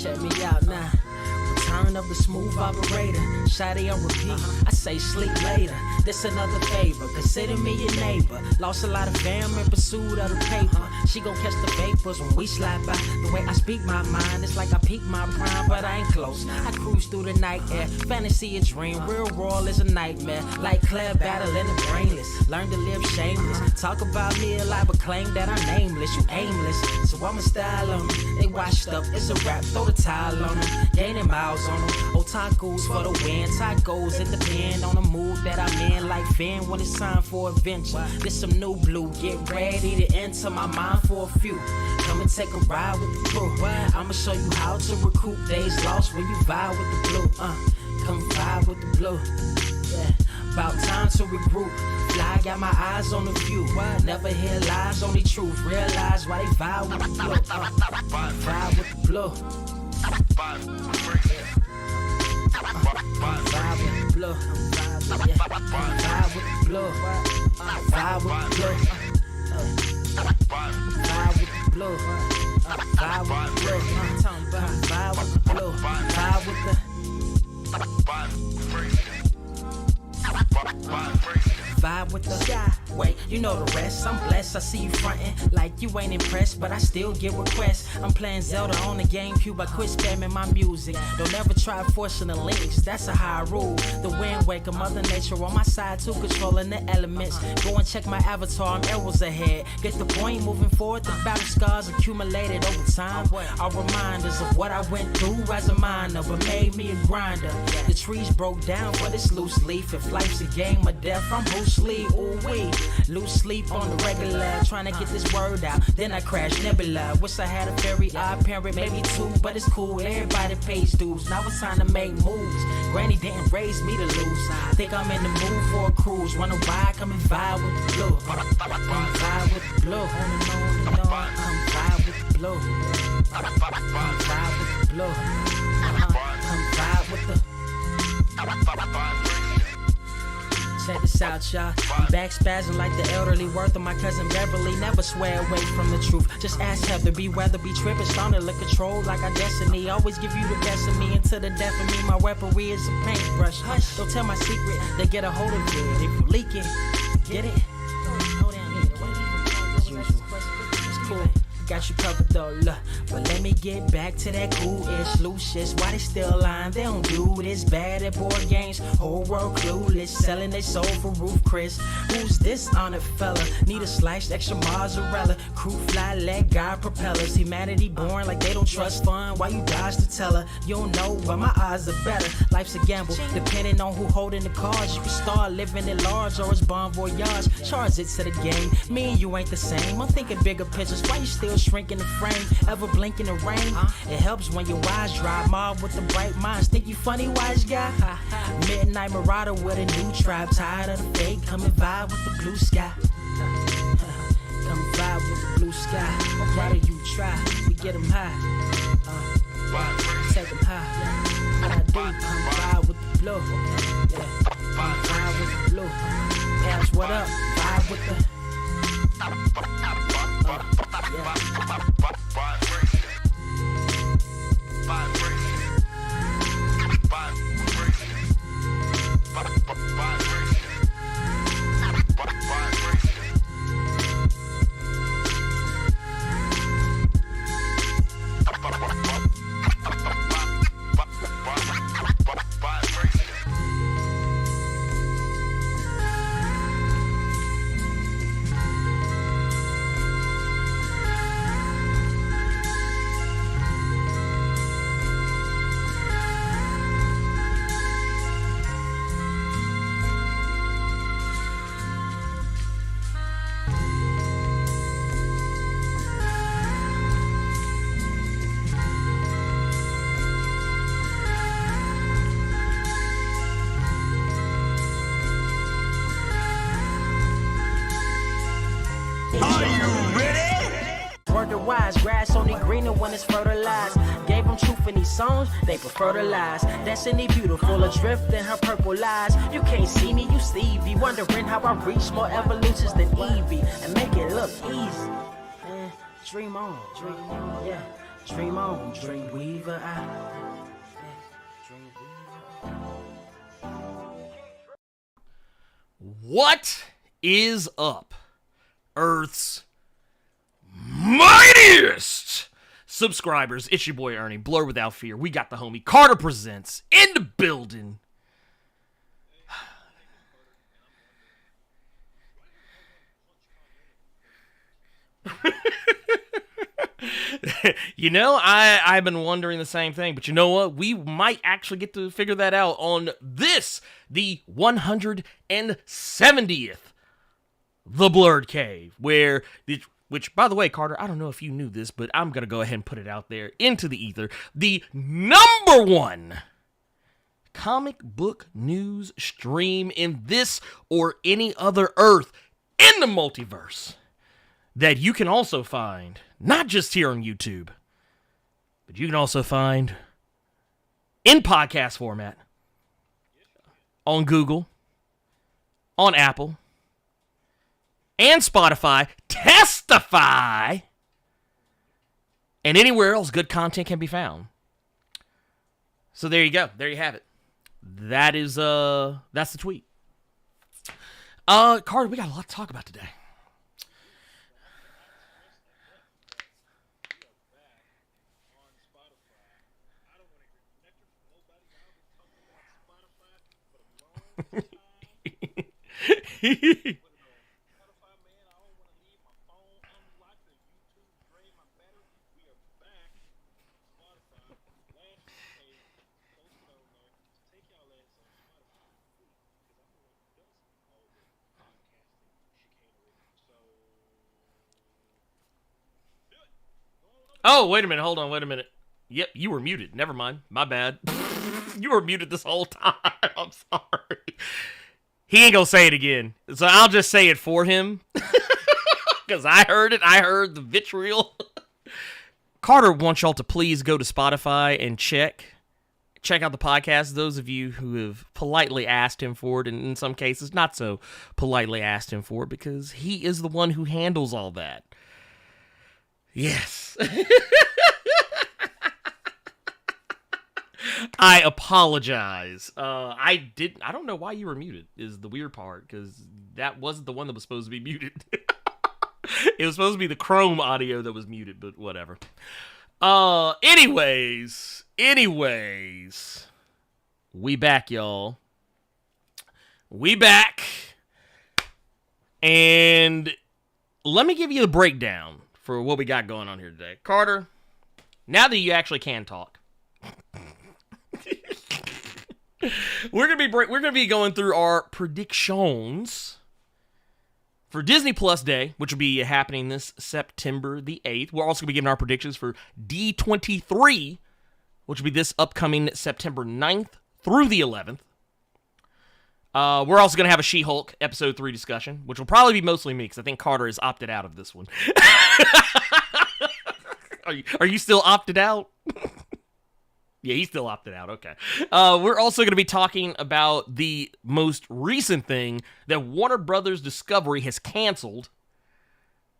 Check me out now. Return of the smooth operator. Shotty on repeat. I say sleep later. This another favor. Consider me your neighbor. Lost a lot of fam in pursuit of the paper. She gon' catch the vapors when we slide by. The way I speak my mind, it's like I peak my prime, but I ain't close. I cruise through the night air. Fantasy a dream. Real world is a nightmare. Like Claire battling the brainless. Learn to live shameless. Talk about me a lot, but claim that I'm nameless. You aimless. So I'ma style on them. They washed up. It's a rap. Throw the towel on them. Gaining miles on them. Otakus for the win. Tacos, it depend on the mood that I'm in. Like Finn when it's time for adventure. This some new blue. Get ready to enter my mind for a few. Come and take a ride with the crew. I'ma show you how to recoup days lost when you vibe with the blue. Come vibe with the blue. Yeah. About time to regroup. Fly, got my eyes on the view. Never hear lies, only truth. Realize why they vibe with the blue. Vibe with the blue. Vibe with the blue. Yeah. Vibe with the blue. Vibe with the blue. Vibe with the blue. Vibe with the blue. I'm talking about vibe with the blue. Vibe with the vibe with the sky. Wait, you know the rest. I'm blessed. I see you frontin' like you ain't impressed, but I still get requests. I'm playing Zelda on the GameCube. I quit spamming my music. Don't ever try forcing the links. That's a high rule. The wind waker, Mother Nature on my side too, controlling the elements. Go and check my avatar. I'm arrows ahead. Get the point. Moving forward, the battle scars accumulated over time are reminders of what I went through as a minor, but made me a grinder. The trees broke down for this loose leaf. If life's a game of death, I'm Bruce Lee. Ooh wee. Lose sleep on the regular, trying to get this word out. Then I crash Nebula. Wish I had a very odd parent, maybe two, but it's cool. Everybody pays dues. Now it's time to make moves. Granny didn't raise me to lose. Think I'm in the mood for a cruise. Wanna ride? Come and vibe with the blue. Come vibe with the blue. Come vibe with the blue. Come vibe with the blue. Come vibe with the. Check this out, y'all. I'm back spazzing like the elderly worth of my cousin Beverly. Never swear away from the truth. Just ask Heather, be weather, be tripping, starting to look control like our destiny. Always give you the best of me until the death of me. My weaponry is a paintbrush. Hush, don't tell my secret. They get a hold of it. If you leak it, get it. It's cool. Got you covered though, look. But let me get back to that cool-ish, loose-ish. Why they still lying? They don't do this. Bad at board games, whole world clueless. Selling they soul for Roof Chris. Who's this honored fella? Need a sliced extra mozzarella. Crew fly, let God propellers. Humanity born like they don't trust fun. Why you dodge the teller? You don't know, but my odds are better. Life's a gamble, depending on who holding the cards. You can start living at large or it's bon voyage. Charge it to the game. Me and you ain't the same. I'm thinking bigger pictures. Why you still shrinking the frame? Ever blink in the rain? It helps when your eyes dry. Mob with the bright minds. Think you funny, wise guy? Midnight marauder with a new tribe. Tired of the fake. Come and vibe with the blue sky. Come vibe with the blue sky. Why do you try? We get them high. Take them high. What I do? Come vibe with the blue. Yeah. Come vibe with the blue. Pass what up? Vibe with the. Wise grass only greener when it's fertilized. Gave them truth in these songs, they prefer the lies. Destiny beautiful, adrift in her purple lies. You can't see me, you Stevie. Wondering how I reach more evolutions than Evie and make it look easy. Dream on, yeah. Dream on, Dreamweaver. What is up, Earth's mightiest subscribers? It's your boy Ernie, Blerd Without Fear. We got the homie Carter Presents in the building. You know, I've been wondering the same thing, but you know what? We might actually get to figure that out on this, the 170th The Blerd Cave, which, by the way, Carter, I don't know if you knew this, but I'm going to go ahead and put it out there into the ether. The #1 comic book news stream in this or any other Earth in the multiverse that you can also find, not just here on YouTube, but you can also find in podcast format on Google, on Apple, and Spotify, Testify, and anywhere else good content can be found. So there you go. There you have it. That is, that's the tweet. Carter, we got a lot to talk about today. Oh, wait a minute. Hold on. Wait a minute. Yep, you were muted. Never mind. My bad. You were muted this whole time. I'm sorry. He ain't gonna say it again. So I'll just say it for him. Because I heard it. I heard the vitriol. Carter wants y'all to please go to Spotify and check out the podcast. Those of you who have politely asked him for it, and in some cases not so politely asked him for it, because he is the one who handles all that. Yes. I apologize. I don't know why you were muted is the weird part, because that wasn't the one that was supposed to be muted. It was supposed to be the Chrome audio that was muted, but whatever. Anyways, we back, y'all. We back. And let me give you the breakdown for what we got going on here today. Carter, now that you actually can talk, we're gonna be going through our predictions for Disney Plus Day, which will be happening this September the 8th. We're also gonna be giving our predictions for D23, which will be this upcoming September 9th through the 11th. We're also going to have a She-Hulk Episode 3 discussion, which will probably be mostly me, because I think Carter has opted out of this one. Are you still opted out? Yeah, he's still opted out. Okay. We're also going to be talking about the most recent thing that Warner Brothers Discovery has canceled.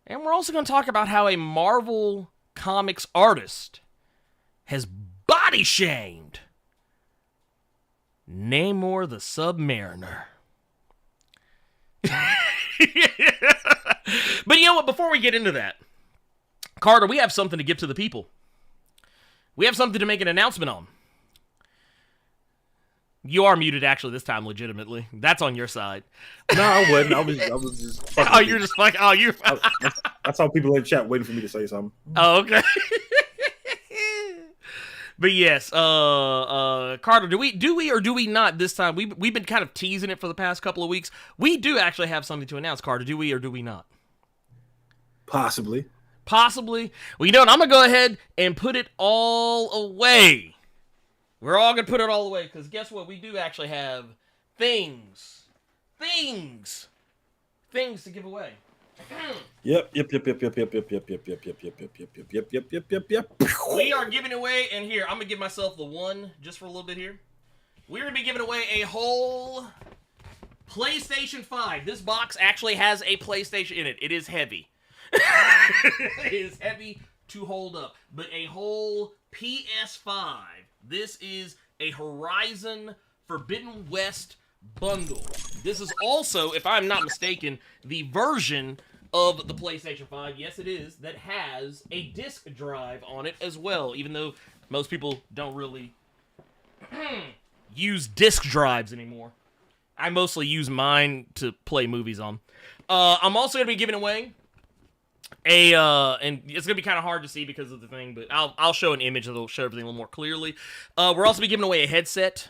And we're also going to talk about how a Marvel Comics artist has body-shamed Namor the Submariner. But you know what? Before we get into that, Carter, we have something to give to the people. We have something to make an announcement on. You are muted, actually, this time, legitimately. That's on your side. No, I wasn't. I was just fucking. Oh, you're just fucking. Oh, you're. That's how people in the chat waiting for me to say something. Oh, okay. But yes, Carter, do we or do we not this time? We've been kind of teasing it for the past couple of weeks. We do actually have something to announce, Carter. Do we or do we not? Possibly. Well, you know what? I'm going to go ahead and put it all away. We're all going to put it all away, because guess what? We do actually have things to give away. Yep. We are giving away, and here, I'm going to give myself the one just for a little bit here. We're going to be giving away a whole PlayStation 5. This box actually has a PlayStation in it. It is heavy. It is heavy to hold up, but a whole PS5. This is a Horizon Forbidden West bundle. This is also, if I'm not mistaken, the version of the PlayStation 5, yes it is, that has a disc drive on it as well, even though most people don't really use disc drives anymore. I mostly use mine to play movies on. I'm also going to be giving away and it's going to be kind of hard to see because of the thing, but I'll show an image that'll show everything a little more clearly. We're also be giving away a headset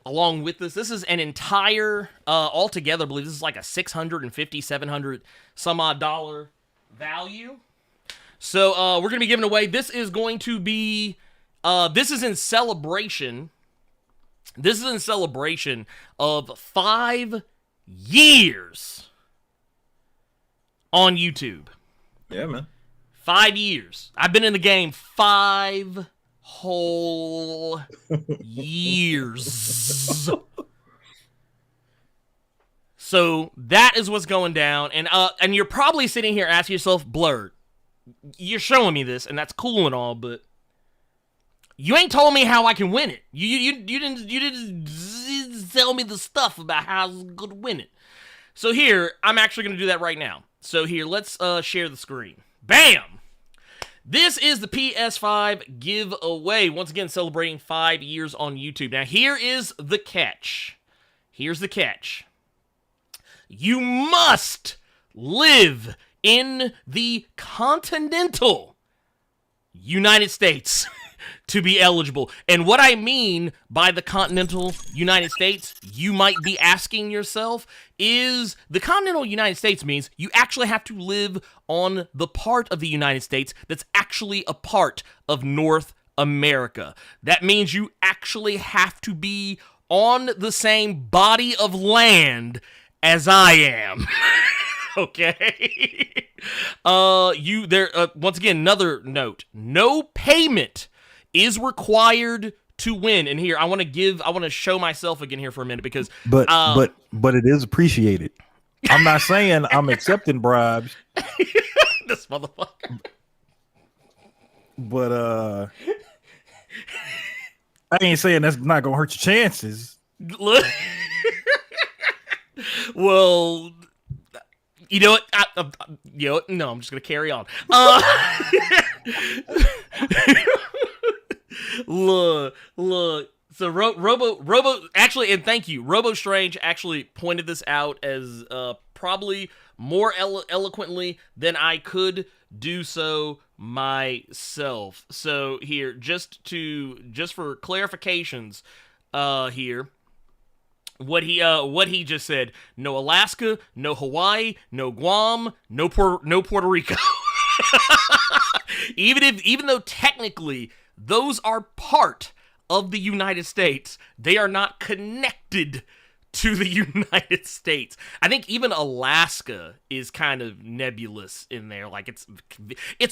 along with this. This is an entire, altogether, I believe this is like a $650, $700 some odd dollar value. So, we're going to be giving away, this is going to be, this is in celebration. This is in celebration of 5 years on YouTube. Yeah, man. 5 years. I've been in the game 5 whole years. So that is what's going down, and you're probably sitting here asking yourself, Blerd, you're showing me this, and that's cool and all, but you ain't told me how I can win it. You didn't tell me the stuff about how I could win it. So here, I'm actually going to do that right now. So here, let's share the screen. Bam! This is the PS5 giveaway. Once again, celebrating 5 years on YouTube. Now, here is the catch. Here's the catch. You must live in the continental United States to be eligible. And what I mean by the continental United States, you might be asking yourself, is the continental United States means you actually have to live on the part of the United States that's actually a part of North America. That means you actually have to be on the same body of land as I am. Okay? Once again, another note. No payment is required to win. And here, I want to show myself again here for a minute because But it is appreciated. I'm not saying I'm accepting bribes. This motherfucker. But I ain't saying that's not gonna hurt your chances. Look. Well, you know what? No, I'm just gonna carry on. Look. So Robo actually, and thank you, Robo Strange actually pointed this out as probably more eloquently than I could do so myself. So here, just for clarifications, here. What he just said: no Alaska, no Hawaii, no Guam, no Puerto Rico. even though technically those are part of the United States, they are not connected to the United States. I think even Alaska is kind of nebulous in there. Like it's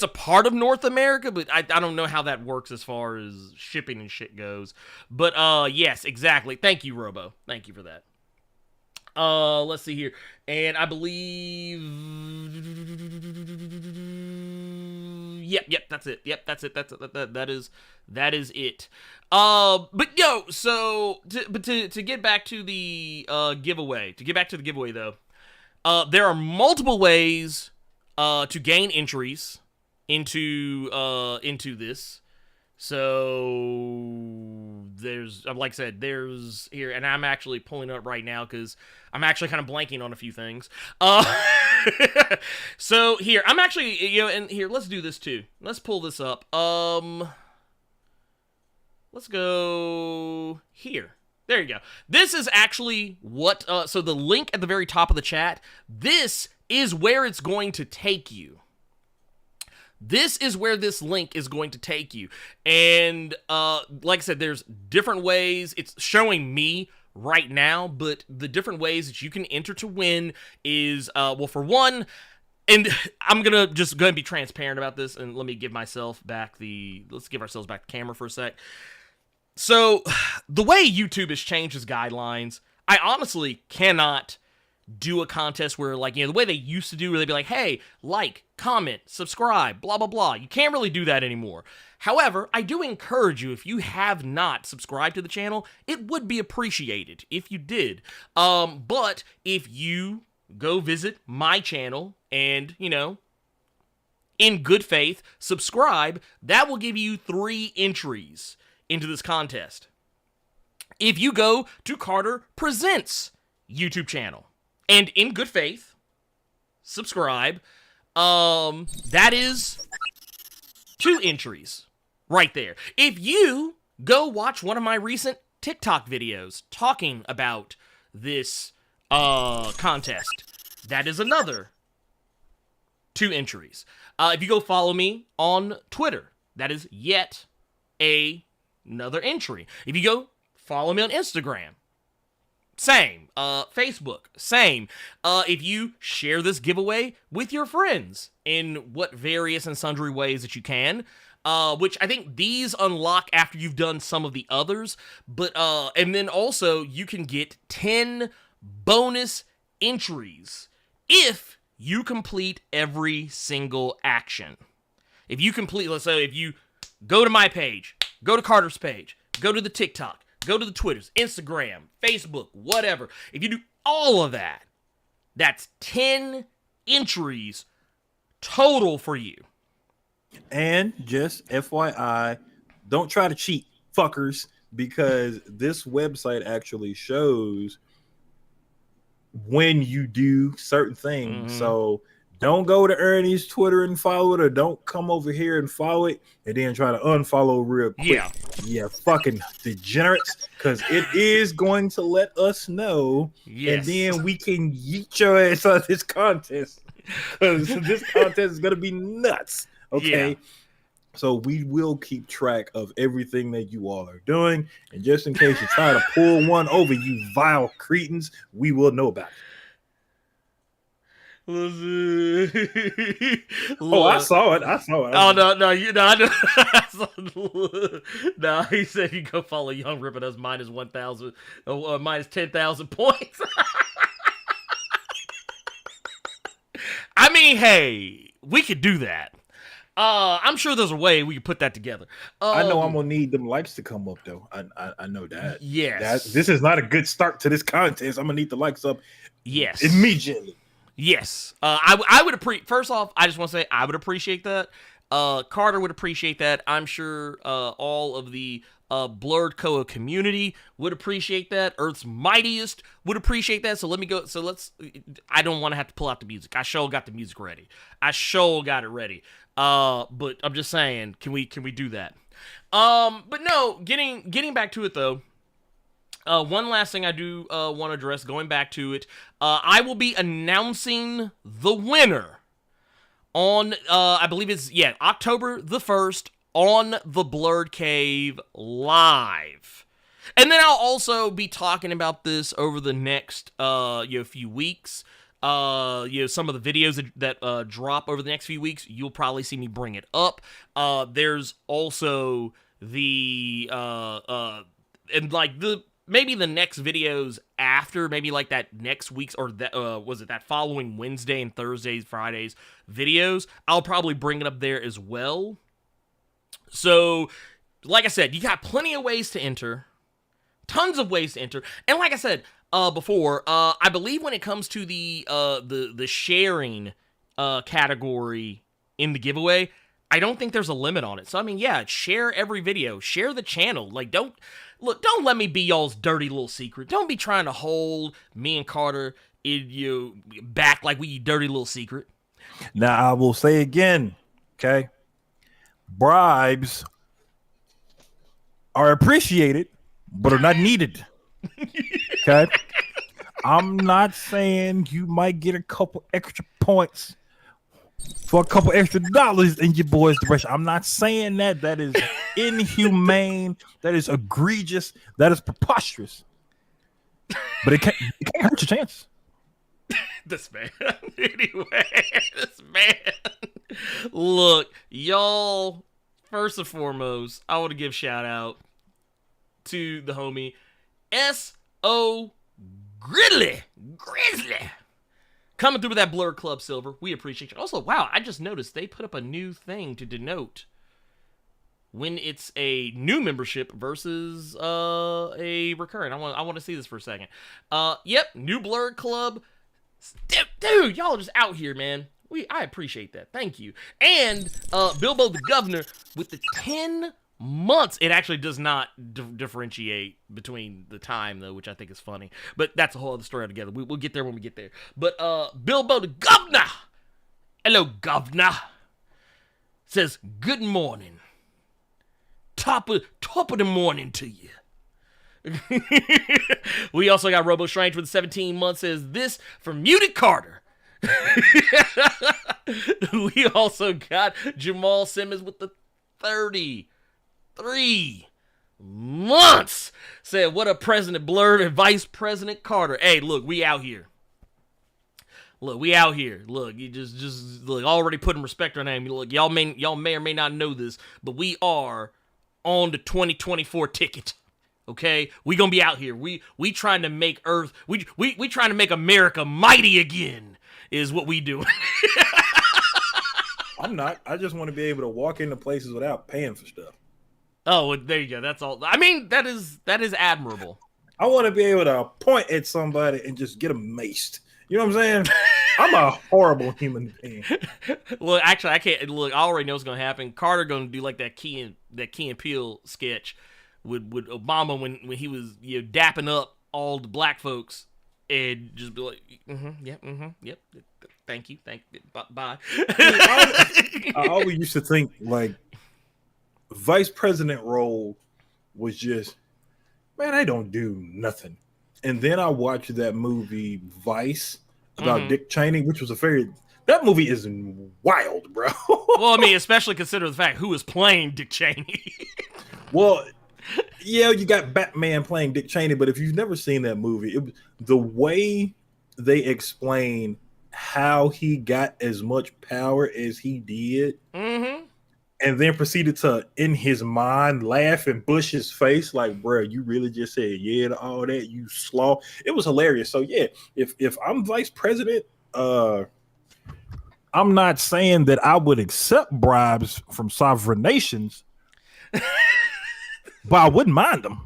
a part of North America, but I don't know how that works as far as shipping and shit goes. But yes, exactly. Thank you, Robo. Thank you for that. Let's see here. And I believe Yep, that's it. That is it. But yo, so to get back to the giveaway. To get back to the giveaway though, there are multiple ways to gain entries into this. So there's, like I said, there's here, and I'm actually pulling it up right now because I'm actually kind of blanking on a few things. So here, I'm actually, and here, let's do this too. Let's pull this up. Let's go here. There you go. This is actually what, so the link at the very top of the chat, this is where it's going to take you. This is where this link is going to take you. And like I said, there's different ways. It's showing me right now, but the different ways that you can enter to win is, well, for one, and I'm going to just go and be transparent about this, and let me give myself back let's give ourselves back the camera for a sec. So, the way YouTube has changed its guidelines, I honestly cannot do a contest where, like, the way they used to do, where they'd be like, hey, like, comment, subscribe, blah, blah, blah. You can't really do that anymore. However, I do encourage you, if you have not subscribed to the channel, it would be appreciated if you did. But if you go visit my channel and, in good faith, subscribe, that will give you 3 entries into this contest. If you go to Carter Presents YouTube channel and in good faith, subscribe, that is 2 entries right there. If you go watch one of my recent TikTok videos talking about this contest, that is another 2 entries. If you go follow me on Twitter, that is yet another entry. If you go follow me on Instagram, same. Facebook, same. If you share this giveaway with your friends in what various and sundry ways that you can, which I think these unlock after you've done some of the others, but and then also you can get 10 bonus entries if you complete every single action. If you complete, let's say if you go to my page, go to Carter's page, go to the TikTok, go to the Twitters, Instagram, Facebook, whatever. If you do all of that, that's 10 entries total for you. And just FYI, don't try to cheat, fuckers, because this website actually shows when you do certain things. So don't go to Ernie's Twitter and follow it, or don't come over here and follow it and then try to unfollow real quick. Yeah, fucking degenerates, because it is going to let us know, and then we can yeet your ass out of this contest, because this contest is going to be nuts. Okay. So we will keep track of everything that you all are doing, and just in case you try to pull one over, you vile cretins, we will know about it. Oh, I saw it. Oh, no, I know. No, he said you go follow Young Rip, and us minus 1,000, minus 10,000 points. I mean, hey, we could do that. I'm sure there's a way we can put that together. I know I'm gonna need them likes to come up though. I know that. Yes. This is not a good start to this contest. I'm gonna need the likes up. Yes. Immediately. Yes. I would first off, I just want to say I would appreciate that. Carter would appreciate that. I'm sure all of the Blerd Koa community would appreciate that. Earth's Mightiest would appreciate that. So let me go. So I don't want to have to pull out the music. I sure got the music ready. I sure got it ready. But I'm just saying, can we do that? But no, getting back to it though. One last thing I do want to address, going back to it, I will be announcing the winner on, I believe it's, October the 1st on the Blerd Cave Live. And then I'll also be talking about this over the next, few weeks. Some of the videos that drop over the next few weeks, you'll probably see me bring it up. There's also the, maybe the next videos after, maybe like that next week's, or that that following Wednesday and Thursdays, Fridays videos, I'll probably bring it up there as well. So, like I said, you got plenty of ways to enter, tons of ways to enter, and like I said before, I believe when it comes to the sharing category in the giveaway, I don't think there's a limit on it. So I mean, share every video, share the channel. Like, don't let me be y'all's dirty little secret. Don't be trying to hold me and Carter back like we dirty little secret. Now I will say again, okay, bribes are appreciated, but are not needed. Okay, I'm not saying you might get a couple extra points for a couple extra dollars in your boy's direction. I'm not saying that. That is inhumane. That is egregious. That is preposterous. But it can't hurt your chance. This man. Anyway, this man. Look, y'all, first and foremost, I want to give shout out to the homie SOB Grizzly. Coming through with that Blerd Club Silver. We appreciate you. Also, wow, I just noticed they put up a new thing to denote when it's a new membership versus a recurring. I want to see this for a second. Yep, new Blerd Club. Dude, y'all are just out here, man. I appreciate that. Thank you. And Bilbo the Governor with the 10 months. It actually does not differentiate between the time, though, which I think is funny. But that's a whole other story altogether. We'll get there when we get there. But Bilbo the Governor, hello, Governor, says, good morning. Top of the morning to you. We also got Robo Strange with 17 months, says, this from Muted Carter. We also got Jamal Simmons with the 33 months. Said, what a President Blerd and Vice President Carter. Hey, look, we out here. Look, you just look, already putting respect on our name. Look, y'all may or may not know this, but we are on the 2024 ticket. Okay? We gonna be out here. We trying to make Earth, we trying to make America mighty again, is what we do. I'm not. I just want to be able to walk into places without paying for stuff. Oh, well, there you go. That's all. I mean, that is admirable. I want to be able to point at somebody and just get them maced. You know what I'm saying? I'm a horrible human being. Look, actually, I can't. Look, I already know what's gonna happen. Carter gonna do like that Key and Peele sketch with Obama when he was dapping up all the black folks and just be like, yep. Thank you. Bye. I always used to think like vice president role was just, man, I don't do nothing. And then I watched that movie Vice about Dick Cheney, which was that movie is wild, bro. Well, I mean, especially consider the fact who is playing Dick Cheney. Well, yeah, you got Batman playing Dick Cheney, but if you've never seen that movie, the way they explain how he got as much power as he did, and then proceeded to, in his mind, laugh and bush his face like, bro, you really just said yeah to all that, you sloth. It was hilarious. So yeah, if I'm vice president, I'm not saying that I would accept bribes from sovereign nations, but I wouldn't mind them.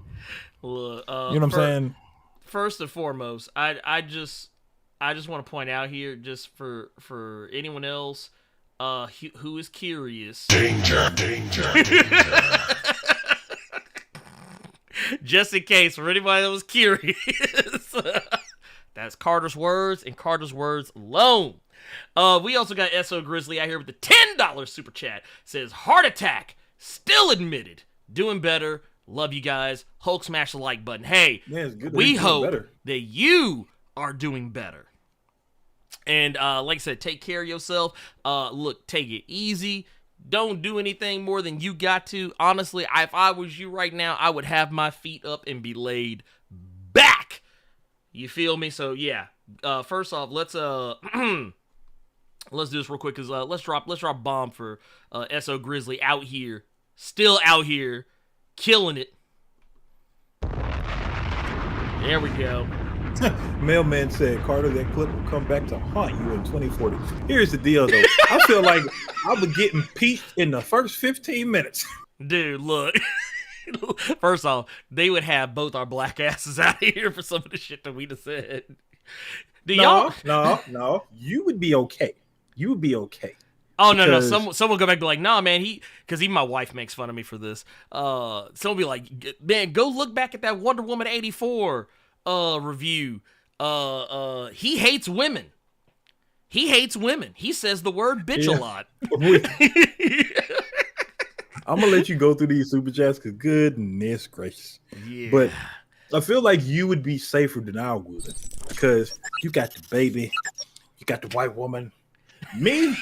Look, you know what I'm saying? First and foremost, I just want to point out here, just for anyone else who is curious. Danger. Just in case, for anybody that was curious, that's Carter's words and Carter's words alone. We also got S.O. Grizzly out here with the $10 super chat. Says, heart attack, still admitted. Doing better. Love you guys. Hulk smash the like button. Hey, yeah, we hope that you are doing better. And like I said, take care of yourself. Look, take it easy. Don't do anything more than you got to. Honestly, if I was you right now, I would have my feet up and be laid back. You feel me? So yeah. First off, let's do this real quick, because let's drop bomb for S.O. Grizzly out here, still out here, killing it. There we go. Mailman said, Carter, that clip will come back to haunt you in 2040. Here's the deal, though. I feel like I was getting peaked in the first 15 minutes. Dude, look. First off, they would have both our black asses out of here for some of the shit that we just said. No. You would be okay. You would be okay. Oh, no. Someone go back and be like, nah, man, because even my wife makes fun of me for this. Someone be like, man, go look back at that Wonder Woman 84 review. He hates women. He says the word bitch a lot. I'm gonna let you go through these super chats because goodness gracious. Yeah. But I feel like you would be safer than I would, because you got the baby, you got the white woman. Me,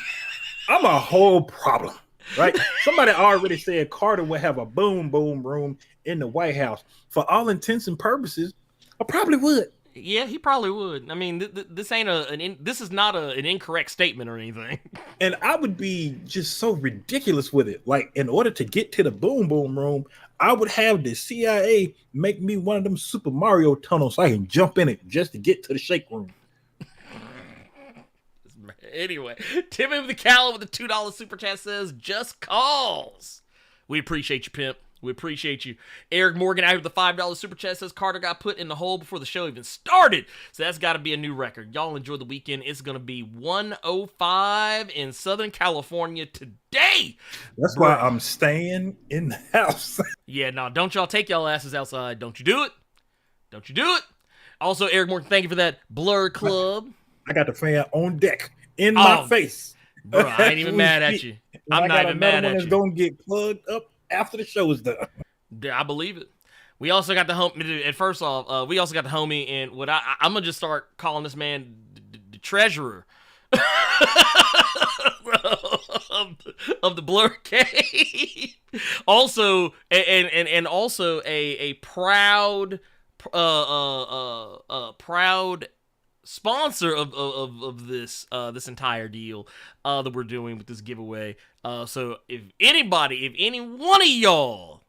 I'm a whole problem, right? Somebody already said Carter would have a boom room in the White House. For all intents and purposes, I probably would. Yeah, he probably would. I mean, this ain't this is not an incorrect statement or anything. And I would be just so ridiculous with it. Like, in order to get to the boom boom room, I would have the CIA make me one of them Super Mario tunnels so I can jump in it just to get to the shake room. Anyway, Timmy the Cow with the $2 super chat says, just calls. We appreciate you, pimp. We appreciate you. Eric Morgan out of the $5 super chat says Carter got put in the hole before the show even started. So that's got to be a new record. Y'all enjoy the weekend. It's going to be 105 in Southern California today. That's why I'm staying in the house. Yeah, no, don't y'all take y'all asses outside. Don't you do it. Don't you do it. Also, Eric Morgan, thank you for that Blerd Club. I got the fan on deck in my face. Bro, I ain't even mad at you. I'm not even mad at you. It's going to get plugged up after the show is done. I believe it. We also got the homie. And first off, we also got the homie, and what I'm gonna just start calling this man the treasurer of the Blerd Cave. Also, and also a proud proud sponsor of this entire deal that we're doing with this giveaway. So if any one of y'all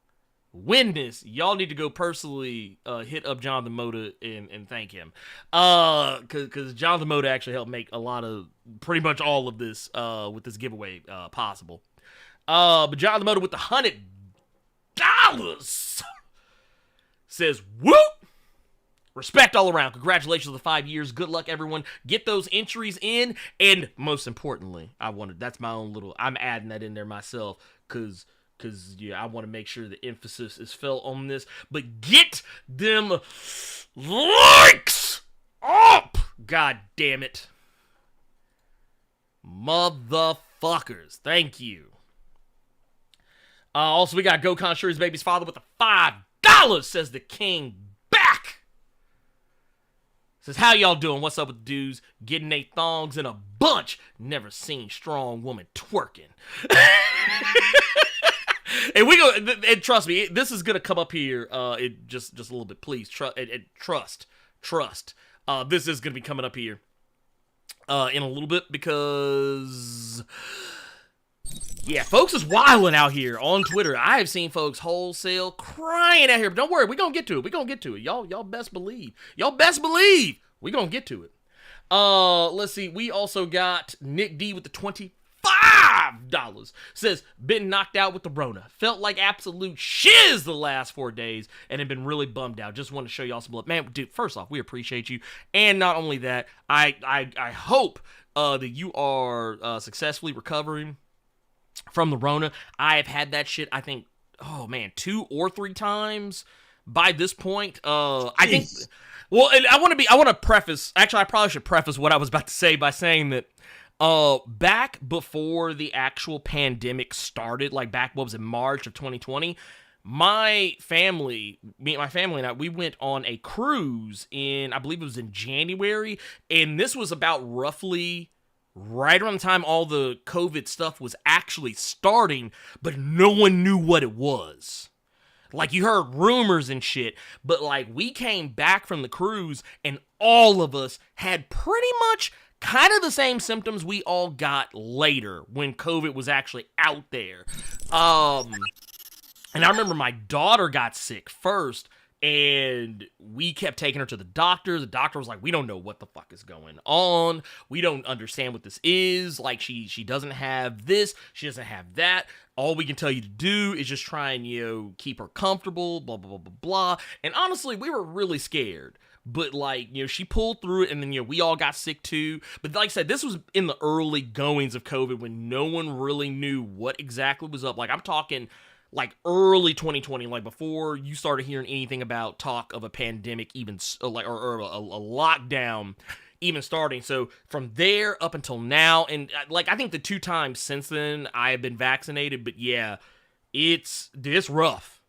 win this, y'all need to go personally hit up Jonathan Moda and thank him. Cause Jonathan Moda actually helped make a lot of pretty much all of this with this giveaway possible. But Jonathan Moda with the $100 says, whoop! Respect all around. Congratulations on the 5 years. Good luck, everyone. Get those entries in. And most importantly, that's my own little, I'm adding that in there myself because yeah, I want to make sure the emphasis is felt on this. But get them likes up. God damn it. Motherfuckers. Thank you. Also, we got Gokon Sure His Baby's Father with the $5, says the king back. Says, how y'all doing? What's up with the dudes? Getting they thongs in a bunch. Never seen strong woman twerking. And we go, and trust me, this is gonna come up here. Just a little bit, please. Trust. This is gonna be coming up here in a little bit because, yeah, folks is wilding out here on Twitter. I have seen folks wholesale crying out here. But don't worry, we're gonna get to it. Y'all best believe. We're gonna get to it. Let's see. We also got Nick D with the $25. Says, been knocked out with the Rona. Felt like absolute shiz the last 4 days and have been really bummed out. Just want to show y'all some love. Man, dude, first off, we appreciate you. And not only that, I hope that you are successfully recovering from the Rona. I have had that shit, I think, 2 or 3 times by this point. I think, well, and I want to preface, actually, I probably should preface what I was about to say by saying that back before the actual pandemic started, like back, what was it, March of 2020, my family and I, we went on a cruise I believe it was in January, and this was about roughly right around the time all the COVID stuff was actually starting, but no one knew what it was. Like, you heard rumors and shit, but, like, we came back from the cruise, and all of us had pretty much kind of the same symptoms we all got later when COVID was actually out there. And I remember my daughter got sick first, and we kept taking her to the doctor. The doctor was like, we don't know what the fuck is going on. We don't understand what this is. Like, she doesn't have this. She doesn't have that. All we can tell you to do is just try and, keep her comfortable, blah, blah, blah, blah, blah. And honestly, we were really scared. But, like, she pulled through it, and then, we all got sick too. But like I said, this was in the early goings of COVID when no one really knew what exactly was up. Like, I'm talking, like, early 2020, like, before you started hearing anything about talk of a pandemic even, like, or a lockdown even starting. So from there up until now, and, like, I think the 2 times since then, I have been vaccinated, but yeah, it's rough.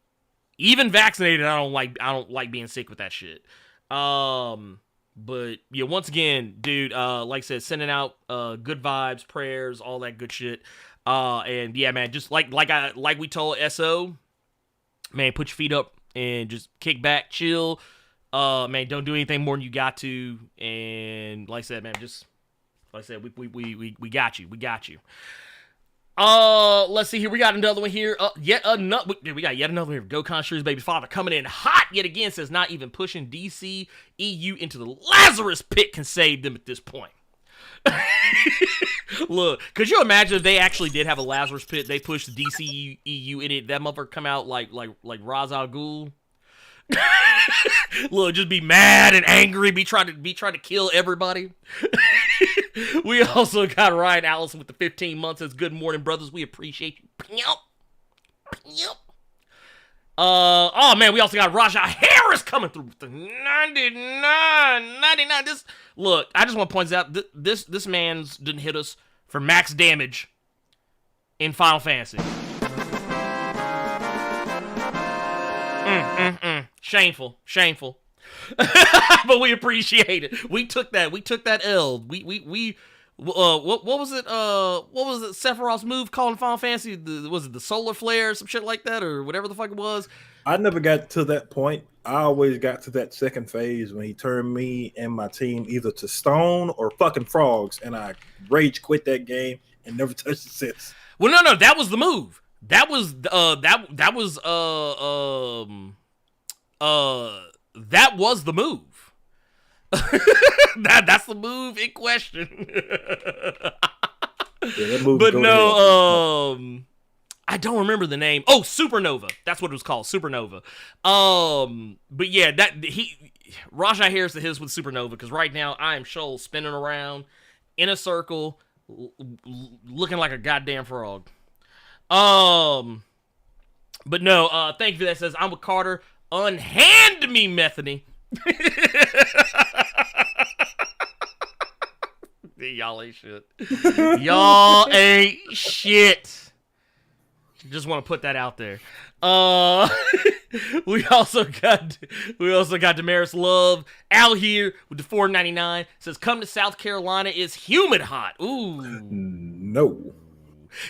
Even vaccinated, I don't like being sick with that shit. But yeah, once again, dude, like I said, sending out good vibes, prayers, all that good shit. And yeah, man, just like we told SO, man, put your feet up and just kick back, chill, Man, don't do anything more than you got to. And like I said, man, just like I said, we got you. We got you. Let's see here. We got another one here. We got yet another one here. Go Constru's baby father coming in hot yet again. Says not even pushing DC EU into the Lazarus pit can save them at this point. Look, could you imagine if they actually did have a Lazarus pit? They pushed the DC EU in it. That motherfucker come out like Ra's al Ghul. Look, just be mad and angry. Be trying to kill everybody. We also got Ryan Allison with the 15 months. Says good morning, brothers. We appreciate you. Oh man, we also got Rajah Harris coming through with the 99. Look, I just want to point out this man's didn't hit us for max damage in Final Fantasy. Shameful. But we appreciate it. We took that L. What was it? What was it? Sephiroth's move called in Final Fantasy? Was it the solar flare or some shit like that, or whatever the fuck it was? I never got to that point. I always got to that second phase when he turned me and my team either to stone or fucking frogs, and I rage quit that game and never touched it since. Well, no, that was the move. That was the move. That's the move in question. But no, I don't remember the name. Oh, Supernova. That's what it was called, Supernova. But yeah, Rajah Harris his with Supernova, because right now I am spinning around in a circle, looking like a goddamn frog. But no, thank you for that. Says I'm with Carter. Unhand me, Methany. Y'all ain't shit. Y'all ain't shit. Just want to put that out there. We also got Damaris Love out here with the $4.99. Says come to South Carolina, it's humid hot. Ooh. No.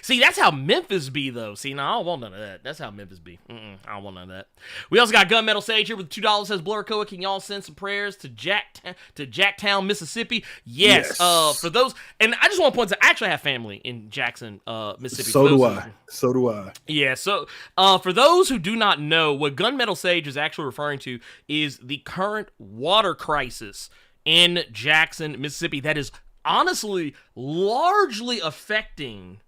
See, that's how Memphis be, though. See, no, I don't want none of that. That's how Memphis be. I don't want none of that. We also got Gunmetal Sage here with $2. Says Blurcoa, can y'all send some prayers to Jacktown, Mississippi? Yes. For those, and I just want to point out, I actually have family in Jackson, Mississippi. So do I. Yeah. So, for those who do not know, what Gunmetal Sage is actually referring to is the current water crisis in Jackson, Mississippi. That is honestly largely affecting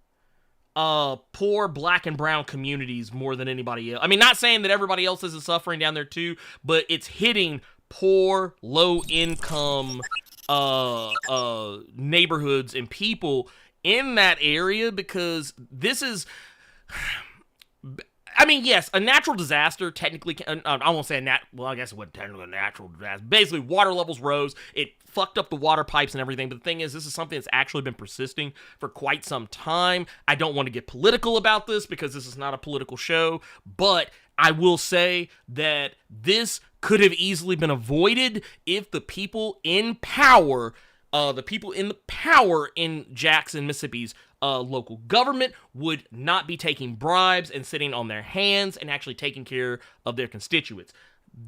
poor black and brown communities more than anybody else. I mean, not saying that everybody else isn't suffering down there too, but it's hitting poor, low income neighborhoods and people in that area, because this is, I mean, yes, a natural disaster technically, I won't say I guess it wasn't technically a natural disaster. Basically, water levels rose. It fucked up the water pipes and everything. But the thing is, this is something that's actually been persisting for quite some time. I don't want to get political about this because this is not a political show, but I will say that this could have easily been avoided if the people in power in Jackson, Mississippi's local government would not be taking bribes and sitting on their hands and actually taking care of their constituents.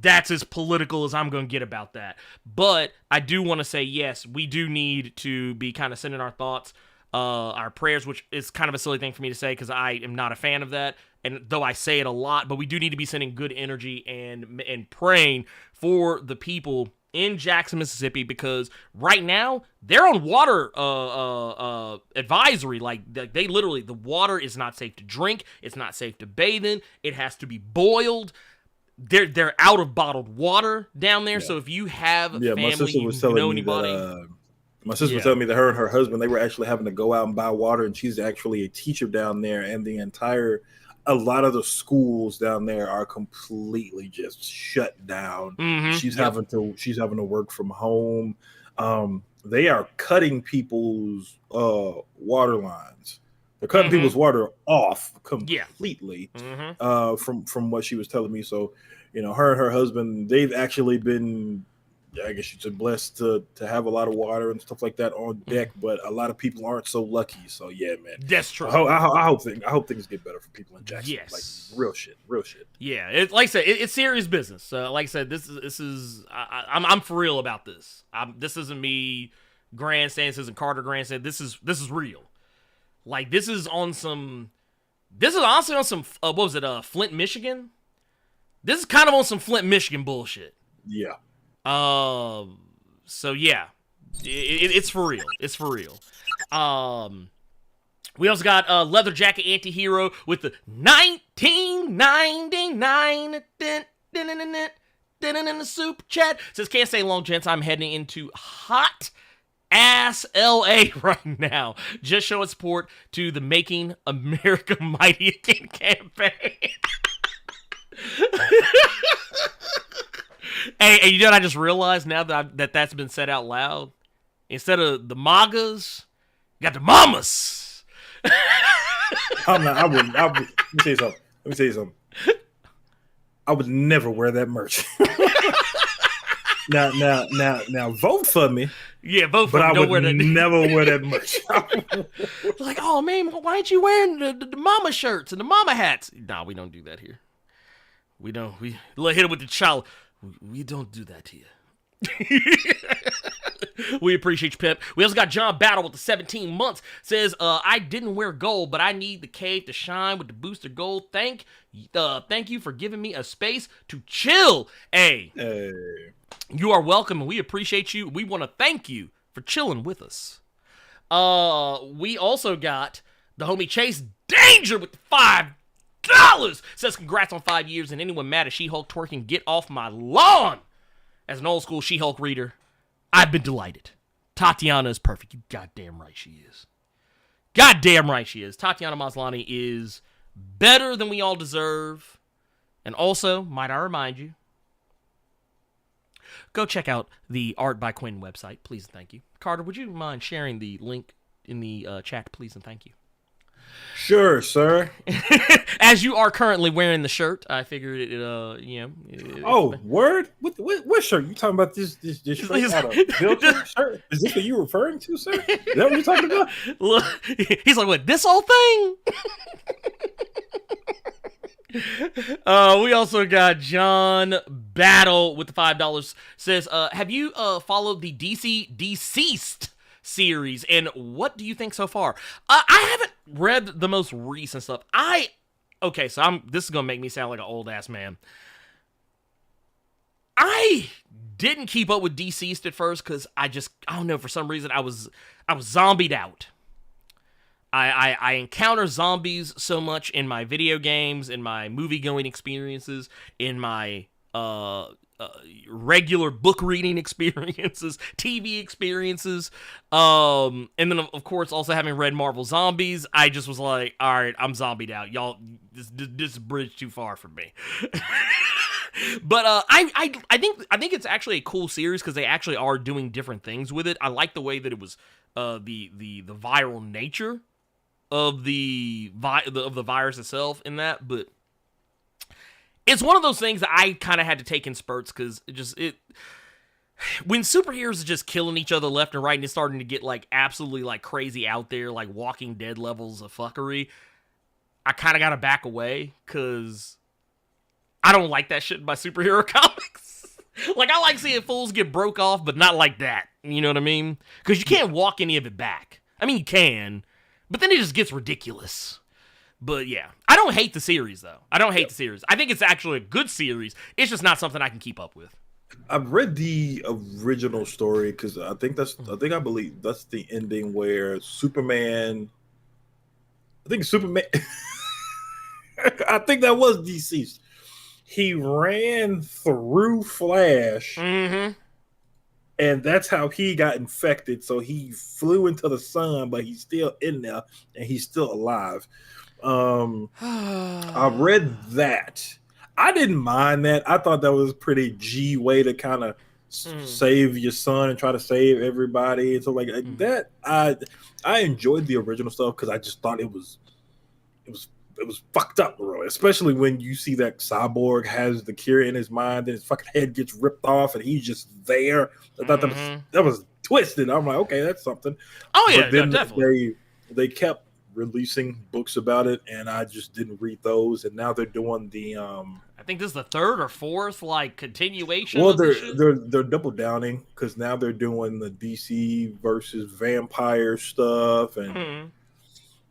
That's as political as I'm going to get about that. But I do want to say, yes, we do need to be kind of sending our thoughts, our prayers, which is kind of a silly thing for me to say because I am not a fan of that. And though I say it a lot, but we do need to be sending good energy and praying for the people in Jackson, Mississippi, because right now they're on water advisory. Like they literally, the water is not safe to drink. It's not safe to bathe in. It has to be boiled. They're out of bottled water down there. Yeah. So if you have family, my sister was telling me that, my sister was telling me that her and her husband, they were actually having to go out and buy water, and she's actually a teacher down there, and a lot of the schools down there are completely just shut down. Mm-hmm. She's having to work from home. They are cutting people's water lines. They're cutting people's water off completely. Mm-hmm. From what she was telling me. So, her and her husband, they've actually been I guess you're just blessed to have a lot of water and stuff like that on deck, but a lot of people aren't so lucky. So yeah, man, That's true. I hope things get better for people in Jackson. Yes. Like real shit. Yeah, like I said, it's serious business. Like I said, this is I'm for real about this. This isn't me grandstand. This isn't Carter grandstand. This is real. Like this is honestly on some what was it? Flint, Michigan. This is kind of on some Flint, Michigan bullshit. Yeah. So yeah, it's for real. It's for real. We also got Leather Jacket Anti-Hero with the 1999 in the super chat. Says, can't stay long, gents. I'm heading into hot ass LA right now. Just showing support to the Making America Mighty Again campaign. Hey, you know what I just realized now that that's been said out loud? Instead of the MAGAs, you got the mamas. Let me tell you something. I would never wear that merch. Now, vote for me. Yeah, vote for me. But I Don't would never wear that merch. Like, oh man, why ain't you wearing the mama shirts and the mama hats? Nah, we don't do that here. We don't. We hit it with the child. We don't do that here. We appreciate you, Pip. We also got John Battle with the 17 months. Says, I didn't wear gold, but I need the cave to shine with the booster gold. Thank you for giving me a space to chill. Hey, you are welcome, and we appreciate you. We want to thank you for chilling with us. We also got the homie Chase Danger with the $5. Says, congrats on 5 years, and anyone mad at She-Hulk twerking, get off my lawn. As an old school She-Hulk reader, I've been delighted. Tatiana is perfect. You goddamn right she is. Goddamn right she is. Tatiana Maslany is better than we all deserve. And also, might I remind you, go check out the Art by Quinn website, please and thank you. Carter, would you mind sharing the link in the chat, please and thank you? Sure, sir. As you are currently wearing the shirt, I figured it, word? What shirt? You talking about this shirt out of Filter shirt? Is this what you referring to, sir? Is that what you're talking about? Look, he's like, what, this old thing? We also got John Battle with the $5. Says, have you followed the DC Deceased series, and what do you think so far? I haven't read the most recent stuff. This is gonna make me sound like an old ass man. I didn't keep up with Deceased at first because I don't know, for some reason I was zombied out. I encounter zombies so much in my video games, in my movie going experiences, in my regular book reading experiences, TV experiences, and then of course also having read Marvel Zombies, I just was like, all right, I'm zombied out, y'all. This is a bridge too far for me. But I think it's actually a cool series because they actually are doing different things with it. I like the way that it was the viral nature of the virus itself in that, but it's one of those things that I kind of had to take in spurts because when superheroes are just killing each other left and right and it's starting to get like absolutely like crazy out there, like Walking Dead levels of fuckery, I kind of got to back away because I don't like that shit in my superhero comics. Like, I like seeing fools get broke off, but not like that. You know what I mean? Because you can't walk any of it back. I mean, you can, but then it just gets ridiculous. But yeah, I don't hate the series, though. I don't hate the series. I think it's actually a good series. It's just not something I can keep up with. I've read the original story because I believe that's the ending where Superman. I think that was Deceased. He ran through Flash, and that's how he got infected. So he flew into the sun, but he's still in there, and he's still alive. I read that. I didn't mind that. I thought that was a pretty G way to kind of save your son and try to save everybody. And so like that, I enjoyed the original stuff because I just thought it was fucked up, bro. Especially when you see that Cyborg has the cure in his mind, and his fucking head gets ripped off, and he's just there. I thought that was twisted. I'm like, okay, that's something. Oh yeah, but then no, definitely. they kept releasing books about it, and I just didn't read those. And now they're doing the I think this is the third or fourth like continuation. well, of this shit. they're double downing because now they're doing the DC versus vampire stuff, and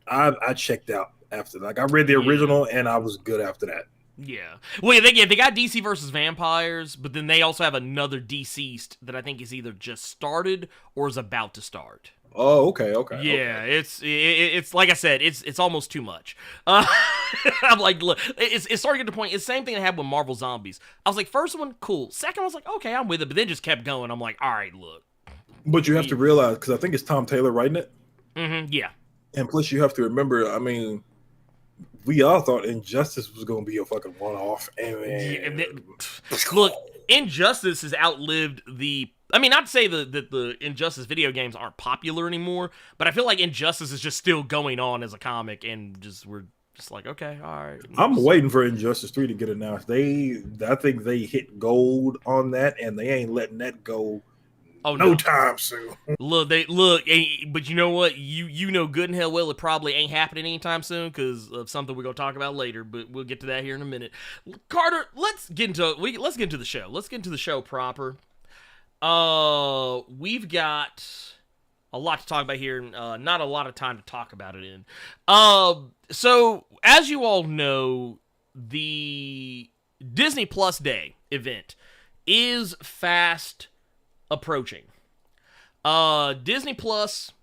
I checked out after that. Like I read the original, and I was good after that. Yeah. Well, they got DC versus vampires, but then they also have another deceased that I think is either just started or is about to start. Oh, okay. Yeah, okay. it's like I said, it's almost too much. I'm like, look, it's starting to get to the point. It's the same thing I had with Marvel Zombies. I was like, first one, cool. Second, I was like, okay, I'm with it, but then just kept going. I'm like, all right, look. But you have to realize, because I think it's Tom Taylor writing it. Yeah. And plus, you have to remember, I mean, we all thought Injustice was going to be a fucking one-off. And look, Injustice has outlived the. I mean, not to say that the Injustice video games aren't popular anymore, but I feel like Injustice is just still going on as a comic, and we're just like, okay, all right. I'm waiting for Injustice 3 to get announced. I think they hit gold on that, and they ain't letting that go. Oh no time soon. Look, but you know what? You know good and hell well it probably ain't happening anytime soon because of something we're gonna talk about later. But we'll get to that here in a minute. Carter, let's get into the show. Let's get into the show proper. We've got a lot to talk about here, not a lot of time to talk about it in. So as you all know, the Disney Plus Day event is fast approaching. Disney Plus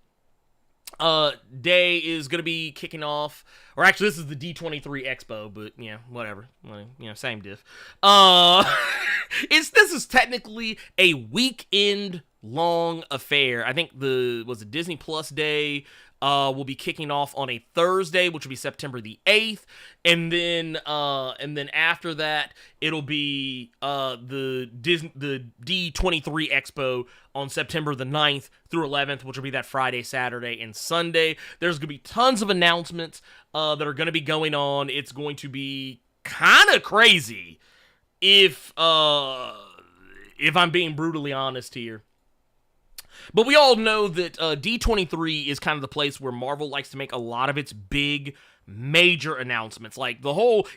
Day is going to be kicking off, or actually this is the D23 Expo, but yeah, whatever. Well, same diff. This is technically a weekend long affair. I think Disney Plus Day will be kicking off on a Thursday, which will be September the 8th, and then after that it'll be the D23 Expo on September the 9th through 11th, which will be that Friday, Saturday, and Sunday. There's going to be tons of announcements that are going to be going on. It's going to be kind of crazy if I'm being brutally honest here. But we all know that D23 is kind of the place where Marvel likes to make a lot of its big, major announcements. Like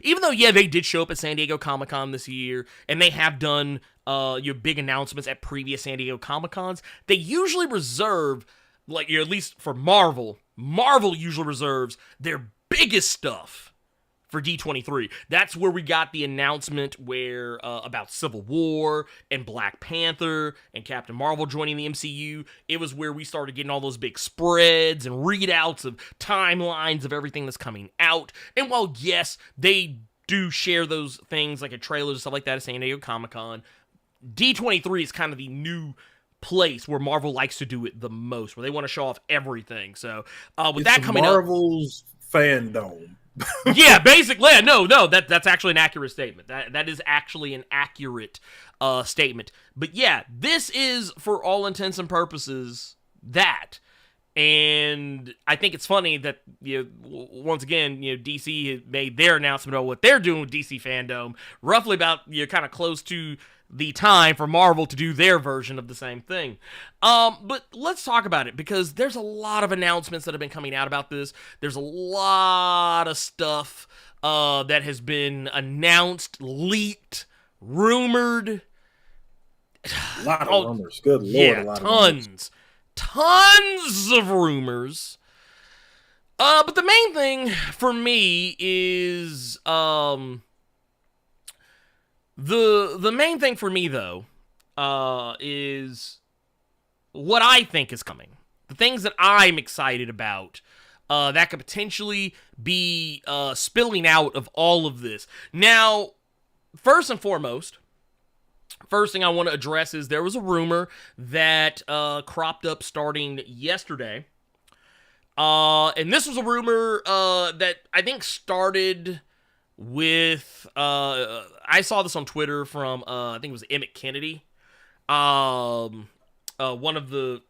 even though, they did show up at San Diego Comic-Con this year, and they have done your big announcements at previous San Diego Comic-Cons, they usually reserve, at least for Marvel usually reserves their biggest stuff for D23. That's where we got the announcement about Civil War and Black Panther and Captain Marvel joining the MCU. It was where we started getting all those big spreads and readouts of timelines of everything that's coming out. And while, yes, they do share those things like a trailers and stuff like that at San Diego Comic-Con, D23 is kind of the new place where Marvel likes to do it the most, where they want to show off everything. So with that coming Marvel's Fandom. Yeah, basically, no, that's actually an accurate statement. That is actually an accurate statement. But yeah, this is, for all intents and purposes, that. And I think it's funny that, once again, DC has made their announcement about what they're doing with DC Fandom, roughly about, kind of close to the time for Marvel to do their version of the same thing. But let's talk about it, because there's a lot of announcements that have been coming out about this. There's a lot of stuff that has been announced, leaked, rumored. A lot of rumors. Good Lord, a lot of rumors. Tons of rumors. But the main thing for me is the main thing for me, though, is what I think is coming. The things that I'm excited about that could potentially be spilling out of all of this. Now, first and foremost, first thing I want to address is there was a rumor that cropped up starting yesterday. And this was a rumor that I think started with, I saw this on Twitter from, I think it was Emmett Kennedy, one of the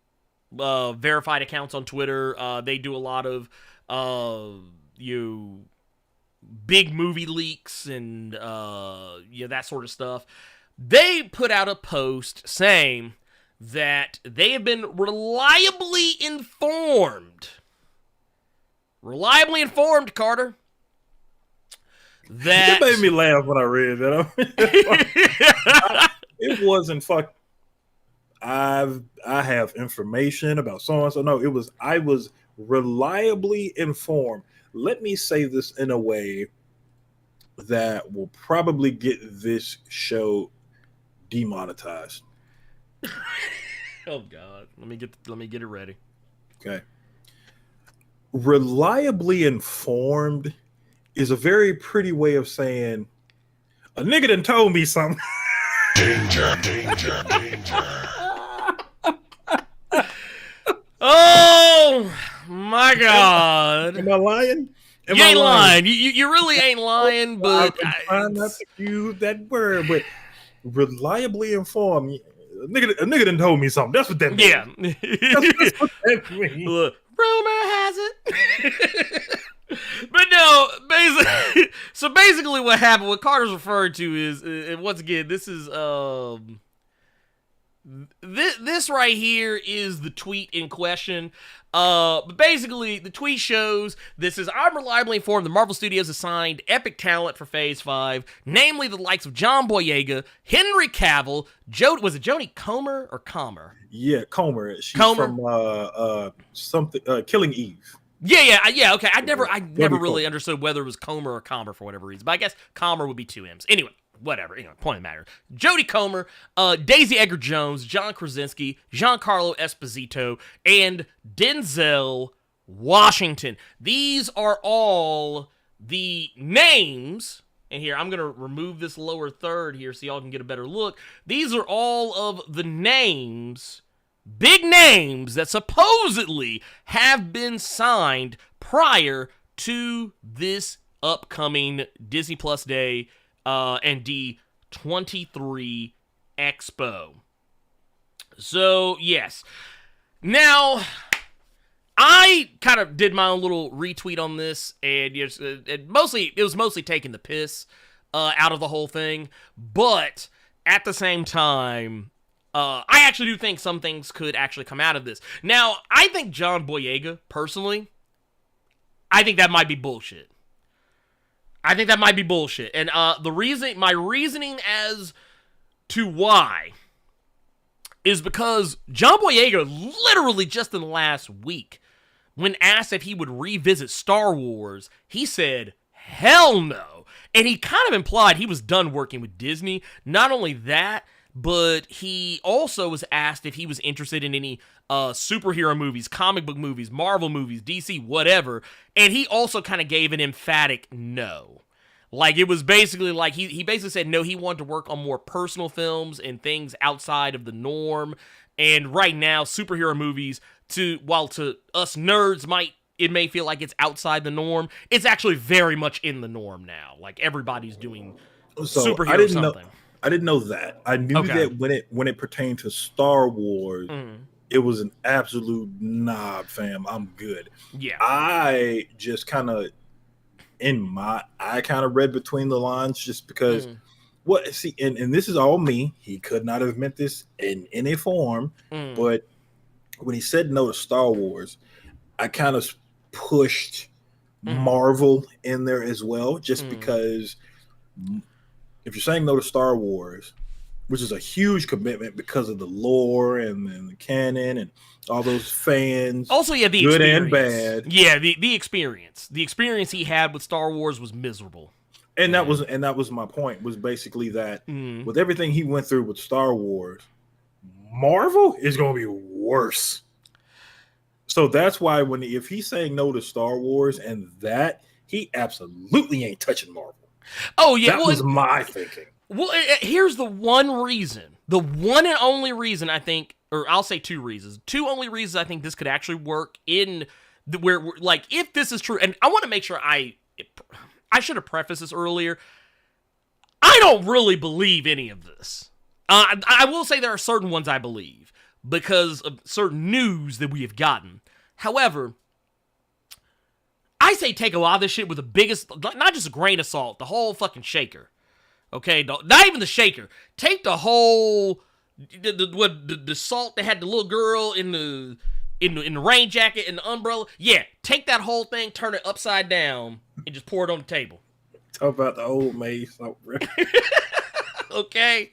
verified accounts on Twitter. They do a lot of big movie leaks and that sort of stuff. They put out a post saying that they have been reliably informed. Reliably informed, Carter. That it made me laugh when I read that. It wasn't fuck. I have information about so and so. No, I was reliably informed. Let me say this in a way that will probably get this show demonetized. Oh God, let me get it ready. Okay. Reliably informed is a very pretty way of saying a nigga done told me something. Danger, danger, danger. Oh my God! Am I lying? You ain't lying. You really ain't lying, but I'm trying not to use that word. But reliably informed, a nigga done told me something. That's what that means. yeah. That's what that means. Look, rumor has it. But no, basically what happened, what Carter's referring to is, and once again, this is this right here is the tweet in question. But basically, the tweet shows this is, I'm reliably informed the Marvel Studios assigned epic talent for Phase 5, namely the likes of John Boyega, Henry Cavill, was it Jodie Comer or Comer? Yeah, Comer. She's Comer? from something Killing Eve. Yeah, okay. I never Comer. really understood whether it was Comer or Comer for whatever reason, but I guess Comer would be two M's. Anyway, whatever. Point of the matter. Jodie Comer, Daisy Edgar Jones, John Krasinski, Giancarlo Esposito, and Denzel Washington. These are all the names. And here, I'm going to remove this lower third here so y'all can get a better look. These are all of the names, big names, that supposedly have been signed prior to this upcoming Disney Plus Day and D23 Expo. So, yes. Now, I kind of did my own little retweet on this, and it was mostly taking the piss out of the whole thing, but at the same time, I actually do think some things could actually come out of this. Now, I think John Boyega, personally, I think that might be bullshit. And my reasoning as to why is because John Boyega literally just in the last week, when asked if he would revisit Star Wars, he said, hell no. And he kind of implied he was done working with Disney. Not only that, but he also was asked if he was interested in any superhero movies, comic book movies, Marvel movies, DC, whatever. And he also kind of gave an emphatic no. Like, it was basically like, he basically said no, he wanted to work on more personal films and things outside of the norm. And right now, superhero movies, while to us nerds it may feel like it's outside the norm, it's actually very much in the norm now. Like, everybody's doing superhero something. I didn't know that. I knew that when it pertained to Star Wars, it was an absolute knob, fam. I'm good. Yeah. I just kind of read between the lines just because and this is all me. He could not have meant this in any form, but when he said no to Star Wars, I kind of pushed Marvel in there as well, just because if you're saying no to Star Wars, which is a huge commitment because of the lore and the canon and all those fans. Also, yeah, the good experience. and bad. Yeah, the experience. The experience he had with Star Wars was miserable. And that was my point, was basically that with everything he went through with Star Wars, Marvel is going to be worse. So that's why if he's saying no to Star Wars and that, he absolutely ain't touching Marvel. Oh, yeah. That was my thinking. Well, here's the one reason. The one and only reason I think, or I'll say two reasons. Two only reasons I think this could actually work where like, if this is true, and I want to make sure I should have prefaced this earlier. I don't really believe any of this. I will say there are certain ones I believe because of certain news that we have gotten. However, I say take a lot of this shit with the biggest, not just a grain of salt, the whole fucking shaker. Okay, not even the shaker. Take the whole, the salt that had the little girl in the rain jacket and the umbrella. Yeah, take that whole thing, turn it upside down, and just pour it on the table. Talk about the old May salt. Okay,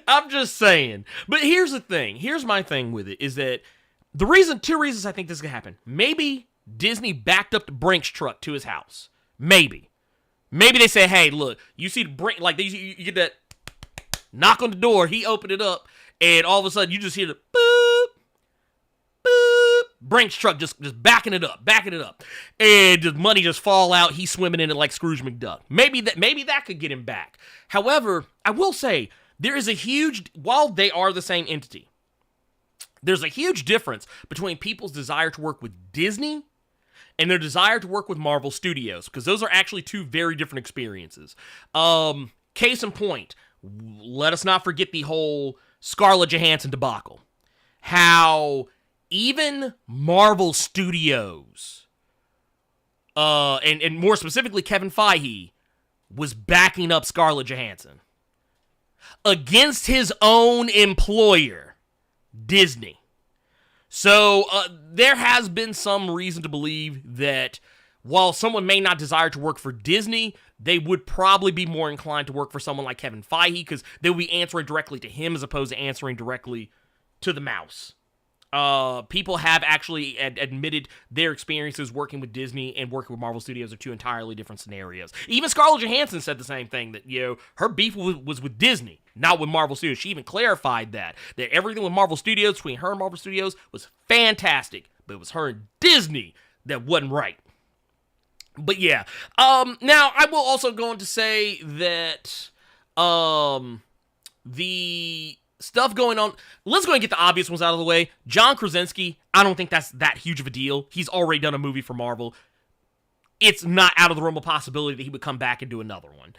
I'm just saying. But here's the thing. Here's my thing with it is that two reasons I think this could happen. Maybe Disney backed up the Brinks truck to his house. Maybe they say, hey, look, you see the Brink, like you get that knock on the door. He opened it up, and all of a sudden you just hear the boop, boop. Brinks truck just backing it up, and the money just fall out. He's swimming in it like Scrooge McDuck. Maybe that could get him back. However, I will say there is while they are the same entity, there's a huge difference between people's desire to work with Disney and their desire to work with Marvel Studios, because those are actually two very different experiences. Case in point, let us not forget the whole Scarlett Johansson debacle. How even Marvel Studios, and more specifically Kevin Feige, was backing up Scarlett Johansson against his own employer, Disney. So there has been some reason to believe that while someone may not desire to work for Disney, they would probably be more inclined to work for someone like Kevin Feige, because they would be answering directly to him as opposed to answering directly to the mouse. People have actually admitted their experiences working with Disney and working with Marvel Studios are two entirely different scenarios. Even Scarlett Johansson said the same thing, that, her beef was with Disney, not with Marvel Studios. She even clarified that everything with Marvel Studios, between her and Marvel Studios, was fantastic, but it was her and Disney that wasn't right. But yeah, now I will also go on to say that, the stuff going on, let's go and get the obvious ones out of the way. John Krasinski, I don't think that's that huge of a deal. He's already done a movie for Marvel. It's not out of the realm of possibility that he would come back and do another one.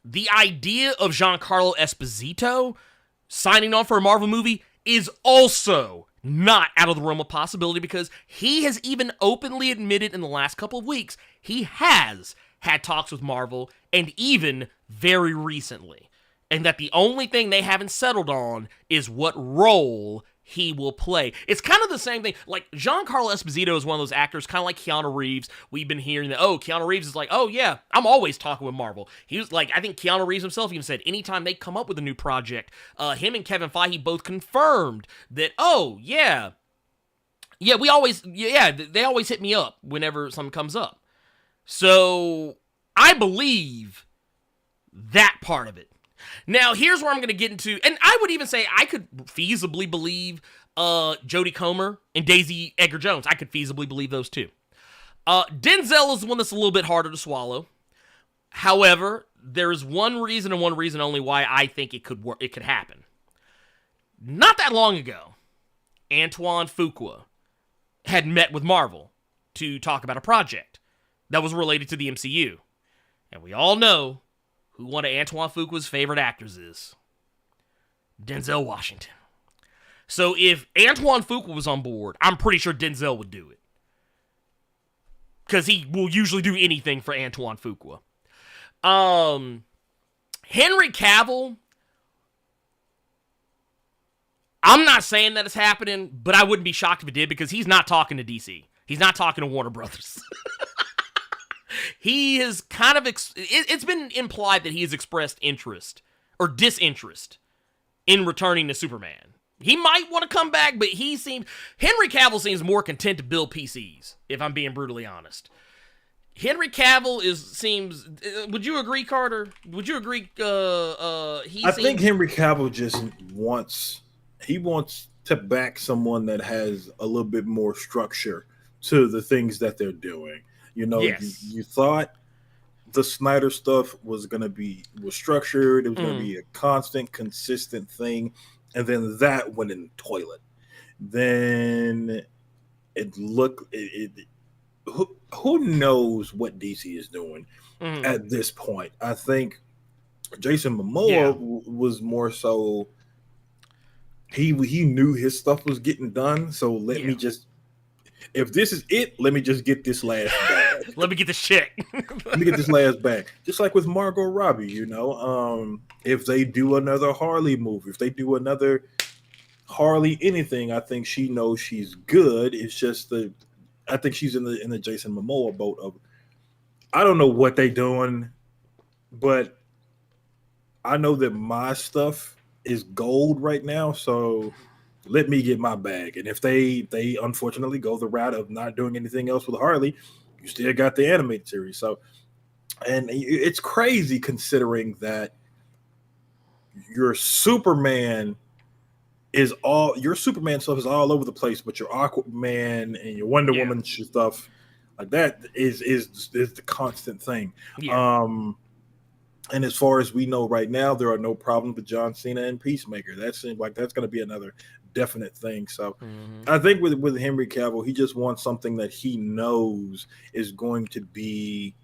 The idea of Giancarlo Esposito signing on for a Marvel movie is also not out of the realm of possibility, because he has even openly admitted in the last couple of weeks he has had talks with Marvel, and even very recently. And that the only thing they haven't settled on is what role he will play. It's kind of the same thing. Like, Giancarlo Esposito is one of those actors, kind of like Keanu Reeves. We've been hearing that, Keanu Reeves is like, oh yeah, I'm always talking with Marvel. He was like, I think Keanu Reeves himself even said, anytime they come up with a new project, him and Kevin Feige both confirmed that, they always hit me up whenever something comes up. So, I believe that part of it. Now, here's where I'm going to get into, and I would even say I could feasibly believe Jodie Comer and Daisy Edgar Jones. I could feasibly believe those too. Denzel is the one that's a little bit harder to swallow. However, there is one reason and one reason only why I think it could work. It could happen. Not that long ago, Antoine Fuqua had met with Marvel to talk about a project that was related to the MCU, and we all know who one of Antoine Fuqua's favorite actors is. Denzel Washington. So if Antoine Fuqua was on board, I'm pretty sure Denzel would do it. Because he will usually do anything for Antoine Fuqua. Henry Cavill, I'm not saying that it's happening, but I wouldn't be shocked if it did, because he's not talking to DC. He's not talking to Warner Brothers. He has kind of, it's been implied that he has expressed interest, or disinterest, in returning to Superman. He might want to come back, but Henry Cavill seems more content to build PCs, if I'm being brutally honest. Henry Cavill seems, would you agree, Carter? Would you agree, I think Henry Cavill just wants to back someone that has a little bit more structure to the things that they're doing. Yes. You thought the Snyder stuff was structured. It was going to be a constant, consistent thing. And then that went in the toilet. Then who knows what DC is doing at this point? I think Jason Momoa was more so, he knew his stuff was getting done. So let me just, If this is it, let me just get this last bag. Let me get this check. Let me get this last bag. Just like with Margot Robbie, if they do another Harley movie, if they do another Harley anything, I think she knows she's good. It's just I think she's in the Jason Momoa boat of, I don't know what they doing, but I know that my stuff is gold right now, so let me get my bag. And if they unfortunately go the route of not doing anything else with Harley, you still got the animated series. So, and it's crazy considering that your Superman stuff is all over the place, but your Aquaman and your Wonder Woman stuff like that is the constant thing. Yeah. And as far as we know right now, there are no problems with John Cena and Peacemaker. That seems like that's going to be another definite thing. So I think with Henry Cavill, he just wants something that he knows is going to be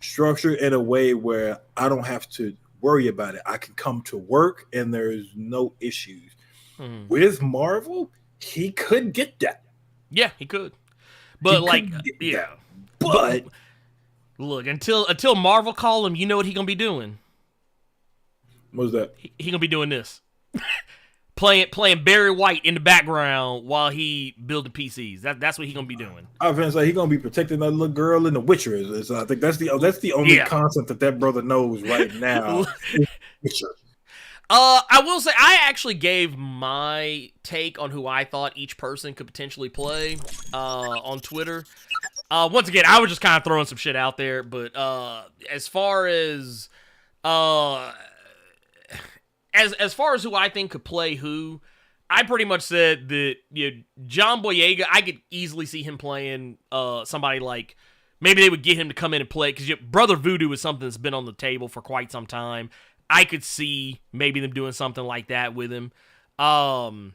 structured in a way where I don't have to worry about it. I can come to work and there's no issues. With Marvel, he could get that. Yeah, he could. But But look, until Marvel call him, you know what he gonna be doing? What's that? He gonna be doing this. playing Barry White in the background while he building PCs. That's what he gonna be doing. I was gonna say he gonna be protecting that little girl in The Witcher. I think that's the only concept that brother knows right now. Witcher. I will say I actually gave my take on who I thought each person could potentially play on Twitter. Once again, I was just kind of throwing some shit out there, but as far as who I think could play who, I pretty much said that John Boyega, I could easily see him playing somebody like, maybe they would get him to come in and play, because Brother Voodoo is something that's been on the table for quite some time. I could see maybe them doing something like that with him. I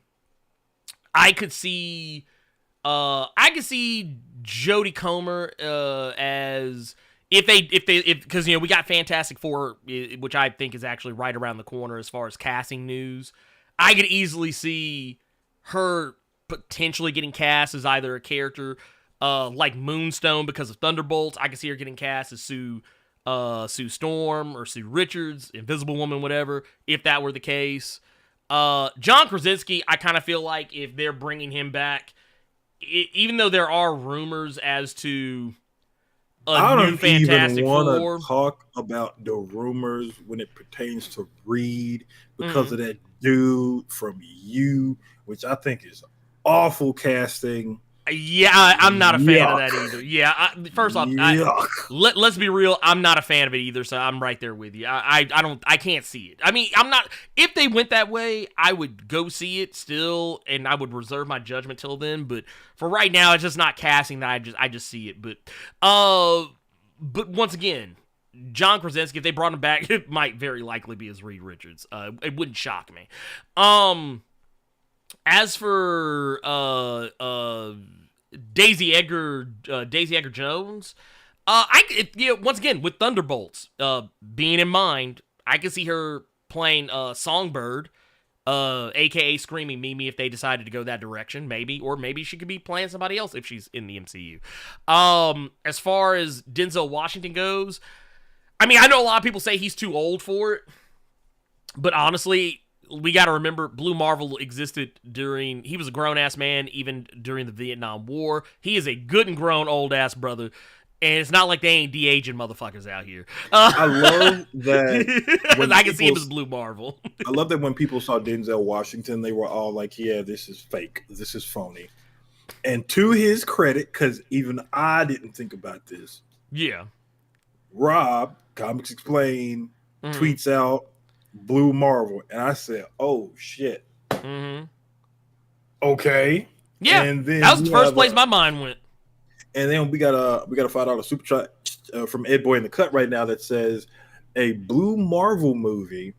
could see Jodie Comer as if because we got Fantastic Four, which I think is actually right around the corner as far as casting news. I could easily see her potentially getting cast as either a character like Moonstone because of Thunderbolts. I could see her getting cast as Sue Storm or Sue Richards, Invisible Woman, whatever, if that were the case. John Krasinski, I kind of feel like if they're bringing him back, even though there are rumors as to I new don't Fantastic even want Four, to talk about the rumors when it pertains to Reed because of that dude from You, which I think is awful casting. Yeah, I'm not a fan of that either. Yeah, first off, let's be real. I'm not a fan of it either, so I'm right there with you. I can't see it. I mean, I'm not. If they went that way, I would go see it still, and I would reserve my judgment till then. But for right now, it's just not casting that I just see it. But once again, John Krasinski, if they brought him back, it might very likely be as Reed Richards. It wouldn't shock me. As for Daisy Edgar Jones, once again with Thunderbolts being in mind, I can see her playing Songbird, aka Screaming Mimi, if they decided to go that direction, maybe, or maybe she could be playing somebody else if she's in the MCU. As far as Denzel Washington goes, I mean, I know a lot of people say he's too old for it, but honestly, we got to remember Blue Marvel existed he was a grown-ass man even during the Vietnam War. He is a good and grown old-ass brother, and it's not like they ain't de-aging motherfuckers out here. I love that. I can see him as Blue Marvel. I love that when people saw Denzel Washington, they were all like, yeah, this is fake. This is phony. And to his credit, because even I didn't think about this. Yeah. Rob, Comics Explained, tweets out Blue Marvel, and I said, "Oh shit." Okay. Yeah. And then that was the first place my mind went. And then we got a $5 super chat from Ed Boy in the Cut right now that says a Blue Marvel movie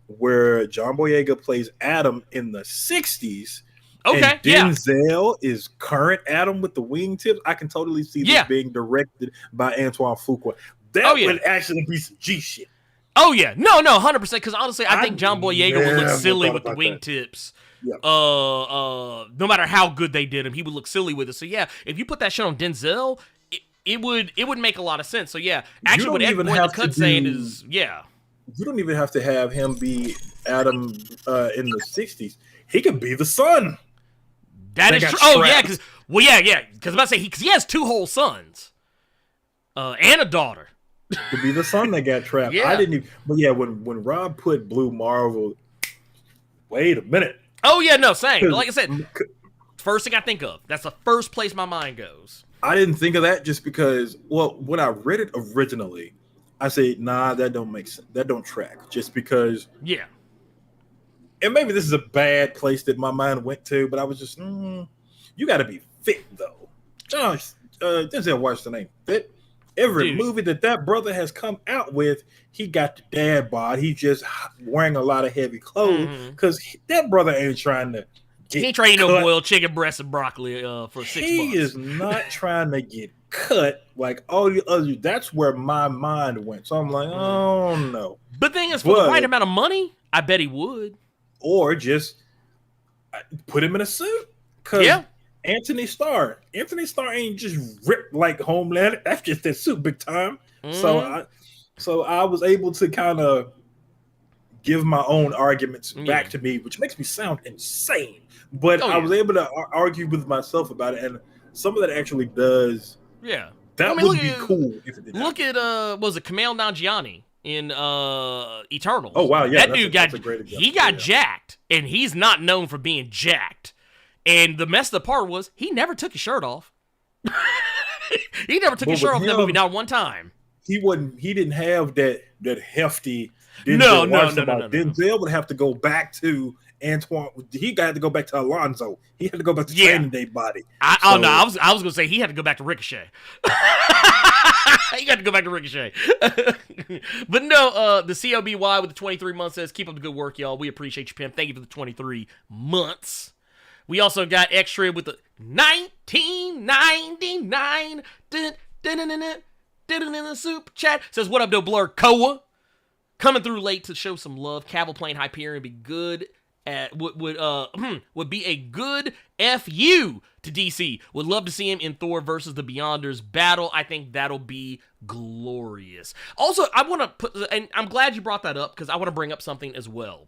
where John Boyega plays Adam in the 60s. Okay. And Denzel is current Adam with the wingtips. I can totally see this being directed by Antoine Fuqua. That would actually be some G shit. Oh, yeah. No, 100%. Because honestly, I think John Boyega would look silly with the wingtips. Yeah. No matter how good they did him, he would look silly with it. So yeah, if you put that shit on Denzel, it would make a lot of sense. So yeah, actually, what Ed Boyd the Cut saying is yeah. You don't even have to have him be Adam in the 60s. He could be the son. That is true. Oh yeah, because I'm about to say he has 2 whole sons, and a daughter. To be the son that got trapped. Yeah. I didn't even. But yeah, when Rob put Blue Marvel, wait a minute. Oh yeah, no, same. Like I said, first thing I think of. That's the first place my mind goes. I didn't think of that just because. Well, when I read it originally, I said, nah, that don't make sense. That don't track. Just because. Yeah. And maybe this is a bad place that my mind went to, but I was just, you got to be fit though. Josh, Denzel Washington ain't fit. Every movie that brother has come out with, he got the dad bod. He's just wearing a lot of heavy clothes because that brother ain't trying to. He ain't trying no boiled chicken breast and broccoli for 6 months. He is not trying to get cut like all the others. That's where my mind went. So I'm like, oh no. But the thing is, for the right amount of money, I bet he would. Or just put him in a suit. Yeah. Anthony Starr ain't just ripped like Homeland. That's just that suit big time. So I was able to kind of give my own arguments back to me, which makes me sound insane. But I was able to argue with myself about it, and some of that actually does. Yeah, that would be cool if it did. Look at was it Kumail Nanjiani in Eternals? Oh wow, yeah, that dude got jacked, and he's not known for being jacked. And the messed up part was he never took his shirt off. He never took his shirt off in that movie, not one time. He didn't have that hefty. No. Denzel would have to go back to Antoine. He got to go back to Alonzo. He had to go back to Training Day body. I was gonna say he had to go back to Ricochet. He got to go back to Ricochet. But no, the COBY with the 23 months says, keep up the good work, y'all. We appreciate you, Pimp. Thank you for the 23 months. We also got extra with the 1999 in the super chat. Says, what up, though, Blerd Koa? Coming through late to show some love. Cavill playing Hyperion would be good. Would be a good FU to DC. Would love to see him in Thor versus the Beyonders battle. I think that'll be glorious. Also, I want to put, and I'm glad you brought that up because I want to bring up something as well.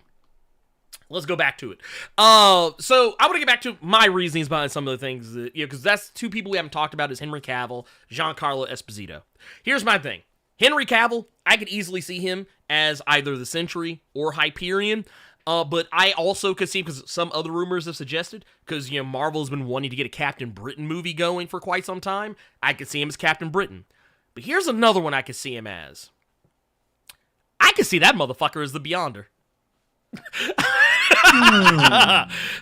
Let's go back to it. So I want to get back to my reasonings behind some of the things that, because that's 2 people we haven't talked about is Henry Cavill, Giancarlo Esposito. Here's my thing. Henry Cavill, I could easily see him as either the Sentry or Hyperion. But I also could see, because some other rumors have suggested, because, Marvel's been wanting to get a Captain Britain movie going for quite some time. I could see him as Captain Britain. But here's another one I could see him as. I could see that motherfucker as the Beyonder.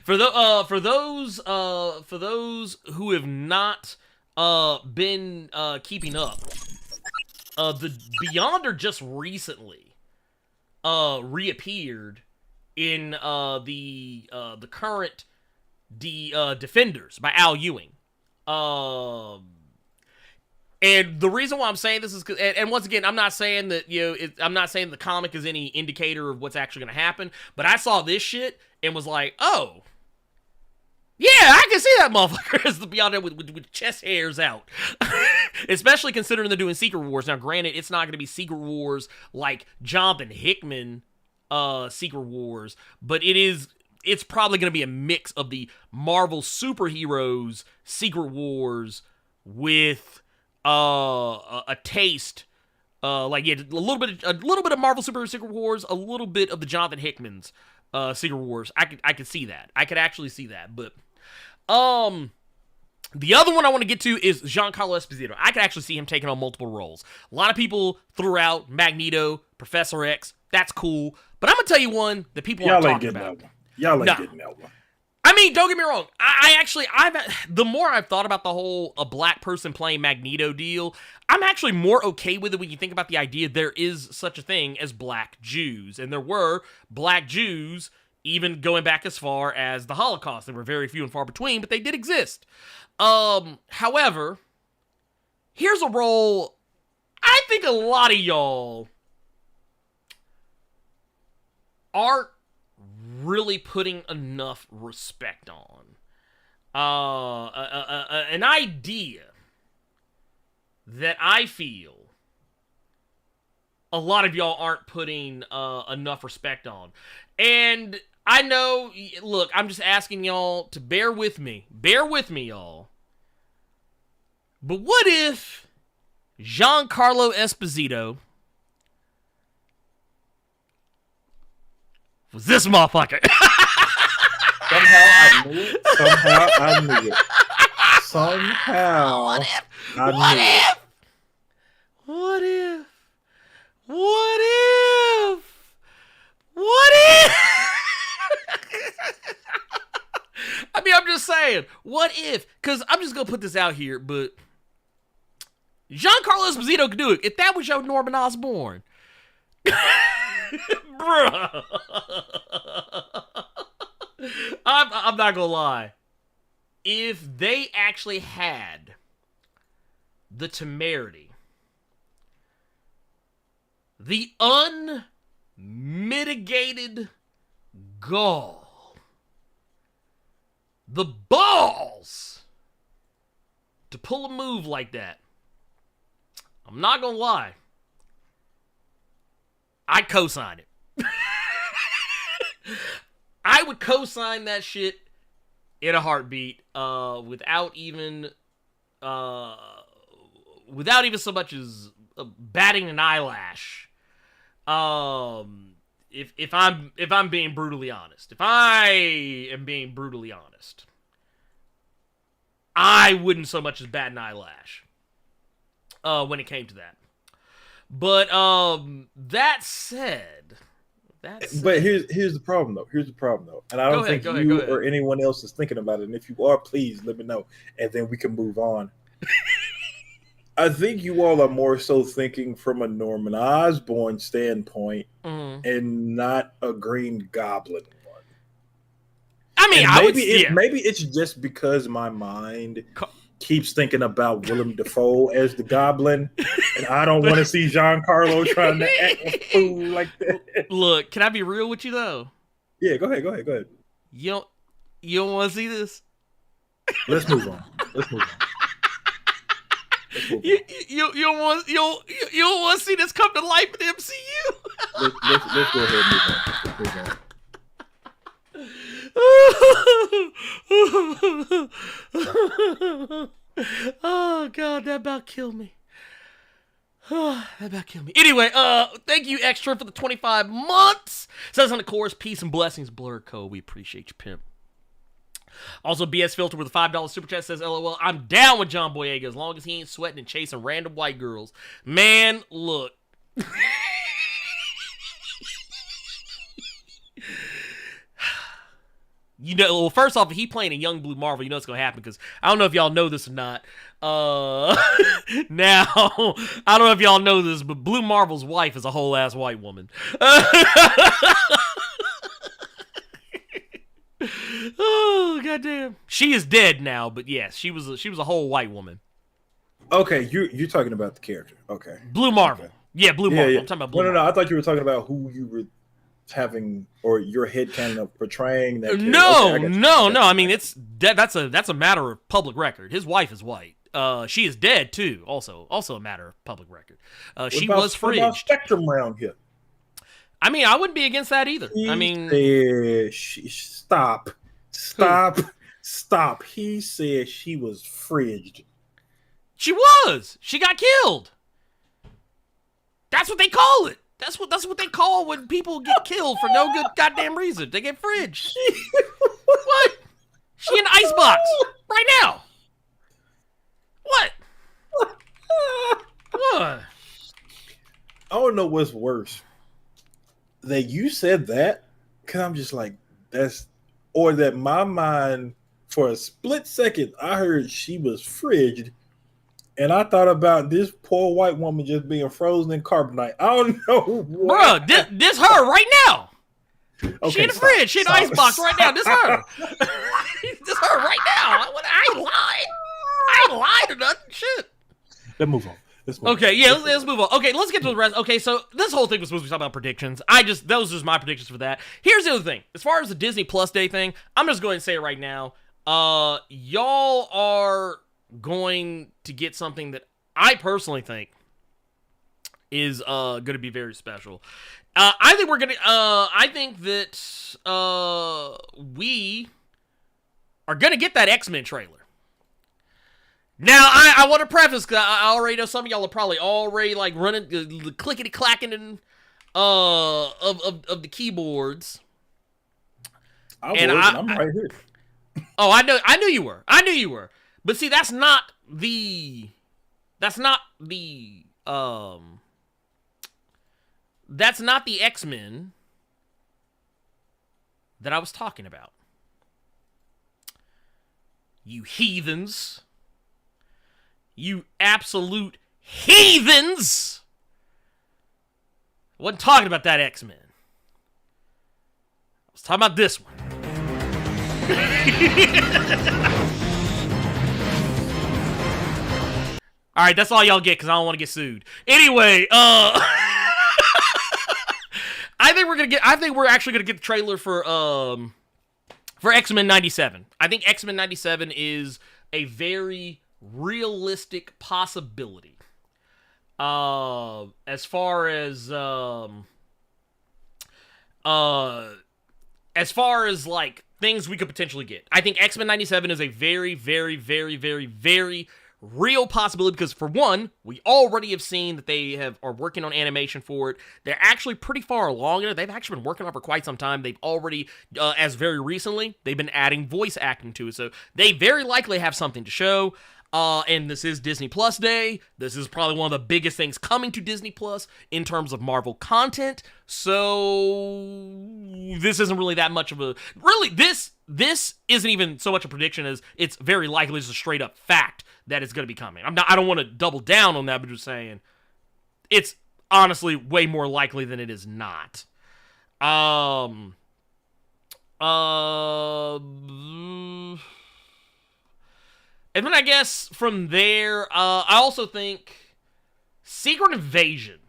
For those who have not been keeping up, the Beyonder just recently reappeared in the current Defenders by Al Ewing. And the reason why I'm saying this is, and once again, I'm not saying that, I'm not saying the comic is any indicator of what's actually going to happen, but I saw this shit and was like, oh, yeah, I can see that motherfucker as the Beyonder with chest hairs out. Especially considering they're doing Secret Wars. Now, granted, it's not going to be Secret Wars like Jonathan Hickman Secret Wars, but it's probably going to be a mix of the Marvel superheroes Secret Wars with a taste, a little bit of Marvel Super Secret Wars, a little bit of the Jonathan Hickman's Secret Wars. I could see that. I could actually see that. But the other one I want to get to is Giancarlo Esposito. I could actually see him taking on multiple roles. A lot of people threw out Magneto, Professor X. That's cool. But I'm gonna tell you one that people aren't talking about. Y'all ain't getting that one. I mean, don't get me wrong. The more I've thought about the whole a black person playing Magneto deal, I'm actually more okay with it when you think about the idea there is such a thing as black Jews. And there were black Jews even going back as far as the Holocaust. They were very few and far between, but they did exist. However, here's a role I think a lot of y'all aren't really putting enough respect on. An idea that I feel a lot of y'all aren't putting enough respect on. And I know, look, I'm just asking y'all to bear with me. Bear with me, y'all. But what if Giancarlo Esposito was this motherfucker? Somehow I knew it. Somehow I knew it. Somehow What if? I knew What it. if? What if? What if? What if? I mean, I'm just saying, what if? Because I'm just going to put this out here, but Giancarlo Esposito could do it. If that was your Norman Osborn. Bruh. I'm not going to lie. If they actually had the temerity, the unmitigated gall, the balls to pull a move like that, I'm not gonna lie, I'd co-sign it. I would co-sign that shit in a heartbeat, without even so much as batting an eyelash. If I'm being brutally honest, I wouldn't so much as bat an eyelash when it came to that. But that said, but here's the problem though. And I don't think you or anyone else is thinking about it. And if you are, please let me know, and then we can move on. I think you all are more so thinking from a Norman Osborn standpoint and not a Green Goblin one. I mean, maybe it's just because my mind keeps thinking about Willem Dafoe as the Goblin, and I don't want to see Giancarlo trying to act a fool like that. Look, can I be real with you though? Yeah, go ahead. You don't want to see this? Let's move on. You don't want to see this come to life in the MCU? Let's go ahead and move on. Oh God, that about killed me. Anyway, thank you Extra for the 25 months. Says on the chorus, peace and blessings, Blerd Co. We appreciate you, pimp. Also, BS Filter with a $5 super chat says, LOL, I'm down with John Boyega as long as he ain't sweating and chasing random white girls. Man, look. You know, well, first off, if he playing a young Blue Marvel, you know what's going to happen, because I don't know if y'all know this or not. Now, I don't know if y'all know this, but Blue Marvel's wife is a whole-ass white woman. Oh, goddamn. She is dead now, but yes, she was a whole white woman. Okay, you're talking about the character. Okay. Blue Marvel. Okay. Yeah, Blue Marvel. Yeah. I'm talking about Blue Marvel. No, I thought you were talking about who you were having, or your headcanon of portraying that character. No. I mean, that's a matter of public record. His wife is white. She is dead too. Also a matter of public record. She was fridged. What about Spectrum around here? I mean, I wouldn't be against that either. Stop. He said she was fridged. She was. She got killed. That's what they call it. That's what they call when people get killed for no good goddamn reason. They get fridged. What? She in the icebox right now. What? What? I don't know what's worse. That you said that, because I'm just like, or that my mind, for a split second, I heard she was fridged, and I thought about this poor white woman just being frozen in carbonite. I don't know. Bro, this her right now. Okay, she in the fridge. She in the icebox right now. This her. This her right now. I ain't lied or nothing. Shit. Let's move on. Okay, yeah, let's move on. Okay, let's get to the rest. Okay, so this whole thing was supposed to be talking about predictions. Those are just my predictions for that. Here's the other thing. As far as the Disney Plus Day thing, I'm just going to say it right now. Y'all are going to get something that I personally think is going to be very special. I think that we are going to get that X-Men trailer. Now, I want to preface, because I already know some of y'all are probably already, like, running, clickety-clacking and, of the keyboards. I'm right here. Oh, I knew you were. But see, that's not the X-Men that I was talking about. You heathens. You absolute heathens! I wasn't talking about that X-Men. I was talking about this one. Alright, that's all y'all get, because I don't want to get sued. Anyway, I think we're actually gonna get the trailer for X-Men 97. I think X-Men 97 is a very realistic possibility. As far as like things we could potentially get. I think X-Men 97 is a very, very, very, very, very real possibility, because for one, we already have seen that they are working on animation for it. They're actually pretty far along in it. They've actually been working on it for quite some time. They've already, as very recently, they've been adding voice acting to it. So they very likely have something to show. And this is Disney Plus Day. This is probably one of the biggest things coming to Disney Plus in terms of Marvel content. So this isn't really that much of a... Really, this isn't even so much a prediction as it's very likely it's a straight up fact that it's going to be coming. I don't want to double down on that, but just saying it's honestly way more likely than it is not. And then I guess from there, I also think Secret Invasion.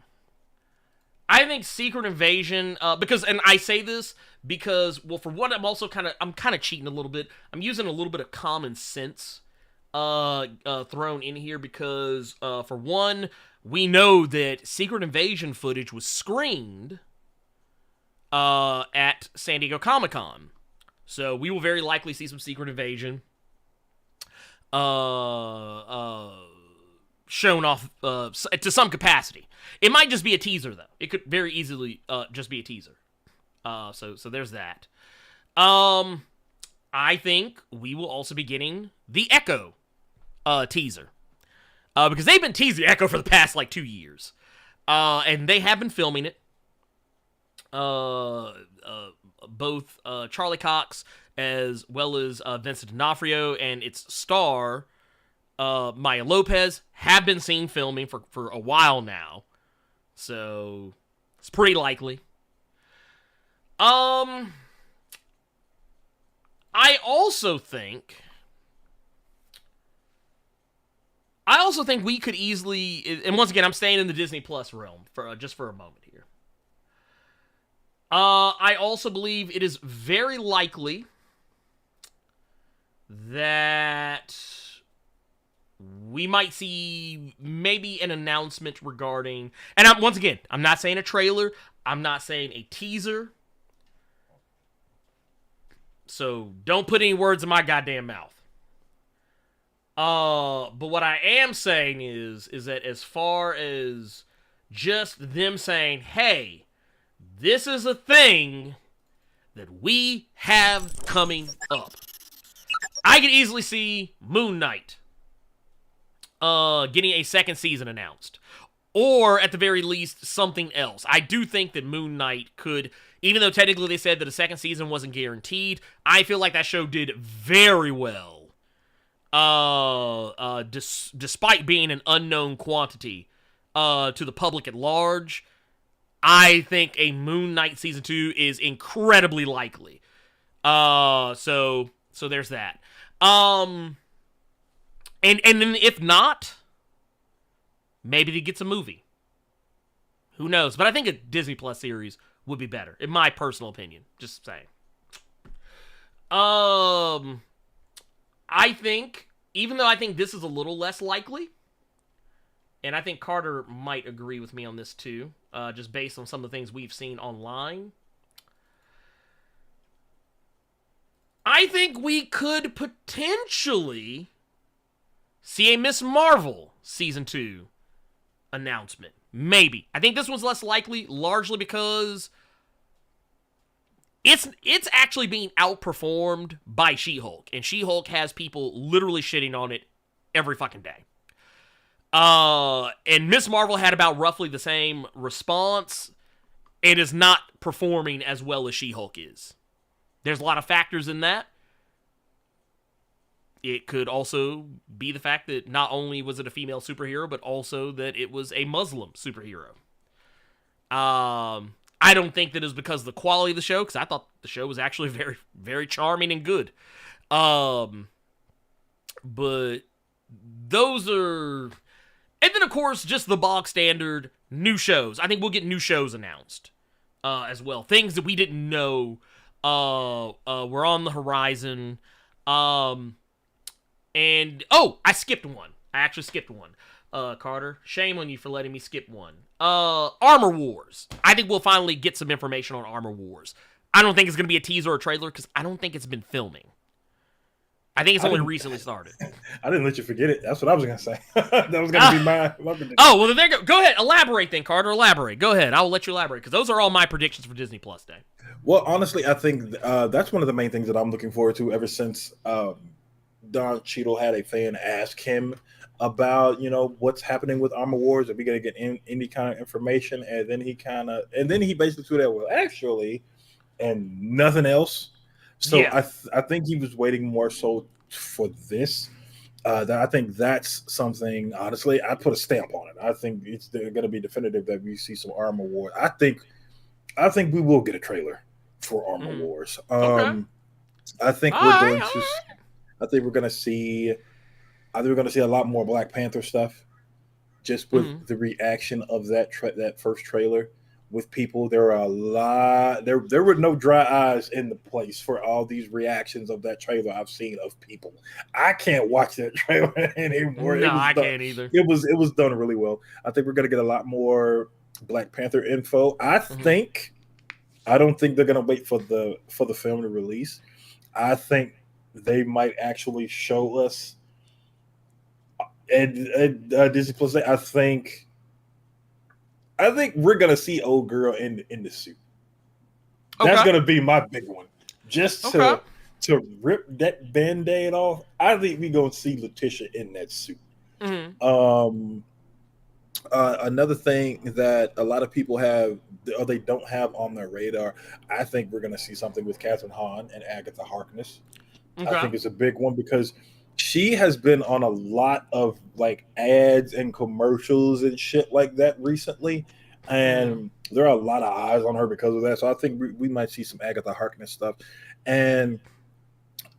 I think Secret Invasion, because, and I say this because, well, for one, I'm kind of cheating a little bit. I'm using a little bit of common sense thrown in here because, for one, we know that Secret Invasion footage was screened at San Diego Comic-Con. So we will very likely see some Secret Invasion shown off to some capacity. It might just be a teaser, though. It could very easily just be a teaser. So there's that. I think we will also be getting the Echo teaser. Because they've been teasing Echo for the past, 2 years. And they have been filming it. Both Charlie Cox as well as Vincent D'Onofrio and its star, Maya Lopez, have been seen filming for a while now. So, it's pretty likely. I also think we could easily, and once again, I'm staying in the Disney Plus realm for just for a moment here. I also believe it is very likely that we might see maybe an announcement regarding, and once again, I'm not saying a trailer, I'm not saying a teaser, so don't put any words in my goddamn mouth. But what I am saying is that as far as just them saying, hey, this is a thing that we have coming up, I could easily see Moon Knight getting a second season announced. Or, at the very least, something else. I do think that Moon Knight could, even though technically they said that a second season wasn't guaranteed, I feel like that show did very well. Despite being an unknown quantity to the public at large, I think a Moon Knight Season 2 is incredibly likely. So there's that. And then if not, Maybe to get a movie. Who knows? But I think a Disney Plus series would be better, in my personal opinion. Just saying. I think, even though I think this is a little less likely, and I think Carter might agree with me on this too, just based on some of the things we've seen online, I think we could potentially see a Miss Marvel Season 2 announcement. Maybe. I think this one's less likely, largely because it's actually being outperformed by She-Hulk, and She-Hulk has people literally shitting on it every fucking day. And Miss Marvel had about roughly the same response. It is not performing as well as She-Hulk is. There's a lot of factors in that. It could also be the fact that not only was it a female superhero, but also that it was a Muslim superhero. I don't think that it was because of the quality of the show, because I thought the show was actually very, very charming and good. But those are... And then, of course, just the bog standard new shows. I think we'll get new shows announced as well. Things that we didn't know were on the horizon. And, I skipped one. I actually skipped one. Carter, shame on you for letting me skip one. Armor Wars. I think we'll finally get some information on Armor Wars. I don't think it's going to be a teaser or a trailer, because I don't think it's been filming. I think it's only recently started. I didn't let you forget it. That's what I was going to say. That was going to be my prediction. Oh, well, then there you go. Go ahead. Elaborate then, Carter. Elaborate. Go ahead. I will let you elaborate, because those are all my predictions for Disney Plus Day. Well, honestly, I think that's one of the main things that I'm looking forward to ever since Don Cheadle had a fan ask him about, what's happening with Armor Wars. Are we going to get any kind of information? And then he basically threw that, well, actually, and nothing else. So yeah. I think he was waiting more so for this. I think that's something, honestly, I put a stamp on it. I think it's going to be definitive that we see some Armor Wars. I think we will get a trailer for Armor Wars. Okay. I think we're going to see a lot more Black Panther stuff, just with the reaction of that first trailer with people. There are a lot. There were no dry eyes in the place for all these reactions of that trailer I've seen of people. I can't watch that trailer anymore. No, I can't either. It was done really well. I think we're going to get a lot more Black Panther info. I don't think they're going to wait for the film to release. I think they might actually show us at Disney Plus. I think we're gonna see old girl in the suit. Okay. That's gonna be my big one. Just to rip that Band-Aid off. I think we're gonna see Letitia in that suit. Another thing that a lot of people have, or they don't have on their radar, I think we're gonna see something with Catherine Hahn and Agatha Harkness. Okay. I think it's a big one because she has been on a lot of like ads and commercials and shit like that recently, and there are a lot of eyes on her because of that. So I think we might see some Agatha Harkness stuff. And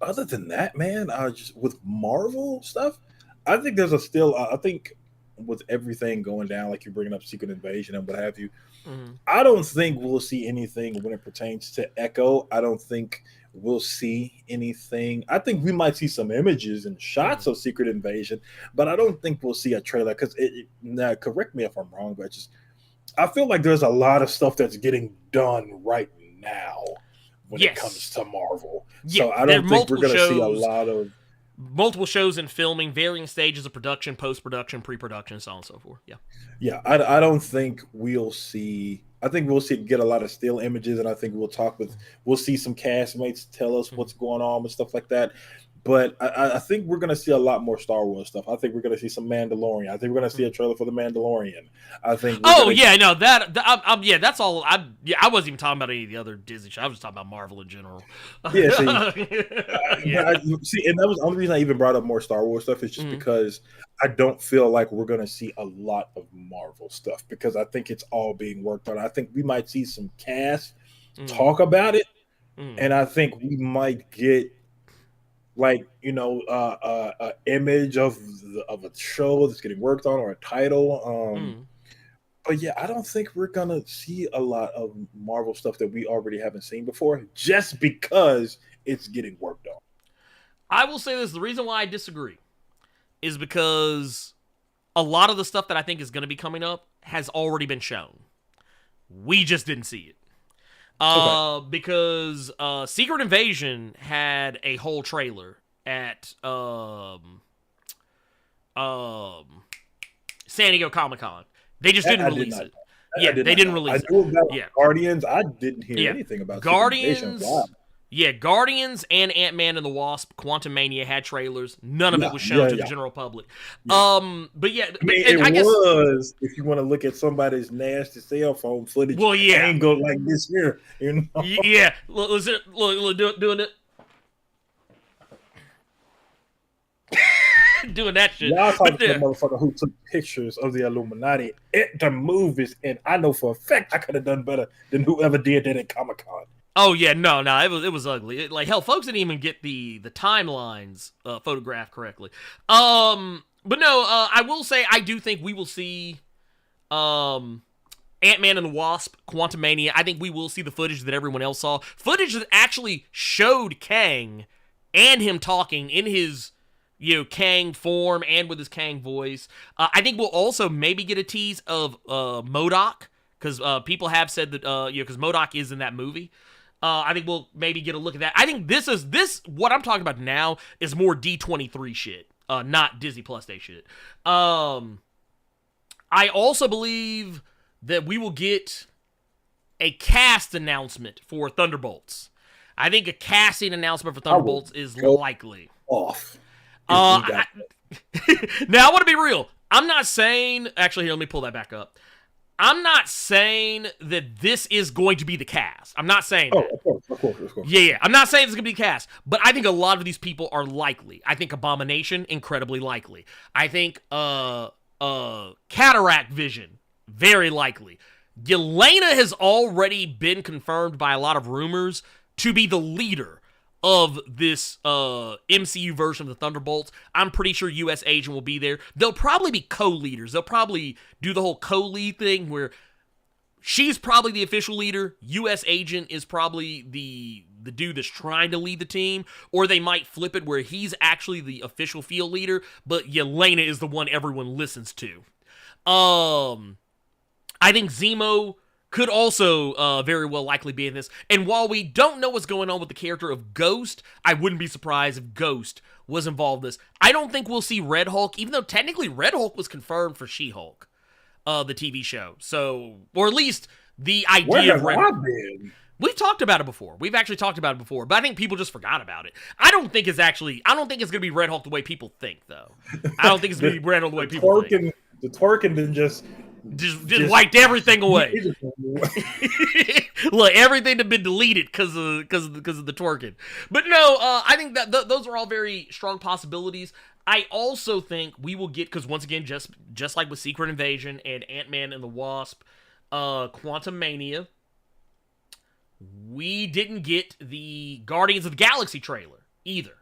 other than that, man, just with Marvel stuff, I think there's I think with everything going down, like you're bringing up Secret Invasion and what have you, I don't think we'll see anything when it pertains to Echo. I don't think we'll see anything. I think we might see some images and shots of Secret Invasion, but I don't think we'll see a trailer because now correct me if I'm wrong, but I feel like there's a lot of stuff that's getting done right now when it comes to Marvel. Yeah, so I don't think we're going to see a lot of multiple shows in filming, varying stages of production, post-production, pre-production, so on and so forth. Yeah. I don't think we'll see. I think we'll get a lot of still images, and I think we'll see some castmates tell us what's going on and stuff like that. But I think we're going to see a lot more Star Wars stuff. I think we're going to see some Mandalorian. I think we're going to see a trailer for the Mandalorian. I think. That's all. I wasn't even talking about any of the other Disney shows. I was just talking about Marvel in general. Yeah. See, and that was the only reason I even brought up more Star Wars stuff is just because I don't feel like we're going to see a lot of Marvel stuff because I think it's all being worked on. I think we might see some cast talk about it, and I think we might get like image of a show that's getting worked on or a title. But yeah, I don't think we're gonna see a lot of Marvel stuff that we already haven't seen before, just because it's getting worked on. I will say this: the reason why I disagree is because a lot of the stuff that I think is going to be coming up has already been shown. We just didn't see it. Because Secret Invasion had a whole trailer at San Diego Comic-Con. They just didn't release it. Yeah, they didn't release it. I knew about Guardians. I didn't hear anything about Guardians. Yeah, Guardians and Ant-Man and the Wasp, Quantumania had trailers. None of it was shown to the general public. But yeah, I guess was, if you want to look at somebody's nasty cell phone footage, angle like this here, Yeah, look, doing it. Doing that shit. Y'all talking to the motherfucker who took pictures of the Illuminati at the movies, and I know for a fact I could have done better than whoever did that at Comic-Con. Oh yeah, no, it was ugly. Like hell, folks didn't even get the timelines photographed correctly. But no, I will say I do think we will see Ant-Man and the Wasp, Quantumania. I think we will see the footage that everyone else saw. Footage that actually showed Kang and him talking in his Kang form and with his Kang voice. I think we'll also maybe get a tease of MODOK, because people have said that because MODOK is in that movie. I think we'll maybe get a look at that. I think this what I'm talking about now is more D23 shit, not Disney Plus Day shit. I also believe that we will get a cast announcement for Thunderbolts. I think a casting announcement for Thunderbolts is likely. Off. Now I want to be real. I'm not saying. Actually, here, let me pull that back up. I'm not saying that this is going to be the cast. I'm not saying that. Of course. Yeah. I'm not saying it's going to be the cast, but I think a lot of these people are likely. I think Abomination, incredibly likely. I think Cataract Vision, very likely. Yelena has already been confirmed by a lot of rumors to be the leader of this MCU version of the Thunderbolts. I'm pretty sure U.S. Agent will be there. They'll probably be co-leaders. They'll probably do the whole co-lead thing where she's probably the official leader. U.S. Agent is probably the dude that's trying to lead the team. Or they might flip it where he's actually the official field leader, but Yelena is the one everyone listens to. I think Zemo could also very well likely be in this. And while we don't know what's going on with the character of Ghost, I wouldn't be surprised if Ghost was involved in this. I don't think we'll see Red Hulk, even though technically Red Hulk was confirmed for She-Hulk, the TV show. So, or at least the idea of Red Hulk. We've talked about it before. We've actually talked about it before, but I think people just forgot about it. I don't think it's going to be Red Hulk the way people think, though. I don't think it's going to be Red Hulk the way people think. The twerking then just wiped everything away. Look, everything had been deleted because of the twerking. But no, I think that those are all very strong possibilities. I also think we will get, because once again, just like with Secret Invasion and Ant-Man and the Wasp, Quantumania, we didn't get the Guardians of the Galaxy trailer either.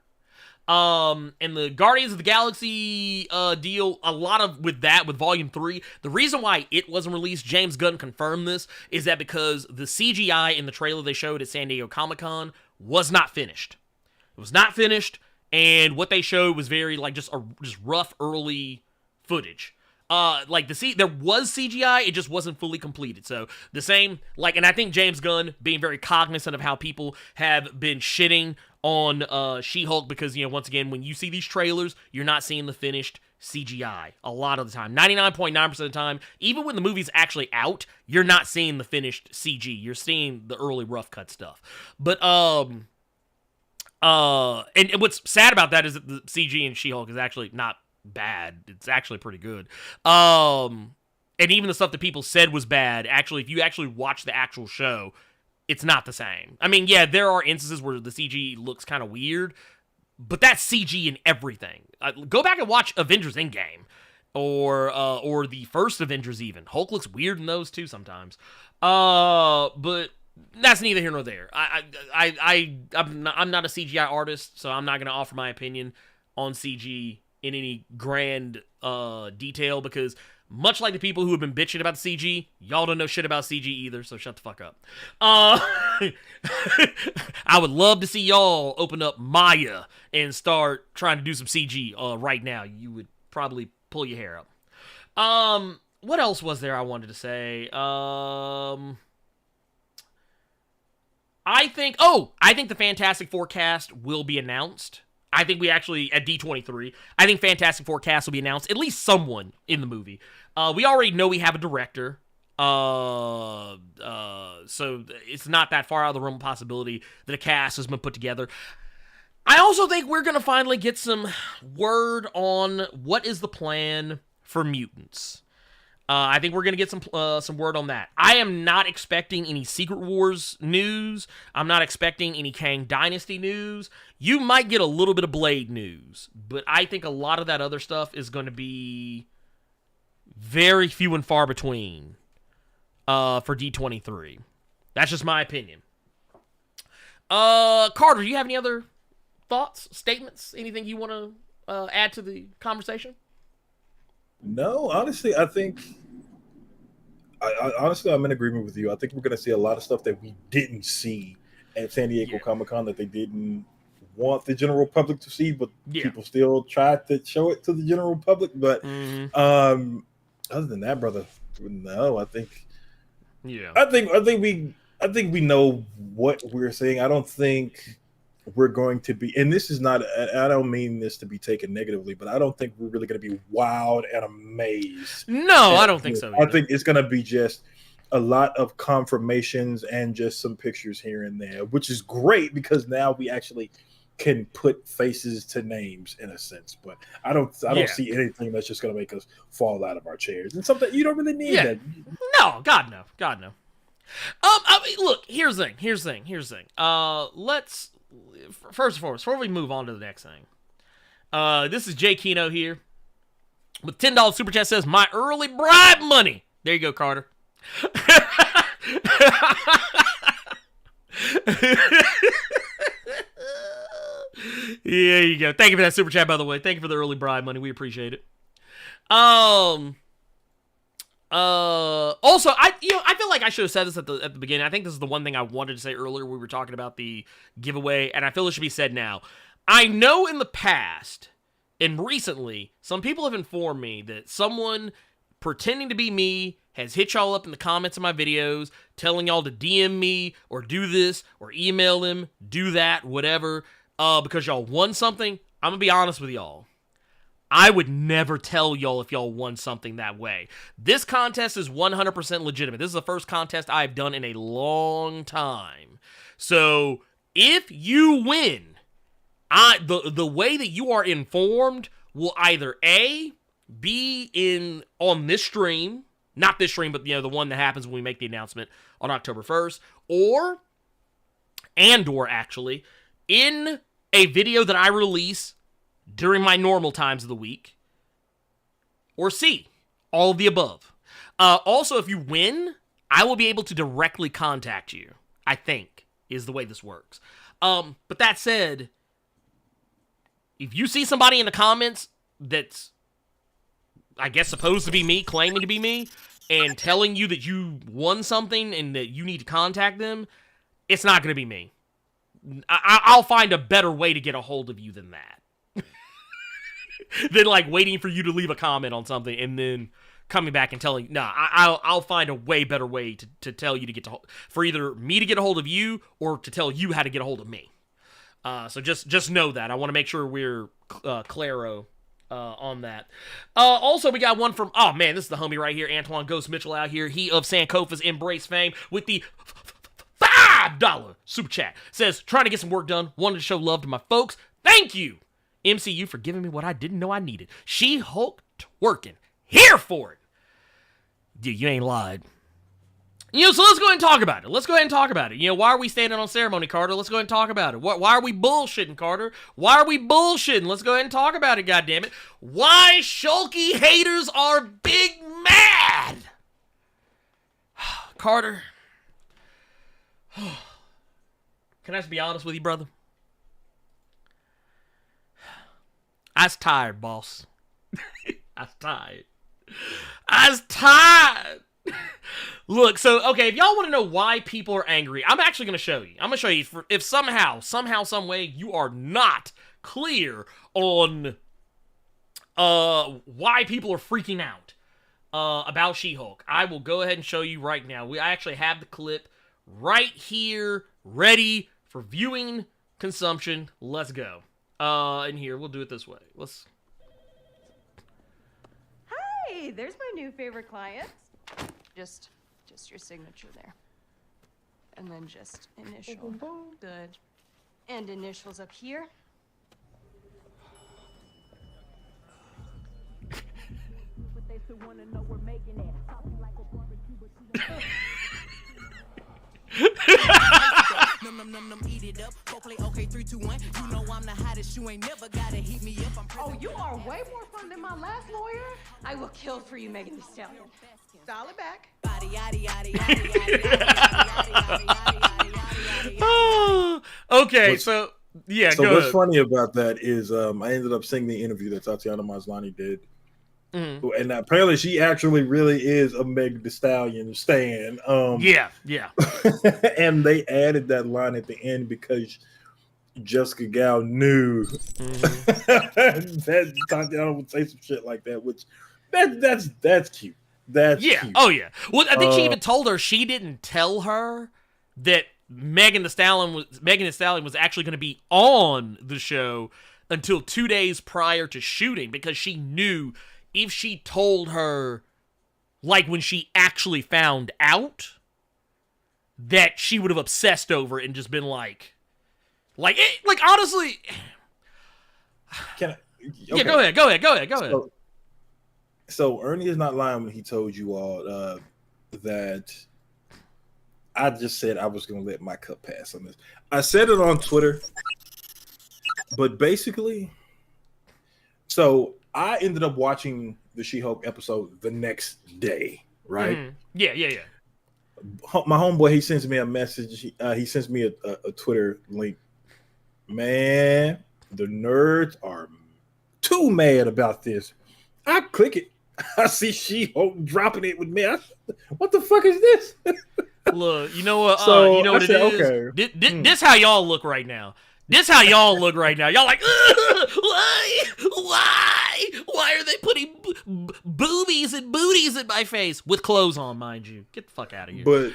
And the Guardians of the Galaxy deal, a lot of with Volume 3, the reason why it wasn't released, James Gunn confirmed this, is that because the CGI in the trailer they showed at San Diego Comic-Con was not finished. It was not finished, and what they showed was very, just rough early footage. There was CGI, it just wasn't fully completed. So the same, and I think James Gunn being very cognizant of how people have been shitting on She-Hulk, because, once again, when you see these trailers, you're not seeing the finished CGI a lot of the time. 99.9% of the time, even when the movie's actually out, you're not seeing the finished CG. You're seeing the early rough cut stuff. But, and what's sad about that is that the CG in She-Hulk is actually not bad. It's actually pretty good. And even the stuff that people said was bad, actually, if you actually watch the actual show, it's not the same. I mean, yeah, there are instances where the CG looks kind of weird, but that's CG in everything. Go back and watch Avengers Endgame, or the first Avengers even. Hulk looks weird in those too sometimes. But that's neither here nor there. I'm not a CGI artist, so I'm not going to offer my opinion on CG in any grand detail, because much like the people who have been bitching about the CG, y'all don't know shit about CG either, so shut the fuck up. I would love to see y'all open up Maya and start trying to do some CG right now. You would probably pull your hair up. What else was there I wanted to say? I think the Fantastic Four cast will be announced. I think we actually, at D23, I think Fantastic Four cast will be announced. At least someone in the movie. We already know we have a director. So it's not that far out of the realm of possibility that a cast has been put together. I also think we're going to finally get some word on what is the plan for mutants. I think we're going to get some word on that. I am not expecting any Secret Wars news. I'm not expecting any Kang Dynasty news. You might get a little bit of Blade news, but I think a lot of that other stuff is going to be very few and far between for D23. That's just my opinion. Carter, do you have any other thoughts, statements, anything you want to add to the conversation? No, honestly, I think. Honestly, I'm in agreement with you. I think we're going to see a lot of stuff that we didn't see at San Diego Comic-Con that they didn't want the general public to see, but people still tried to show it to the general public. But other than that, brother, no. I think we know what we're seeing. I don't think we're going to be, and this is not, I don't mean this to be taken negatively, but I don't think we're really going to be wowed and amazed. No, I don't think so either. I think it's going to be just a lot of confirmations and just some pictures here and there, which is great because now we actually can put faces to names in a sense. But I don't see anything that's just going to make us fall out of our chairs. And something you don't really need that. No, God no. I mean, look, here's the thing. Let's first and foremost, before we move on to the next thing, this is Jay Keno here with $10 super chat, says my early bribe money. There you go, Carter. Yeah, you go. Thank you for that super chat, by the way. Thank you for the early bribe money. We appreciate it. Also, I feel like I should have said this at the beginning. I think this is the one thing I wanted to say earlier. We were talking about the giveaway, and I feel it should be said now. I know in the past and recently, some people have informed me that someone pretending to be me has hit y'all up in the comments of my videos, telling y'all to DM me or do this or email him, do that, whatever, because y'all won something. I'm gonna be honest with y'all. I would never tell y'all if y'all won something that way. This contest is 100% legitimate. This is the first contest I've done in a long time. So if you win, the way that you are informed will either A, be on this stream, not this stream, but the one that happens when we make the announcement on October 1st, or actually, in a video that I release during my normal times of the week, or C, all of the above. Also, if you win, I will be able to directly contact you, I think, is the way this works. But that said, if you see somebody in the comments that's, I guess, supposed to be me, claiming to be me, and telling you that you won something and that you need to contact them, it's not going to be me. I'll find a better way to get a hold of you than that. Than like waiting for you to leave a comment on something and then coming back and telling, I'll find a way better way to tell you to get for either me to get a hold of you or to tell you how to get a hold of me. So just know that. I want to make sure we're claro on that. Also, we got one from, oh man, this is the homie right here, Antoine Ghost Mitchell out here. He of Sankofa's Embrace fame with the $5 super chat. Says, trying to get some work done. Wanted to show love to my folks. Thank you, MCU, for giving me what I didn't know I needed. She-Hulk twerking. Here for it. Dude, you ain't lied. So let's go ahead and talk about it. Why are we standing on ceremony, Carter? Let's go ahead and talk about it. Why are we bullshitting, Carter? Why are we bullshitting? Let's go ahead and talk about it, goddammit. Why Shulky haters are big mad. Carter. Can I just be honest with you, brother? I was tired, boss. I was tired. I was tired. Look, so, okay, if y'all want to know why people are angry, I'm actually going to show you. I'm going to show you if somehow, some way, you are not clear on why people are freaking out about She-Hulk. I will go ahead and show you right now. I actually have the clip right here, ready for viewing consumption. Let's go. And here, we'll do it this way. Hey, there's my new favorite client. Just your signature there. And then just initial. Good. And initials up here. Eat it up. Go play okay, 3, 2, 1. You know I'm the hottest. You ain't never gotta heat me up. Oh, you are way more fun than my last lawyer. I will kill for you, Megan Thee Stallion. Dial it back. Okay, so yeah, So go what's ahead. funny about that is I ended up seeing the interview that Tatiana Maslany did. And apparently she actually really is a Megan Thee Stallion stan. Yeah. And they added that line at the end because Jessica Gal knew that Tatiana would say some shit like that, which that's cute. That's cute. Oh yeah. Well, I think she even told her she didn't tell her that Megan Thee Stallion was actually going to be on the show until 2 days prior to shooting, because she knew if she told her, like when she actually found out, that she would have obsessed over it and just been like honestly. Can I, Yeah, go ahead. So Ernie is not lying when he told you all that I just said I was going to let my cup pass on this. I said it on Twitter, but basically, so I ended up watching the She-Hulk episode the next day, right? Mm-hmm. Yeah. My homeboy, he sends me a message. He sends me a Twitter link. Man, the nerds are too mad about this. I click it. I see She-Hulk dropping it with me. What the fuck is this? Look, you know what? So, you know what I it said, is. okay. This how y'all look right now. Y'all like, why are they putting boobies and booties in my face with clothes on, mind you? Get the fuck out of here. But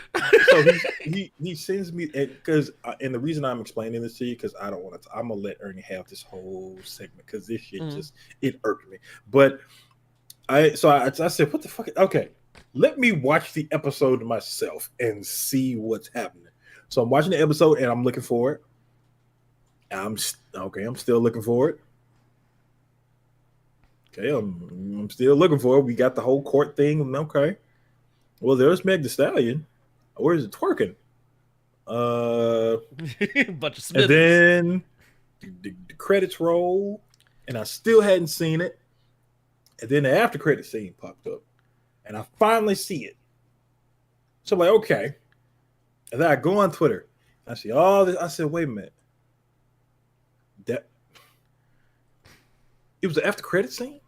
so he sends me, because and the reason I'm explaining this to you, because I don't want to. I'm gonna let Ernie have this whole segment because this shit just it irked me. But I said, what the fuck? Okay, let me watch the episode myself and see what's happening. So I'm watching the episode and I'm looking for it. I'm still looking for it. Okay, I'm still looking for it. We got the whole court thing. Okay. Well, there's Meg Thee Stallion. Where is it twerking? Bunch of Smiths. And then the credits roll, and I still hadn't seen it. And then the after credit scene popped up, and I finally see it. So I'm like, okay. And then I go on Twitter. I see all this. I said, wait a minute. It was the after credit scene?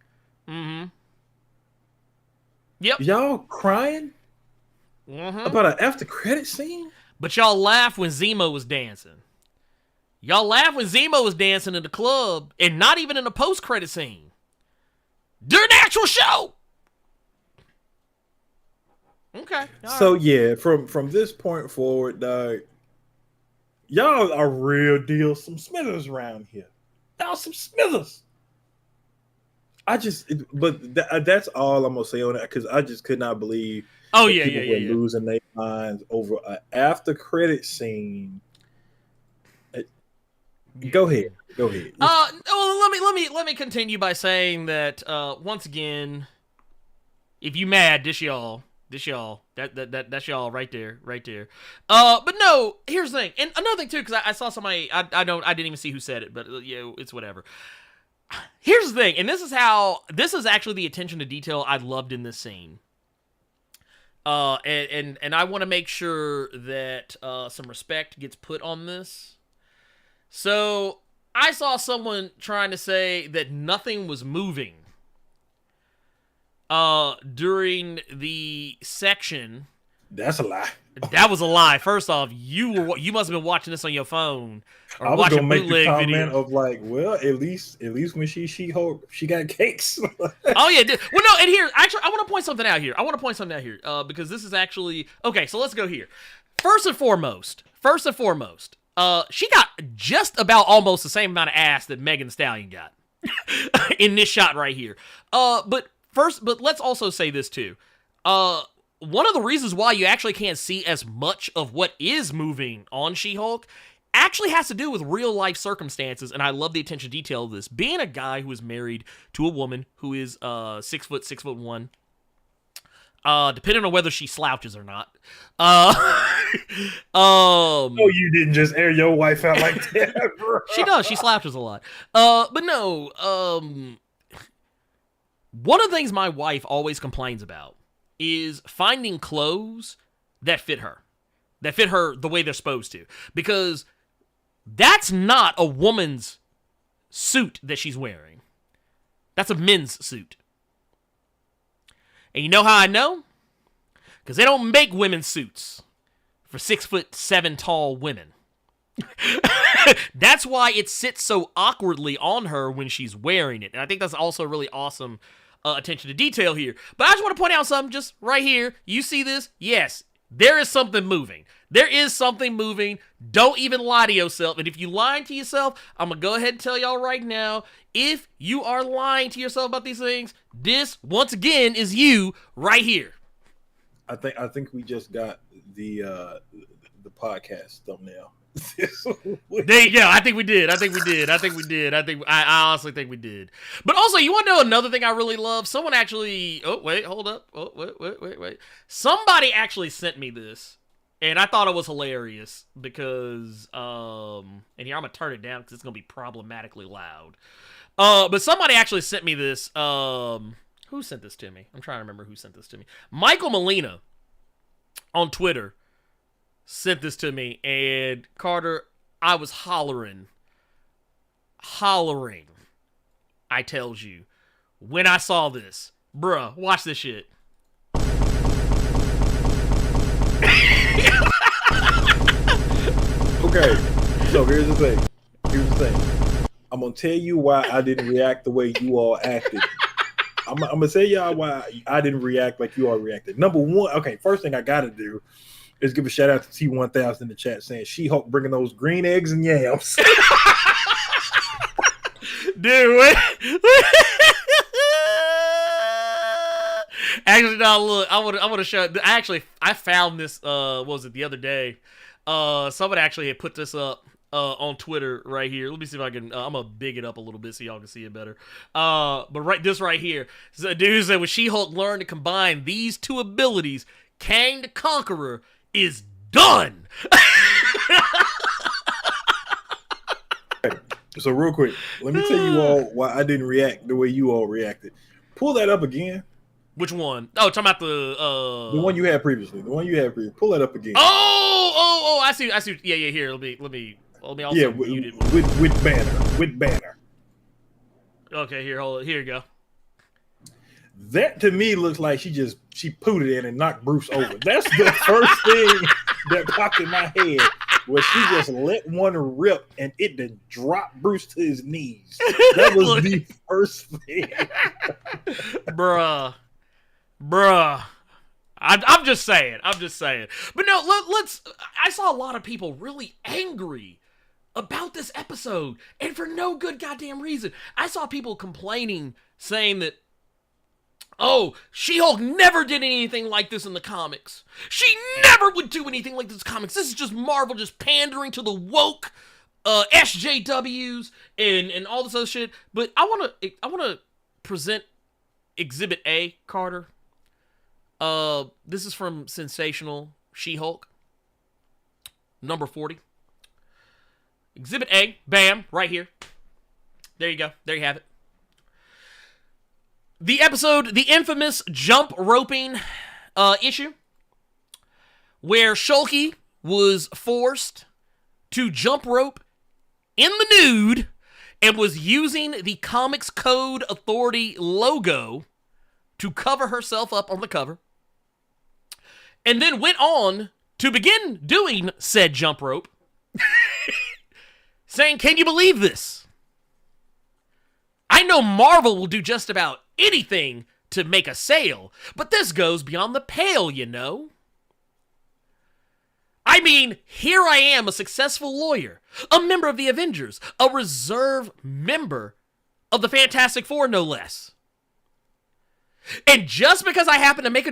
Mm-hmm. Yep. Y'all crying about an after credit scene? But y'all laugh when Zemo was dancing. Y'all laugh when Zemo was dancing in the club, and not even in a post-credit scene. During the actual show! Okay. So, yeah, from this point forward, dog, y'all are real deal some Smithers around here. Y'all some Smithers. That's all I'm gonna say on that, because I just could not believe people were losing their minds over an after credit scene. Go ahead. Well, let me continue by saying that once again, if you mad, this y'all, that's y'all right there. But no, here's the thing, and another thing too, because I saw somebody, I didn't even see who said it, but it's whatever. Here's the thing, and this is actually the attention to detail I loved in this scene. And I want to make sure that some respect gets put on this. So I saw someone trying to say that nothing was moving during the section. That's a lie. That was a lie. First off, you must have been watching this on your phone or I was watching gonna make the bootleg comment videos. of like, well, at least when She-Hulk, she got cakes. Oh yeah, well no, and here actually I want to point something out here. Because this is actually okay. So let's go here. First and foremost, she got just about almost the same amount of ass that Megan Thee Stallion got in this shot right here. But let's also say this too. One of the reasons why you actually can't see as much of what is moving on She-Hulk actually has to do with real life circumstances, and I love the attention to detail of this. Being a guy who is married to a woman who is 6'1", depending on whether she slouches or not. Oh, you didn't just air your wife out like that, bro. She does. She slouches a lot. But no. One of the things my wife always complains about is finding clothes that fit her the way they're supposed to, because that's not a woman's suit that she's wearing. That's a men's suit. And you know how I know? Because they don't make women's suits for 6'7" tall women. That's why it sits so awkwardly on her when she's wearing it. And I think that's also really awesome attention to detail here. But I just want to point out something just right here. You see this? Yes, there is something moving. There is something moving. Don't even lie to yourself. And if you're lying to yourself, I'm going to go ahead and tell y'all right now, if you are lying to yourself about these things, this, once again, is you right here. I think we just got the podcast thumbnail. There you go. I think we did. I honestly think we did. But also, you want to know another thing I really love? Someone actually... Oh, wait. Hold up. Oh, wait. Somebody actually sent me this. And I thought it was hilarious because... And here, I'm going to turn it down because it's going to be problematically loud. But somebody actually sent me this. Who sent this to me? I'm trying to remember who sent this to me. Michael Molina on Twitter sent this to me, and Carter, I was hollering, I tells you, when I saw this. Bruh, watch this shit. Okay, so here's the thing. I'm going to tell you why I didn't react the way you all acted. I'm going to tell y'all why I didn't react like you all reacted. Number one, okay, first thing I got to do is give a shout out to T1000 in the chat saying She-Hulk bringing those green eggs and yams. Dude, wait. Actually, no, look, I want to show. I found this. What was it, the other day? Someone actually had put this up on Twitter right here. Let me see if I can. I'm gonna big it up a little bit so y'all can see it better. But this right here, so a dude said when She-Hulk learned to combine these two abilities, Kang the Conqueror is done. So real quick, let me tell you all why I didn't react the way you all reacted. Pull that up again. Which one? Oh, talking about the one you had previously. Pull that up again. Oh! I see. Yeah. Here, let me also mute it. With banner. Okay, here, hold it. Here you go. That to me looks like she pooted in and knocked Bruce over. That's the first thing that popped in my head, was she just let one rip and it did drop Bruce to his knees. That was the first thing. Bruh. I'm just saying. But no, I saw a lot of people really angry about this episode, and for no good goddamn reason. I saw people complaining, saying that, oh, She-Hulk never did anything like this in the comics. She never would do anything like this in the comics. This is just Marvel just pandering to the woke SJWs and all this other shit. But I wanna present Exhibit A, Carter. This is from Sensational She-Hulk, number 40. Exhibit A, bam, right here. There you go. There you have it. The episode, the infamous jump roping issue. where Shulky was forced to jump rope in the nude and was using the Comics Code Authority logo to cover herself up on the cover, and then went on to begin doing said jump rope, saying, "Can you believe this? I know Marvel will do just about anything to make a sale, but this goes beyond the pale, you know. I mean, here I am, a successful lawyer, a member of the Avengers, a reserve member of the Fantastic Four, no less. And just because I happen to make a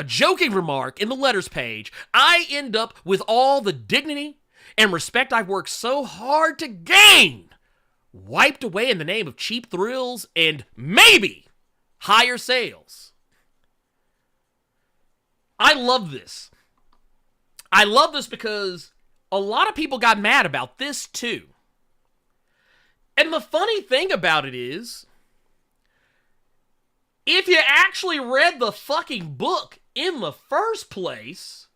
joking remark in the letters page, I end up with all the dignity and respect I've worked so hard to gain wiped away in the name of cheap thrills and maybe higher sales." I love this. I love this because a lot of people got mad about this too. And the funny thing about it is, if you actually read the fucking book in the first place,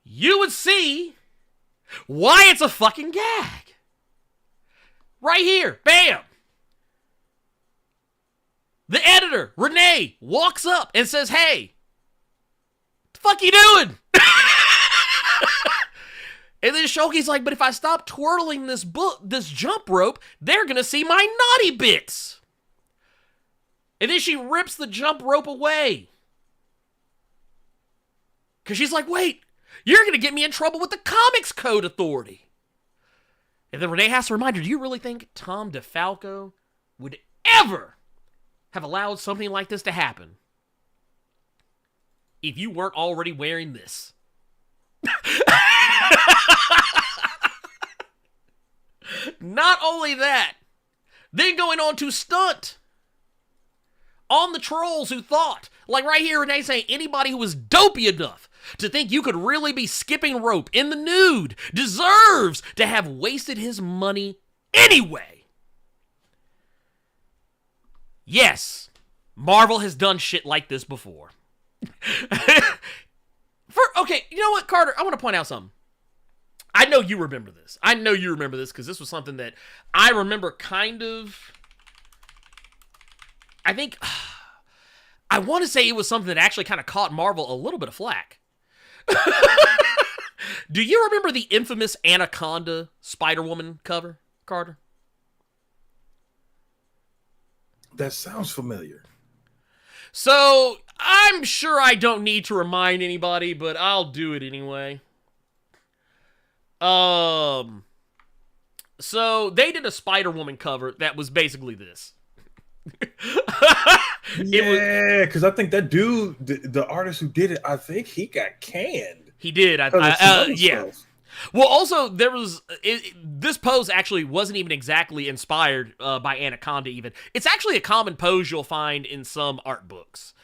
you would see why it's a fucking gag. Right here, bam! The editor, Renee, walks up and says, "Hey, what the fuck you doing?" And then Shulky's like, "But if I stop twirling this jump rope, they're gonna see my naughty bits." And then she rips the jump rope away. Because she's like, "Wait, you're gonna get me in trouble with the Comics Code Authority." And then Renee has to remind her, "Do you really think Tom DeFalco would ever have allowed something like this to happen if you weren't already wearing this?" Not only that, then going on to stunt on the trolls who thought, like right here, Renee saying, anybody who was dopey enough to think you could really be skipping rope in the nude deserves to have wasted his money anyway. Yes, Marvel has done shit like this before. Okay, you know what, Carter? I want to point out something. I know you remember this. Because this was something that I remember kind of... I think... I want to say it was something that actually kind of caught Marvel a little bit of flack. Do you remember the infamous Anaconda Spider-Woman cover, Carter? That sounds familiar. So, I'm sure I don't need to remind anybody, but I'll do it anyway. So they did a Spider-Woman cover that was basically this. Yeah, because I think that dude, the artist who did it, I think he got canned. He did. Yeah. Stuff. Well, also, there was... this pose actually wasn't even exactly inspired by Anaconda, even. It's actually a common pose you'll find in some art books,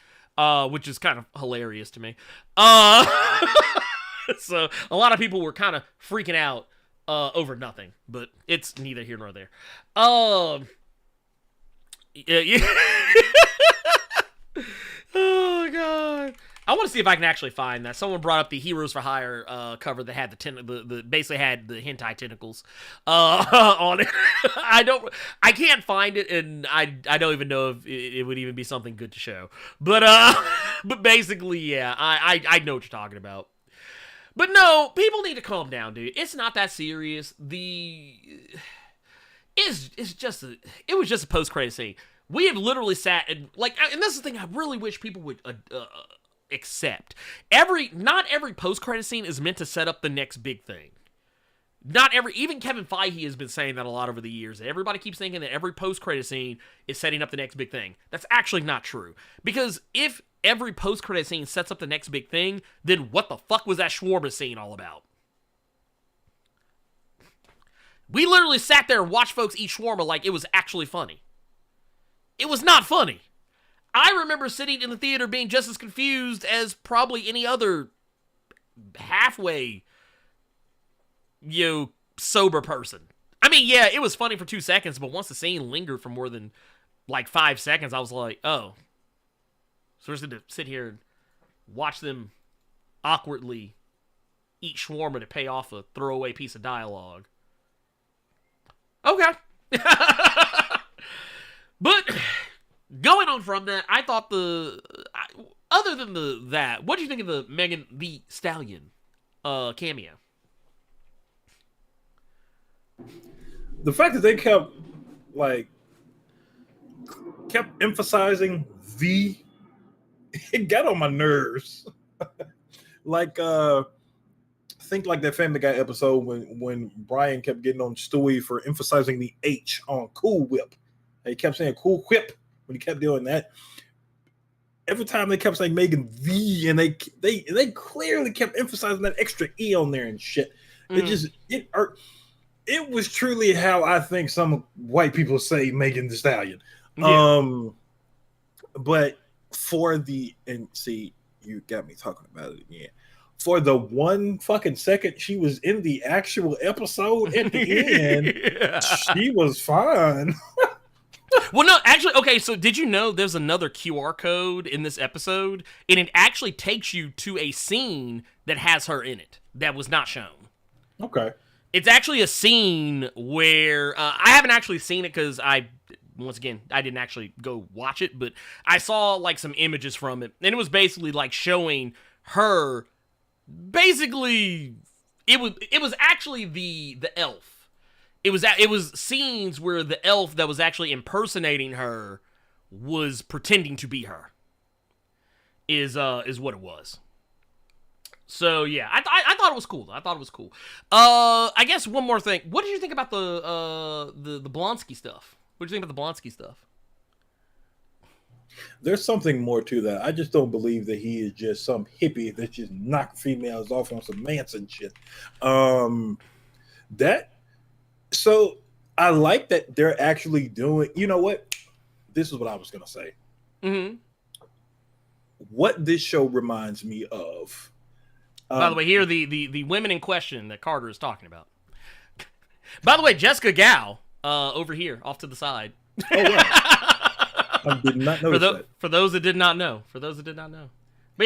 which is kind of hilarious to me. So, a lot of people were kind of freaking out over nothing, but it's neither here nor there. Yeah. Oh, God. I want to see if I can actually find that. Someone brought up the Heroes for Hire cover that had the basically had the hentai tentacles on it. I can't find it, and I don't even know if it would even be something good to show. But basically, yeah, I know what you're talking about. But no, people need to calm down, dude. It's not that serious. It was just a post-credit scene. We have literally sat and this is the thing I really wish people would accept. Not every post-credit scene is meant to set up the next big thing. Even Kevin Feige has been saying that a lot over the years. Everybody keeps thinking that every post-credit scene is setting up the next big thing. That's actually not true. Because if every post-credit scene sets up the next big thing, then what the fuck was that shawarma scene all about? We literally sat there and watched folks eat shawarma like it was actually funny. It was not funny. I remember sitting in the theater being just as confused as probably any other halfway, sober person. I mean, yeah, it was funny for 2 seconds, but once the scene lingered for more than 5 seconds, I was like, oh, So we're just going to sit here and watch them awkwardly eat shawarma to pay off a throwaway piece of dialogue. Okay. But going on from that, I thought other than that, what do you think of the Megan Thee Stallion cameo? The fact that they kept emphasizing it got on my nerves. Think like that Family Guy episode when Brian kept getting on Stewie for emphasizing the H on Cool Whip. He kept saying Cool Whip when he kept doing that. Every time they kept saying Megan V, and they clearly kept emphasizing that extra E on there and shit. It was truly how I think some white people say Megan Thee Stallion. Yeah. But you got me talking about it again. For the 1 fucking second she was in the actual episode at the end, she was fine. Well, no, actually, okay, so did you know there's another QR code in this episode, and it actually takes you to a scene that has her in it that was not shown. Okay. It's actually a scene where, I haven't actually seen it because I didn't actually go watch it, but I saw, like, some images from it, and it was basically, like, showing her, basically, it was actually the elf. It was scenes where the elf that was actually impersonating her was pretending to be her. Is what it was. So yeah, I thought it was cool. I guess one more thing. What did you think about the Blonsky stuff? What did you think about the Blonsky stuff? There's something more to that. I just don't believe that he is just some hippie that just knocked females off on some Manson shit. So I like that they're actually doing. You know what? This is what I was gonna say. Mm-hmm. What this show reminds me of. By the way, here are the women in question that Carter is talking about. By the way, Jessica Gao over here, off to the side. Oh, right. I did not know that. For those that did not know. But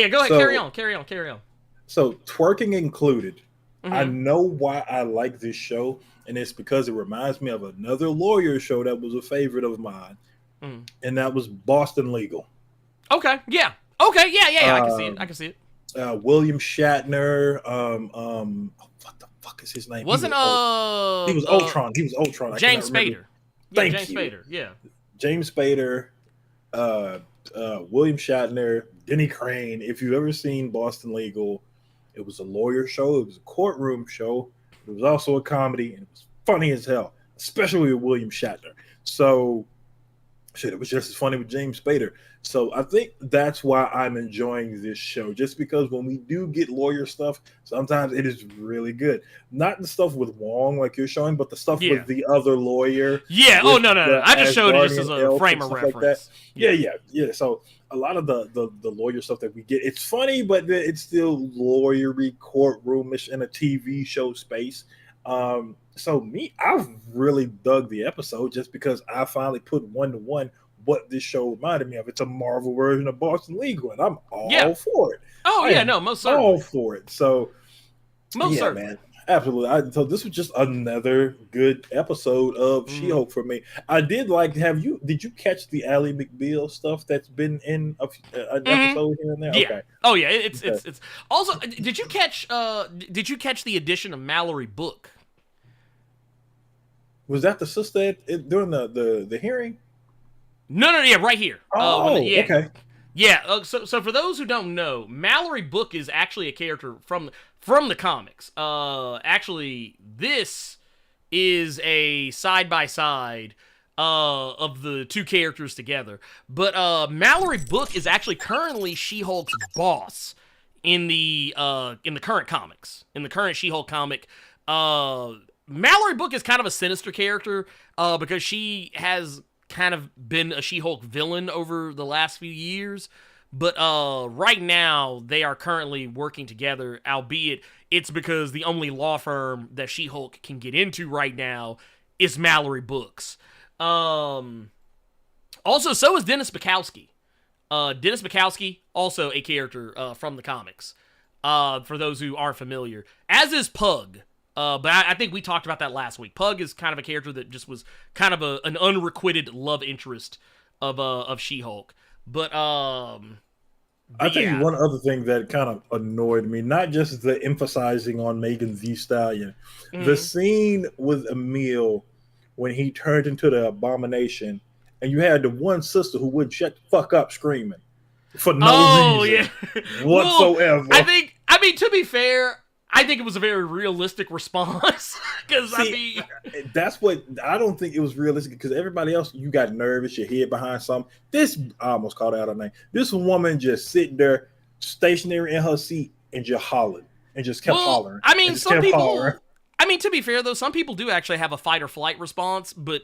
yeah, go ahead. Carry on. So twerking included. Mm-hmm. I know why I like this show, and it's because it reminds me of another lawyer show that was a favorite of mine, and that was Boston Legal. Okay, yeah. I can see it. William Shatner. What the fuck is his name? He was Ultron. James Spader. James Spader. Yeah. James Spader. William Shatner. Denny Crane. If you've ever seen Boston Legal, it was a lawyer show. It was a courtroom show. It was also a comedy, and it was funny as hell, especially with William Shatner. So, it was just as funny with James Spader. So I think that's why I'm enjoying this show, just because when we do get lawyer stuff, sometimes it is really good. Not the stuff with Wong like you're showing, but the stuff with the other lawyer. Yeah. Oh, no. I just showed it just as a frame of reference. Like yeah. So a lot of the lawyer stuff that we get, it's funny, but it's still lawyery, courtroomish in a TV show space. So I've really dug the episode just because I finally put 1-to-1 what this show reminded me of. It's a Marvel version of Boston Legal, and I'm all for it. Oh, yeah, no, most certainly. All for it. So, most certainly. Man, absolutely. So this was just another good episode of She-Hulk for me. I did like, did you catch the Ally McBeal stuff that's been in an episode here and there? Yeah. Okay. Oh, yeah, it's also, did you catch the addition of Mallory Book? Was that the sister during the hearing? No, yeah, right here. Okay. Yeah, so for those who don't know, Mallory Book is actually a character from the comics. Actually, this is a side-by-side of the two characters together. But Mallory Book is actually currently She-Hulk's boss in the current comics. In the current She-Hulk comic, Mallory Book is kind of a sinister character because she has kind of been a She-Hulk villain over the last few years, but right now they are currently working together, albeit it's because the only law firm that She-Hulk can get into right now is Mallory Books. Also, so is Dennis Bukowski. Dennis Bukowski, also a character from the comics, for those who aren't familiar, as is Pug. But I think we talked about that last week. Pug is kind of a character that just was kind of an unrequited love interest of She-Hulk. But I think one other thing that kind of annoyed me, not just the emphasizing on Megan Thee Stallion, the scene with Emil when he turned into the Abomination, and you had the one sister who wouldn't shut the fuck up screaming for no reason whatsoever. Well, I mean, to be fair, I think it was a very realistic response. Because, I mean... That's what... I don't think it was realistic, because everybody else, you got nervous, your head behind something. I almost called out her name. This woman just sitting there, stationary in her seat, and just hollering. And just kept hollering. I mean, some people... I mean, to be fair, though, some people do actually have a fight or flight response, but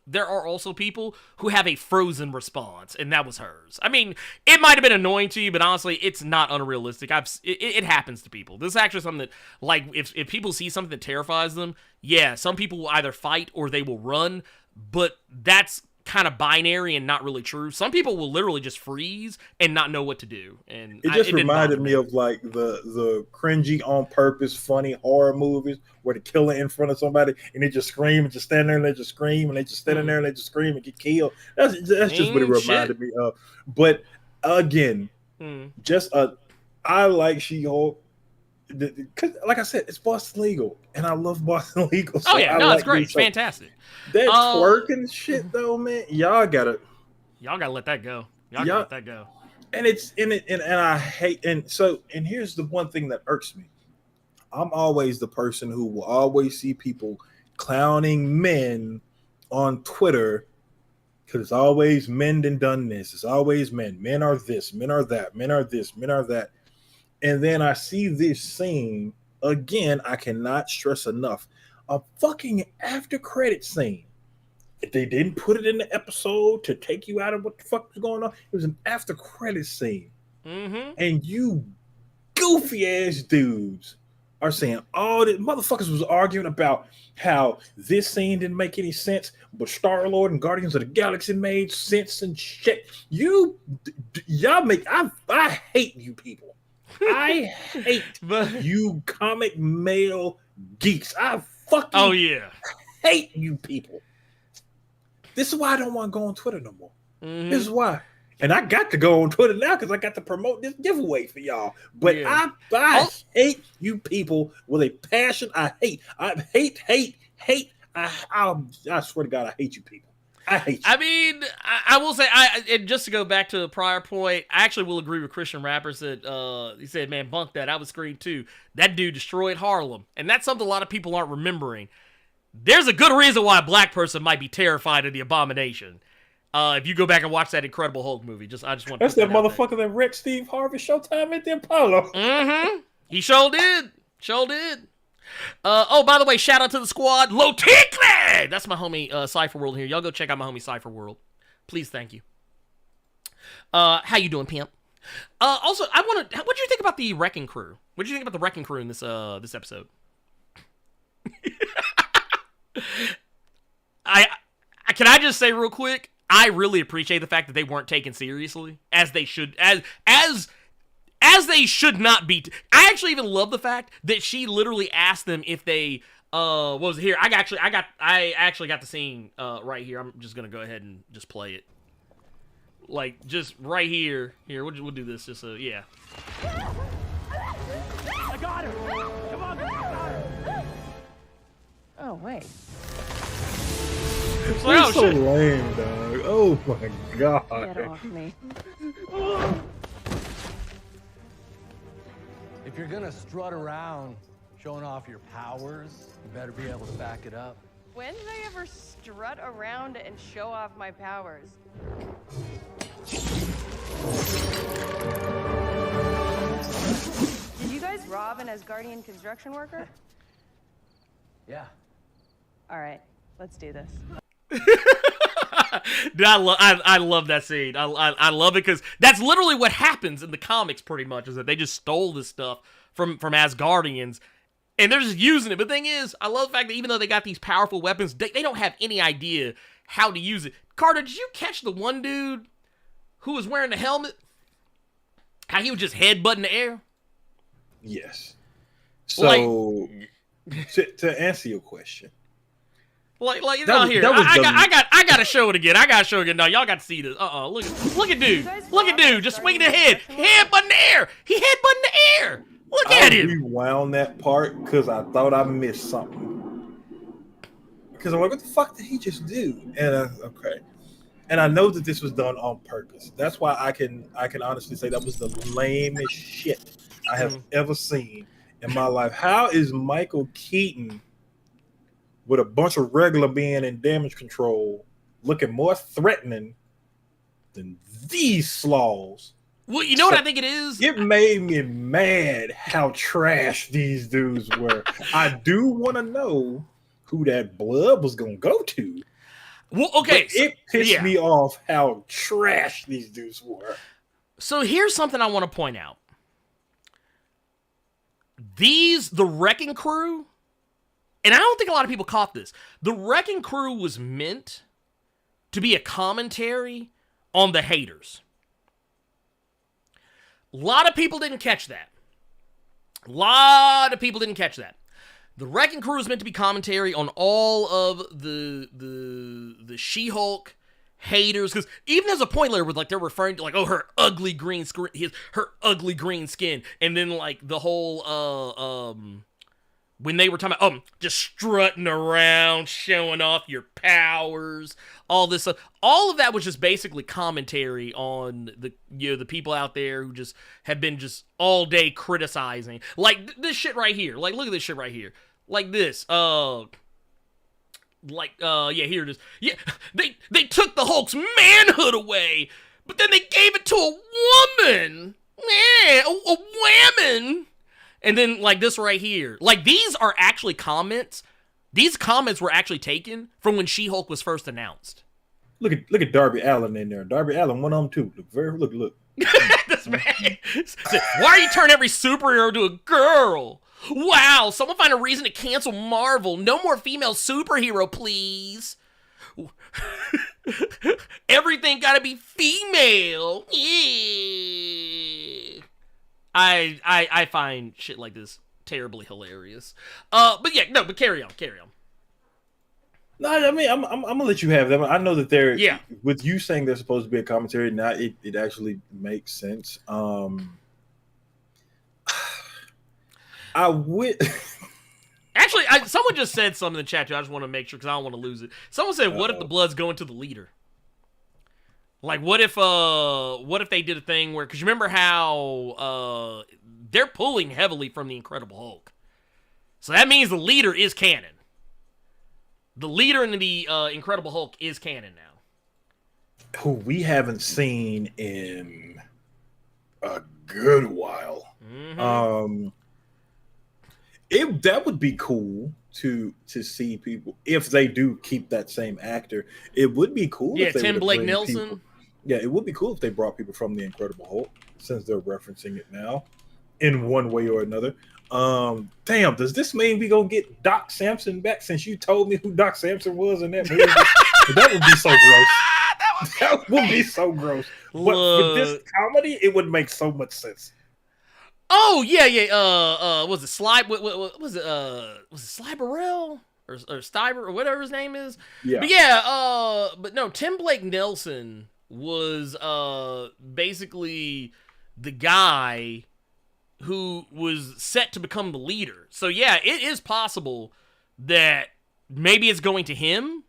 there are also people who have a frozen response, and that was hers. I mean, it might have been annoying to you, but honestly, it's not unrealistic. It happens to people. This is actually something that, like, if people see something that terrifies them, yeah, some people will either fight or they will run, but that's kind of binary and not really true. Some people will literally just freeze and not know what to do. And it reminded me of like the cringy on purpose funny horror movies where the killer in front of somebody and they just scream and just stand there and they just scream and they just stand there and they just scream and get killed. That's just what it reminded me of. But again, I like She-Hulk. Because, like I said, it's Boston Legal, and I love Boston Legal. So it's great. It's fantastic. That twerking shit, though, man, y'all gotta let that go. Y'all gotta let that go. And it's in it, and I hate. And here's the one thing that irks me. I'm always the person who will always see people clowning men on Twitter because it's always men done this. It's always men. Men are this. Men are that. Men are this. Men are that. And then I see this scene again. I cannot stress enough. A fucking after credit scene. If they didn't put it in the episode to take you out of what the fuck was going on, it was an after credit scene. And you goofy ass dudes are saying all the motherfuckers was arguing about how this scene didn't make any sense, but Star-Lord and Guardians of the Galaxy made sense and shit. I hate you people. I hate you comic male geeks. I fucking hate you people. This is why I don't want to go on Twitter no more. This is why. And I got to go on Twitter now because I got to promote this giveaway for y'all. But I hate you people with a passion. I hate. I swear to God, I hate you people. I hate you. I mean, I will say, and just to go back to a prior point, I actually will agree with Christian Rappers that he said, man, bunk that. I was screamed too. That dude destroyed Harlem. And that's something a lot of people aren't remembering. There's a good reason why a black person might be terrified of the Abomination. If you go back and watch that Incredible Hulk movie, I just want to. That's that motherfucker that wrecked Steve Harvey Showtime at the Apollo. He sure did. Oh, by the way, shout out to the squad. Lotickley! That's my homie Cypher World here. Y'all go check out my homie Cypher World. Please, thank you. How you doing, pimp? Also, what did you think about the Wrecking Crew? What did you think about the Wrecking Crew in this episode? Can I just say real quick? I really appreciate the fact that they weren't taken seriously as they should, as they should not be. I actually even love the fact that she literally asked them if they what was it here? I actually got the scene right here. I'm just gonna go ahead and just play it. Like just right here. Here, we'll do this. Just yeah. I got her. Come on, I got her. Oh wait. It's like, so lame, dog. Oh my God. Get off me. If you're gonna strut around showing off your powers, you better be able to back it up. When did I ever strut around and show off my powers? Did you guys rob an Asgardian construction worker? Yeah. All right, let's do this. Dude, I love that scene. I love it because that's literally what happens in the comics pretty much, is that they just stole this stuff from Asgardians and they're just using it. But the thing is, I love the fact that even though they got these powerful weapons, they don't have any idea how to use it. Carter, did you catch the one dude who was wearing the helmet, how he was just headbutting the air? Yes. So to answer your question, like that no, was- here that was I gotta show it again. I gotta show it again. No, y'all got to see this. Look at dude, just swinging the head, headbutting the air. He headbutting the air. Look at I him. rewound that part because I thought I missed something. Because I'm like, what the fuck did he just do? And okay, and I know that this was done on purpose. That's why I can honestly say that was the lamest shit I have ever seen in my life. How is Michael Keaton with a bunch of regular men in damage control looking more threatening than these slaws? Well, you know what I think it is? It made me mad how trash these dudes were. I do want to know who that blood was going to go to. Well, okay. But it pissed me off how trash these dudes were. So here's something I want to point out. The Wrecking Crew, and I don't think a lot of people caught this. The Wrecking Crew was meant to be a commentary on the haters. A lot of people didn't catch that. The Wrecking Crew is meant to be commentary on all of the She-Hulk haters, because even there's a point later where like they're referring to like, oh, her ugly green skin, and then like the whole when they were talking about just strutting around, showing off your powers, all this stuff. All of that was just basically commentary on the people out there who just have been just all day criticizing. Like this shit right here. Like look at this shit right here. Like this. Here it is. Yeah, they took the Hulk's manhood away, but then they gave it to a woman. Yeah, a woman. And then, like, this right here. Like, these are actually comments. These comments were actually taken from when She-Hulk was first announced. Look at Darby Allin in there. Darby Allin, one of them too. Look. This man. Why are you turning every superhero to a girl? Wow, someone find a reason to cancel Marvel. No more female superhero, please. Everything gotta be female. Yeah. I find shit like this terribly hilarious. But carry on. No, I mean I'm gonna let you have them. I know that they're with you saying they're supposed to be a commentary. Now it actually makes sense. I would actually. Someone just said something in the chat too. I just want to make sure because I don't want to lose it. Someone said, "What if the blood's going to the leader?" Like, what if they did a thing where, because you remember how they're pulling heavily from the Incredible Hulk, so that means the leader is canon. The leader in the Incredible Hulk is canon now. Who we haven't seen in a good while. Mm-hmm. That would be cool to see people if they do keep that same actor. It would be cool. Yeah, if they Tim Blake bring Nelson. people. Yeah, it would be cool if they brought people from the Incredible Hulk, since they're referencing it now in one way or another. Damn, does this mean we gonna get Doc Samson back? Since you told me who Doc Samson was in that movie, that would be so gross. That would be so gross. But with this comedy, it would make so much sense. Oh yeah. Was it Sly? What was it? Was it Sly Burrell or Stiver or whatever his name is? Yeah. But yeah. But no, Tim Blake Nelson was basically the guy who was set to become the leader. So yeah, it is possible that maybe it's going to him.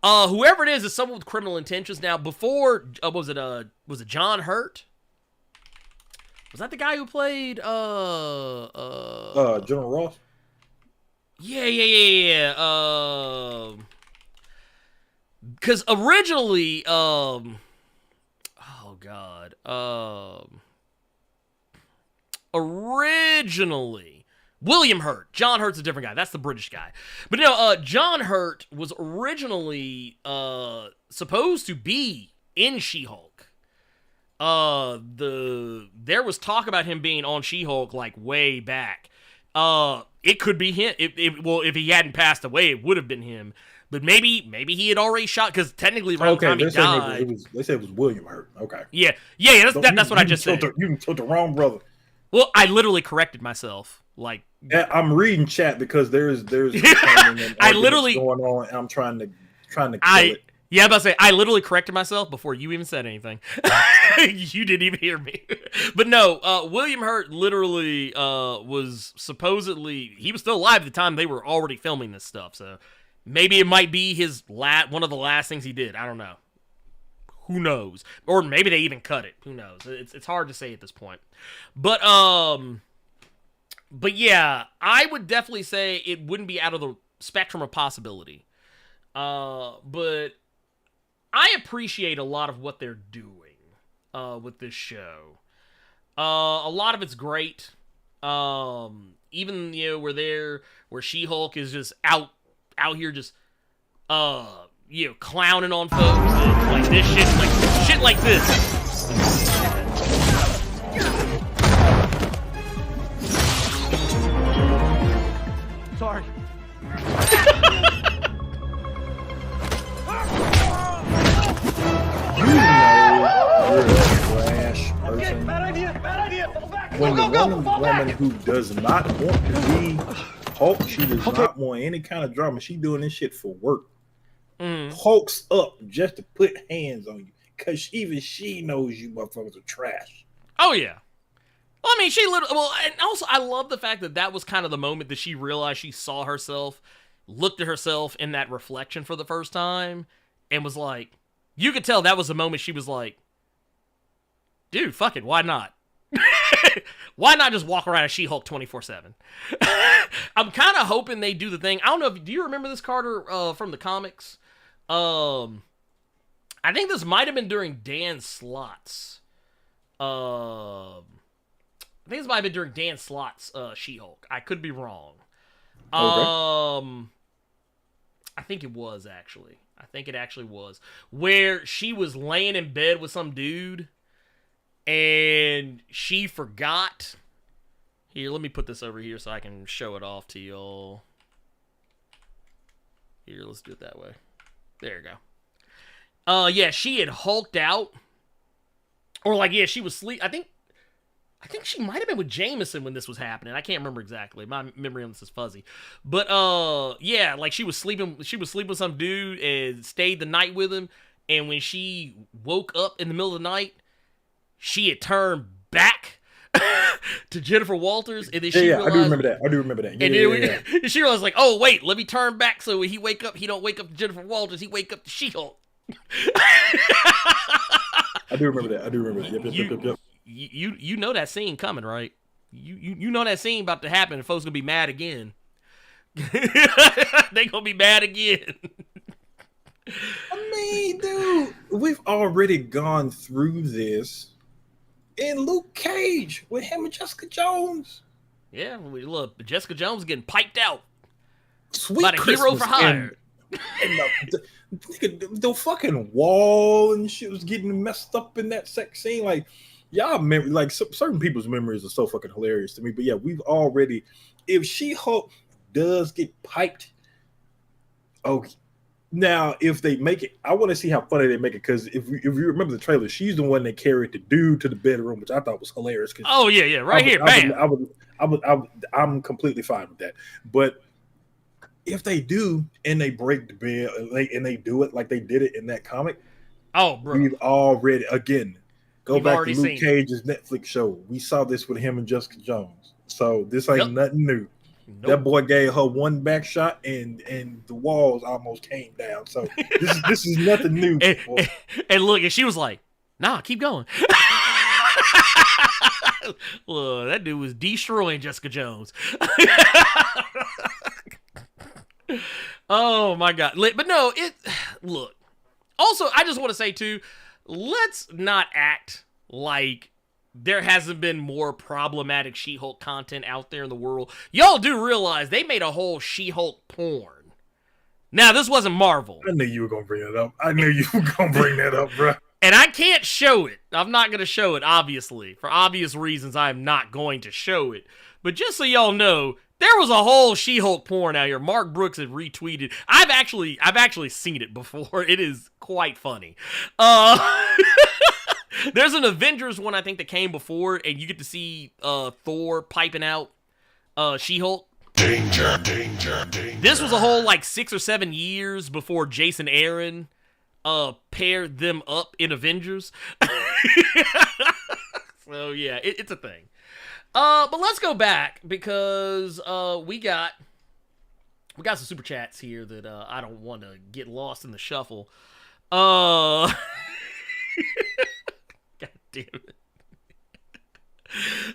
Whoever it is someone with criminal intentions. Now, before was it John Hurt? Was that the guy who played General Ross? Yeah. Because originally, originally, William Hurt. John Hurt's a different guy. That's the British guy. But John Hurt was originally supposed to be in She-Hulk. There was talk about him being on She-Hulk like way back. It could be him. If he hadn't passed away, it would have been him. But maybe he had already shot, because technically around the time he died. They said it was William Hurt. Okay. Yeah, that's what I just said. You told the wrong brother. Well, I literally corrected myself. Like, yeah, I'm reading chat because there's I literally going on. And I'm trying to kill it. Yeah, I'm about to say, I literally corrected myself before you even said anything. You didn't even hear me. But no, William Hurt literally was supposedly, he was still alive at the time they were already filming this stuff. So maybe it might be his one of the last things he did. I don't know. Who knows? Or maybe they even cut it. Who knows? It's hard to say at this point. But yeah, I would definitely say it wouldn't be out of the spectrum of possibility. But I appreciate a lot of what they're doing with this show. A lot of it's great. Even where She-Hulk is just out here just clowning on folks and like this shit like this. Sorry. You're a trash person. Bad idea. When the woman who does not want to be Hulk, she does not want any kind of drama. She doing this shit for work. Hulks up just to put hands on you, because even she knows you motherfuckers are trash. Oh yeah. Well, I mean, and also I love the fact that was kind of the moment that she realized she saw herself, looked at herself in that reflection for the first time, and was like, you could tell that was the moment she was like, dude, fuck it, why not? Why not just walk around as She-Hulk 24/7? I'm kind of hoping they do the thing. I don't know do you remember this, Carter, from the comics? I think this might have been during Dan Slott's. I think this might have been during Dan Slott's She-Hulk. I could be wrong. Okay. I think it was actually. I think it actually was where she was laying in bed with some dude, and she forgot. Here, let me put this over here so I can show it off to y'all. Here, let's do it that way. There you go. Yeah, she had hulked out. Or like, yeah, she was sleep. I think she might have been with Jameson when this was happening. I can't remember exactly. My memory on this is fuzzy. But yeah, like she was sleeping with some dude and stayed the night with him. And when she woke up in the middle of the night, she had turned back to Jennifer Walters, and then she realized, I do remember that. And she realized, like, oh wait, let me turn back so when he wake up, he don't wake up to Jennifer Walters, he wake up to She-Hulk. I do remember that. Yep. You know that scene coming, right? You know that scene about to happen, and folks gonna be mad again. They gonna be mad again. I mean, dude, we've already gone through this in Luke Cage with him and Jessica Jones. Yeah, look, Jessica Jones getting piped out. Sweet by the hero for hire. And the fucking wall and shit was getting messed up in that sex scene. Like, y'all remember, like, certain people's memories are so fucking hilarious to me. But yeah, we've already, if She-Hulk does get piped, okay. Now, if they make it, I want to see how funny they make it, because if you remember the trailer, she's the one that carried the dude to the bedroom, which I thought was hilarious. Oh yeah, right here, bam. I'm completely fine with that. But if they do and they break the bed and they do it like they did it in that comic, oh, bro, we've already go back to Luke Cage's Netflix show. We saw this with him and Jessica Jones, so this ain't nothing new. Nope. That boy gave her one back shot and the walls almost came down. So this is nothing new. And look, and she was like, nah, keep going. Well, that dude was destroying Jessica Jones. Oh my God. But no, look. Also, I just want to say too, let's not act like there hasn't been more problematic She-Hulk content out there in the world. Y'all do realize they made a whole She-Hulk porn. Now, this wasn't Marvel. I knew you were going to bring it up. I knew you were going to bring that up, bro. And I can't show it. I'm not going to show it, obviously. For obvious reasons, I'm not going to show it. But just so y'all know, there was a whole She-Hulk porn out here. Mark Brooks had retweeted. I've actually seen it before. It is quite funny. There's an Avengers one I think that came before, and you get to see Thor piping out She-Hulk. Danger, danger, danger. This was a whole like 6 or 7 years before Jason Aaron paired them up in Avengers. So yeah, it's a thing. But let's go back because we got some super chats here that I don't want to get lost in the shuffle. God damn it.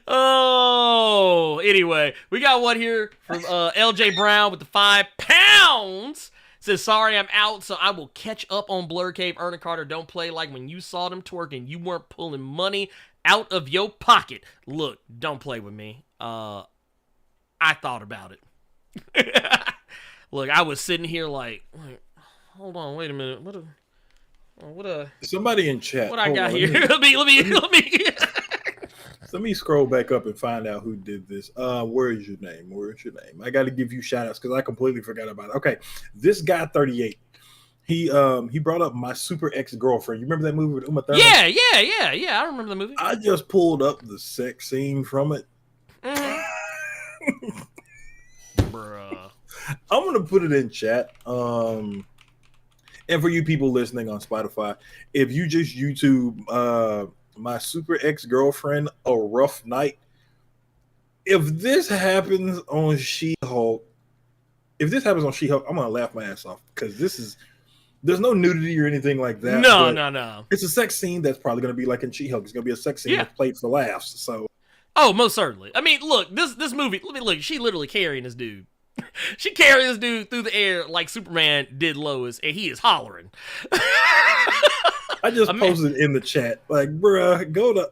Oh, anyway, we got one here from LJ Brown with the £5. Says, sorry, I'm out, so I will catch up on Blerd Cave. Ernie Carter, don't play like when you saw them twerking. You weren't pulling money out of your pocket. Look, don't play with me. I thought about it. Look, I was sitting here like hold on, wait a minute. Somebody in chat. What I Hold got on, here? Let me. Let me scroll back up and find out who did this. Where is your name? Where's your name? I got to give you shout outs because I completely forgot about it. Okay, this guy 38. He brought up My Super Ex-Girlfriend. You remember that movie with Uma Thurman? Yeah. I remember the movie. I just pulled up the sex scene from it. Bruh. I'm gonna put it in chat. And for you people listening on Spotify, if you just YouTube My Super Ex-Girlfriend, A Rough Night. If this happens on She-Hulk, I'm gonna laugh my ass off because there's no nudity or anything like that. No. It's a sex scene that's probably gonna be like in She-Hulk. It's gonna be a sex scene that's played for laughs. So, oh, most certainly. I mean, look, this movie. Look, she literally carrying this dude. She carried this dude through the air like Superman did Lois, and he is hollering. I just posted in the chat, like, bruh, go to.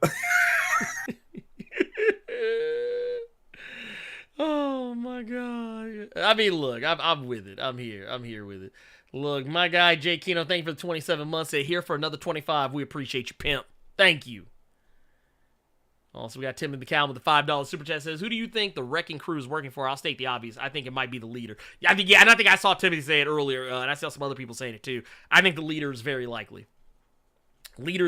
Oh my god! I mean, look, I'm with it. I'm here with it. Look, my guy Jay Keno, thank you for the 27 months. Said here for another 25. We appreciate you, pimp. Thank you. Also, we got Tim in the Cow with the $5 super chat. Says, who do you think the wrecking crew is working for? I'll state the obvious. I think it might be the leader. And I think I saw Timothy say it earlier, and I saw some other people saying it too. I think the leader is very likely. We got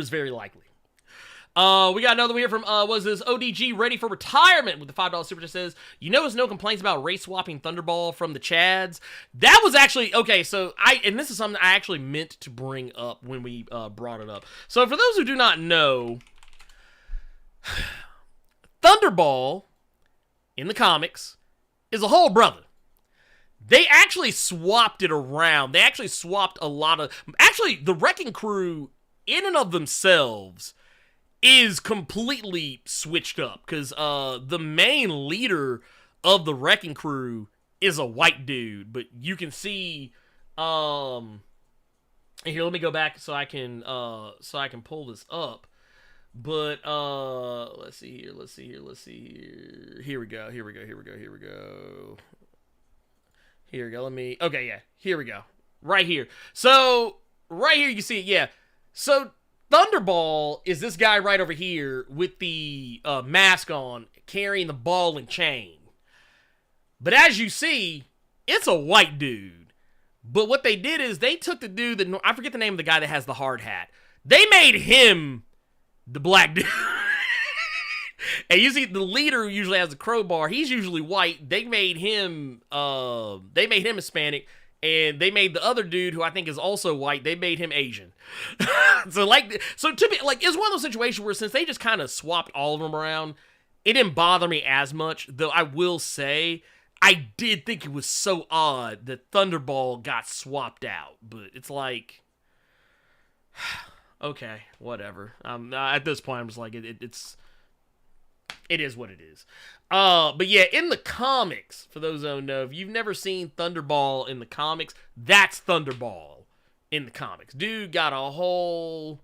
another one here from, was this ODG ready for retirement with the $5 super chat. Says, you notice no complaints about race swapping Thunderball from the Chads? That was actually, okay, so and this is something I actually meant to bring up when we brought it up. So for those who do not know, Thunderball in the comics is a whole brother. They actually swapped it around. They actually swapped a lot of... Actually, the Wrecking Crew, in and of themselves, is completely switched up. Because the main leader of the Wrecking Crew is a white dude. But you can see... here, let me go back so I can pull this up. But let's see here. Here we go. Here we go. Okay, yeah. Here we go. Right here. So right here you see it. Yeah. So Thunderball is this guy right over here with the mask on, carrying the ball and chain. But as you see, it's a white dude. But what they did is they took the dude that I forget the name of the guy that has the hard hat. They made him the black dude. And you see the leader who usually has the crowbar, he's usually white. They made him Hispanic, and they made the other dude who I think is also white, they made him Asian. So to me, like, it's one of those situations where since they just kind of swapped all of them around, it didn't bother me as much, though I will say I did think it was so odd that Thunderball got swapped out. But it's like, okay, whatever. At this point, I'm just like, it is what it is. But yeah, in the comics, for those who don't know, if you've never seen Thunderball in the comics, that's Thunderball in the comics. Dude got a whole...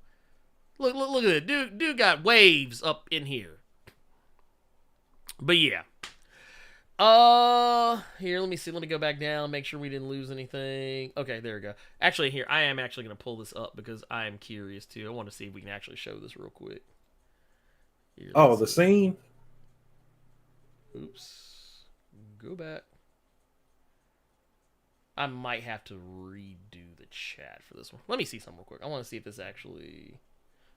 Look at it. Dude got waves up in here. But yeah. Here, let me see. Let me go back down, make sure we didn't lose anything. Okay, there we go. Actually, here, I am actually going to pull this up because I am curious, too. I want to see if we can actually show this real quick. Here, the scene? Oops. Go back. I might have to redo the chat for this one. Let me see something real quick. I want to see if this actually...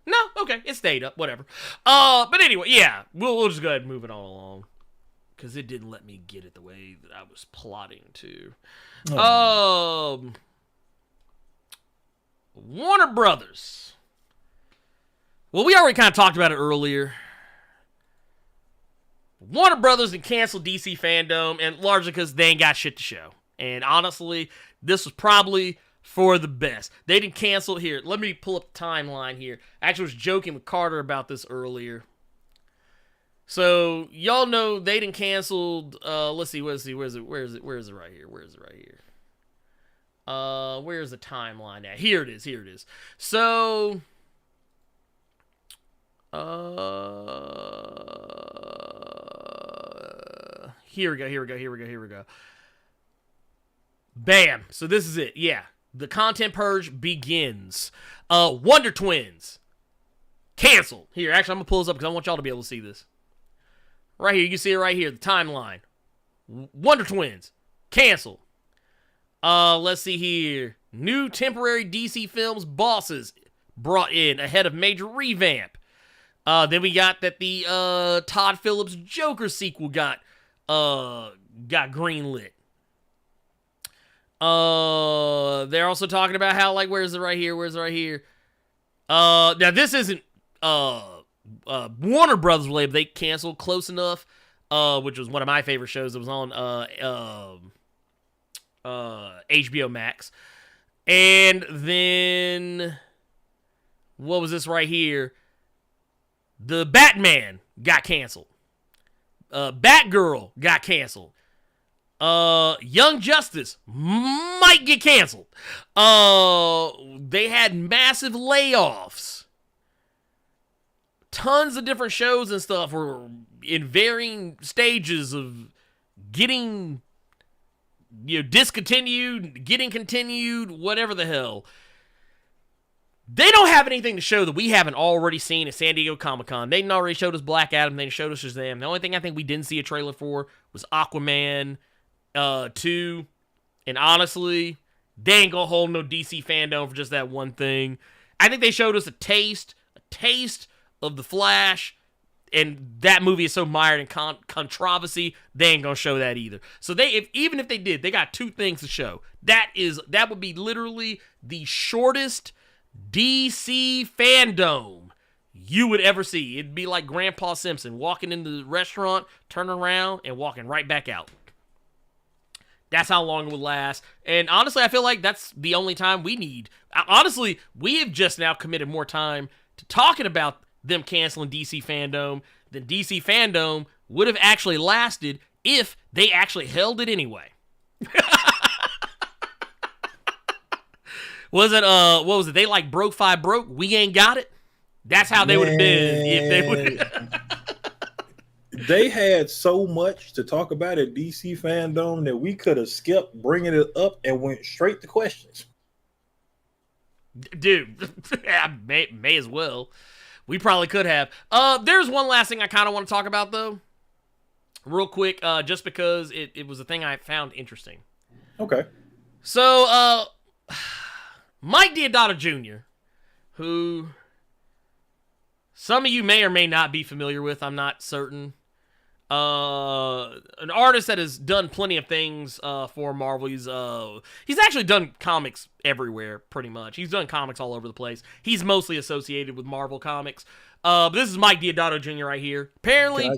No, okay, it stayed up, whatever. But anyway, yeah, we'll just go ahead and move it on along. Because it didn't let me get it the way that I was plotting to. Warner Brothers. Well, we already kind of talked about it earlier. Warner Brothers and canceled DC Fandom, and largely because they ain't got shit to show. And honestly, this was probably for the best. They didn't cancel here. Let me pull up the timeline here. I actually was joking with Carter about this earlier. So, y'all know they didn't canceled, let's see, where is it right here? Where is it right here? Where's the timeline at? Here it is. So, here we go. Bam. So this is it. Yeah. The content purge begins. Wonder Twins. Canceled. Here, actually, I'm going to pull this up because I want y'all to be able to see this. Right here. You can see it right here. The timeline. Wonder Twins. Canceled. Let's see here. New temporary DC Films bosses brought in ahead of major revamp. Then we got that the Todd Phillips Joker sequel got greenlit. They're also talking about how, like, where's it right here? Now this isn't Warner Brothers related. They canceled Close Enough, which was one of my favorite shows that was on HBO Max. And then what was this right here? The Batman got canceled. Batgirl got canceled. Young Justice might get canceled. They had massive layoffs. Tons of different shows and stuff were in varying stages of getting, discontinued, getting continued, whatever the hell. They don't have anything to show that we haven't already seen at San Diego Comic-Con. They already showed us Black Adam. They showed us Shazam. The only thing I think we didn't see a trailer for was Aquaman 2. And honestly, they ain't gonna hold no DC Fandom for just that one thing. I think they showed us a taste of The Flash. And that movie is so mired in controversy, they ain't gonna show that either. So even if they did, they got two things to show. That would be literally the shortest DC Fandom you would ever see. It'd be like Grandpa Simpson walking into the restaurant, turning around, and walking right back out. That's how long it would last. And honestly, I feel like that's the only time we need. Honestly, we have just now committed more time to talking about them canceling DC Fandom than DC Fandom would have actually lasted if they actually held it anyway. What was it? They like broke 5 broke. We ain't got it. That's how they would have been if they would. They had so much to talk about at DC Fandom that we could have skipped bringing it up and went straight to questions. Dude, may as well. We probably could have. There's one last thing I kind of want to talk about, though. Real quick, just because it was a thing I found interesting. Okay. So, Mike Deodato Jr., who some of you may or may not be familiar with, I'm not certain. An artist that has done plenty of things for Marvel. He's actually done comics everywhere, pretty much. He's done comics all over the place. He's mostly associated with Marvel Comics. But this is Mike Deodato Jr. right here. Apparently...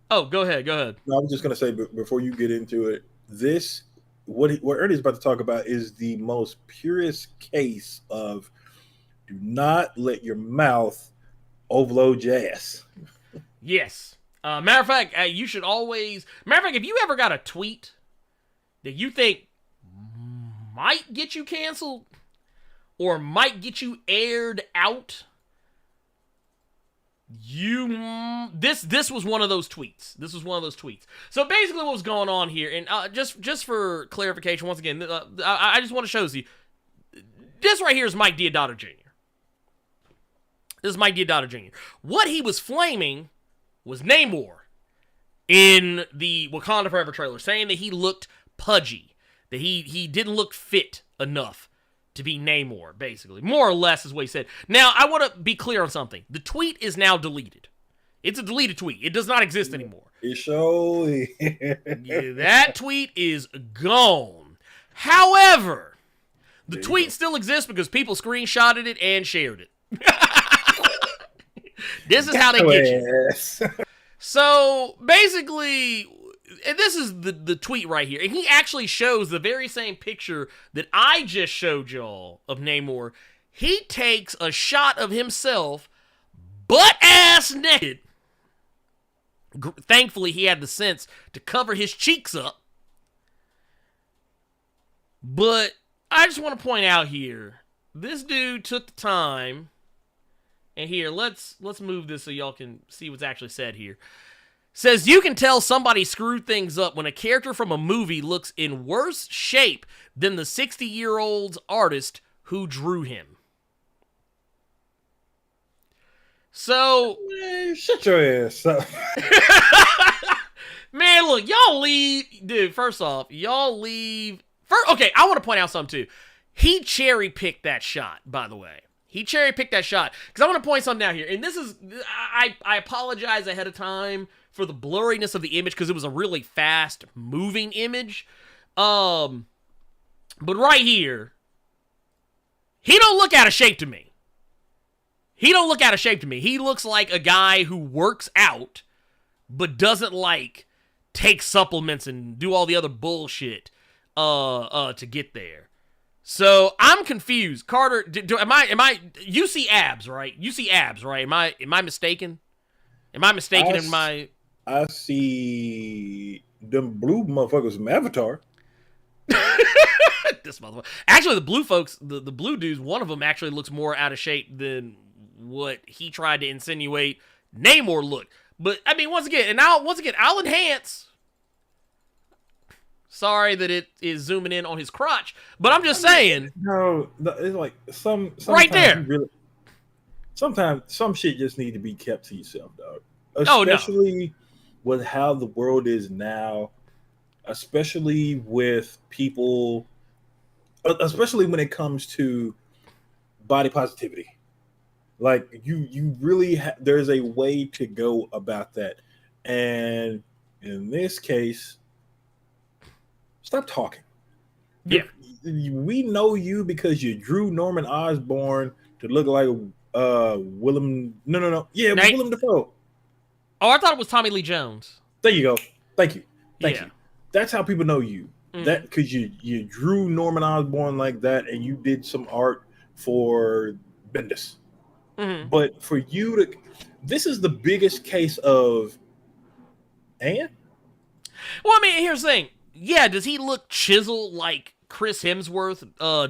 Oh, go ahead. No, I was just going to say, before you get into it, what Ernie's about to talk about is the most purest case of do not let your mouth overload your ass. Yes. Matter of fact, you should always... Matter of fact, if you ever got a tweet that you think might get you canceled or might get you aired out, this was one of those tweets. So basically what was going on here, and just for clarification, once again, I just want to show you. This right here is Mike Deodato Jr. What he was flaming was Namor. in the Wakanda Forever trailer, saying that he looked pudgy, that he didn't look fit enough to be Namor, basically. More or less is what he said. Now, I want to be clear on something. The tweet is now deleted. It's a deleted tweet. It does not exist anymore. It surely. Yeah, that tweet is gone. However, the tweet still exists because people screenshotted it and shared it. This is how they get you. So, basically, and this is the tweet right here. And he actually shows the very same picture that I just showed y'all of Namor. He takes a shot of himself butt-ass naked. Thankfully, he had the sense to cover his cheeks up. But I just want to point out here, this dude took the time, and here, let's move this so y'all can see what's actually said here. Says, you can tell somebody screwed things up when a character from a movie looks in worse shape than the 60-year-old artist who drew him. So, Man, shut your ass up. man, look, y'all leave. Dude, first off, y'all leave. Okay, I want to point out something, too. He cherry-picked that shot, by the way. He cherry-picked that shot. Because I want to point something out here. And this is, I apologize ahead of time for the blurriness of the image, because it was a really fast-moving image. But right here, he don't look out of shape to me. He don't look out of shape to me. He looks like a guy who works out, but doesn't, like, take supplements and do all the other bullshit to get there. So, I'm confused. Carter, you see abs, right? You see abs, right? Am I mistaken? Am I mistaken in my... I see them blue motherfuckers from Avatar. This motherfucker. Actually, the blue folks, the blue dudes, one of them actually looks more out of shape than what he tried to insinuate Namor looked. But, I mean, once again, I'll enhance. Sorry that it is zooming in on his crotch, but I'm just saying. No, it's like sometimes right there. Sometimes some shit just need to be kept to yourself, dog. Oh, no. Especially with how the world is now, especially with people, especially when it comes to body positivity. Like, you really there's a way to go about that. And in this case, stop talking. Yeah. We know you because you drew Norman Osborn to look like Willem. No. Yeah, Willem Dafoe. Oh, I thought it was Tommy Lee Jones. There you go. Thank you. Yeah. That's how people know you. That because you drew Norman Osborn like that, and you did some art for Bendis. Mm-hmm. But for you to, this is the biggest case of, and? Well, I mean, here's the thing. Yeah, does he look chiseled like Chris Hemsworth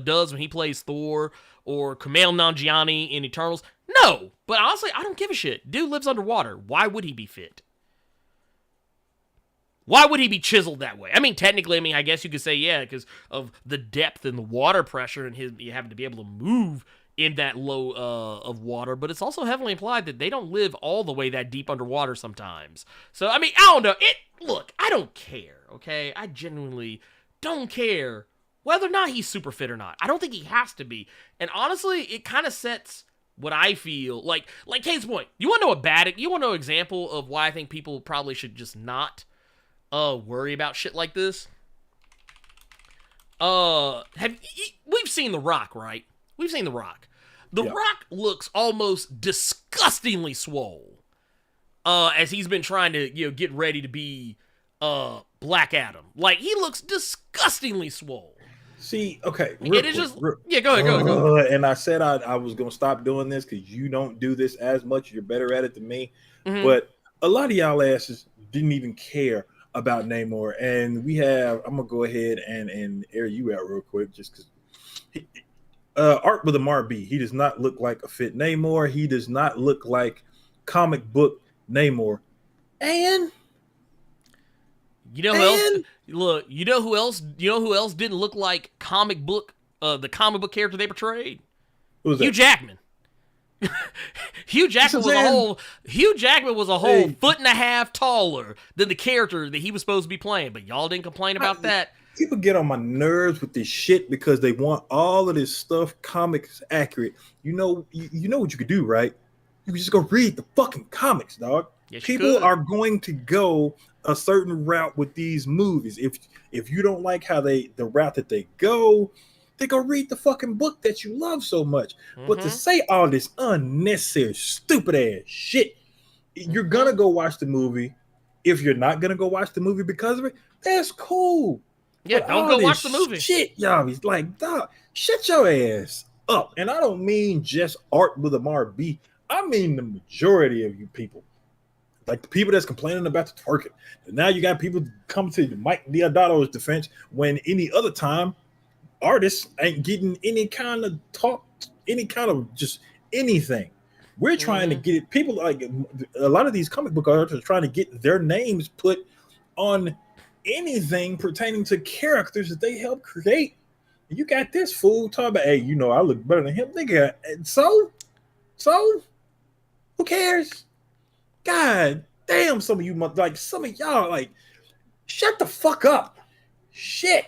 does when he plays Thor or Kumail Nanjiani in Eternals? No, but honestly, I don't give a shit. Dude lives underwater. Why would he be fit? Why would he be chiseled that way? I mean, technically, I guess you could say, yeah, because of the depth and the water pressure and you having to be able to move in that low of water, but it's also heavily implied that they don't live all the way that deep underwater sometimes. So, I mean, I don't know. Look, I don't care, okay? I genuinely don't care whether or not he's super fit or not. I don't think he has to be. And honestly, it kind of sets what I feel like case point. You want to know you want to know an example of why I think people probably should just not worry about shit like this? We've seen The Rock, right? We've seen The Rock. The Rock looks almost disgustingly swole as he's been trying to, get ready to be Black Adam. Like, he looks disgustingly swole. See, okay. Go ahead. And I said I was going to stop doing this because you don't do this as much. You're better at it than me. Mm-hmm. But a lot of y'all asses didn't even care about Namor. And I'm going to go ahead and air you out real quick just because. Art with a Mar-B. He does not look like a fit Namor. He does not look like comic book Namor. And you know who else? Look, you know who else didn't look like the comic book character they portrayed? Who's Hugh that? Jackman. Hugh Jackman was a whole Hey. foot and a half taller than the character that he was supposed to be playing, but y'all didn't complain about that. People get on my nerves with this shit because they want all of this stuff comics accurate. You know what you could do, right? You can just go read the fucking comics, dog. Yes, you People could. are going to go a certain route with these movies. If you don't like how the route that they go read the fucking book that you love so much. But to say all this unnecessary, stupid ass shit, you're gonna go watch the movie. If you're not gonna go watch the movie because of it, that's cool. Yeah, But don't all go this watch the movie. Shit, y'all. He's like, dog, shut your ass up. And I don't mean just Art with a RB. I mean the majority of you people. Like the people that's complaining about the twerking. And now you got people coming to Mike Deodato's defense when any other time artists ain't getting any kind of talk, any kind of just anything. We're trying to get it. People like a lot of these comic book artists are trying to get their names put on anything pertaining to characters that they help create. You got this fool talking about, hey, I look better than him. Nigga, so who cares? God damn, some of y'all, like, shut the fuck up. Shit.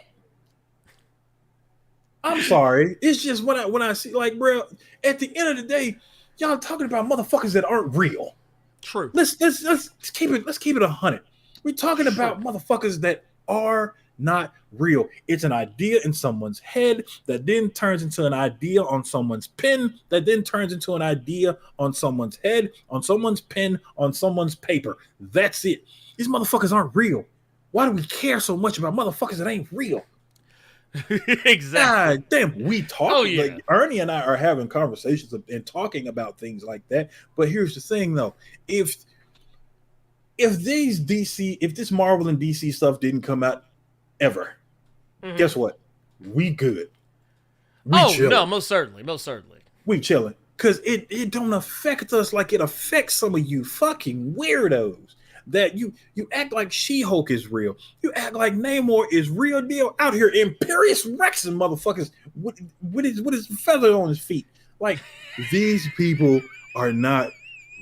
I'm sorry. It's just when I see, like, bro, at the end of the day, y'all talking about motherfuckers that aren't real. True. Let's keep it 100. We're talking about motherfuckers that are not real. It's an idea in someone's head that then turns into an idea on someone's pen, that then turns into an idea on someone's head, on someone's pen, on someone's paper. That's it. These motherfuckers aren't real. Why do we care so much about motherfuckers that ain't real? Exactly. God damn, we talk. Oh, yeah. Like, Ernie and I are having conversations and talking about things like that. But here's the thing, though: if this Marvel and DC stuff didn't come out ever, guess what? We good. We chilling. No, most certainly. We chilling because it don't affect us like it affects some of you fucking weirdos. That you act like She-Hulk is real. You act like Namor is real deal out here. Imperious Rex and motherfuckers with his feather on his feet. Like, these people are not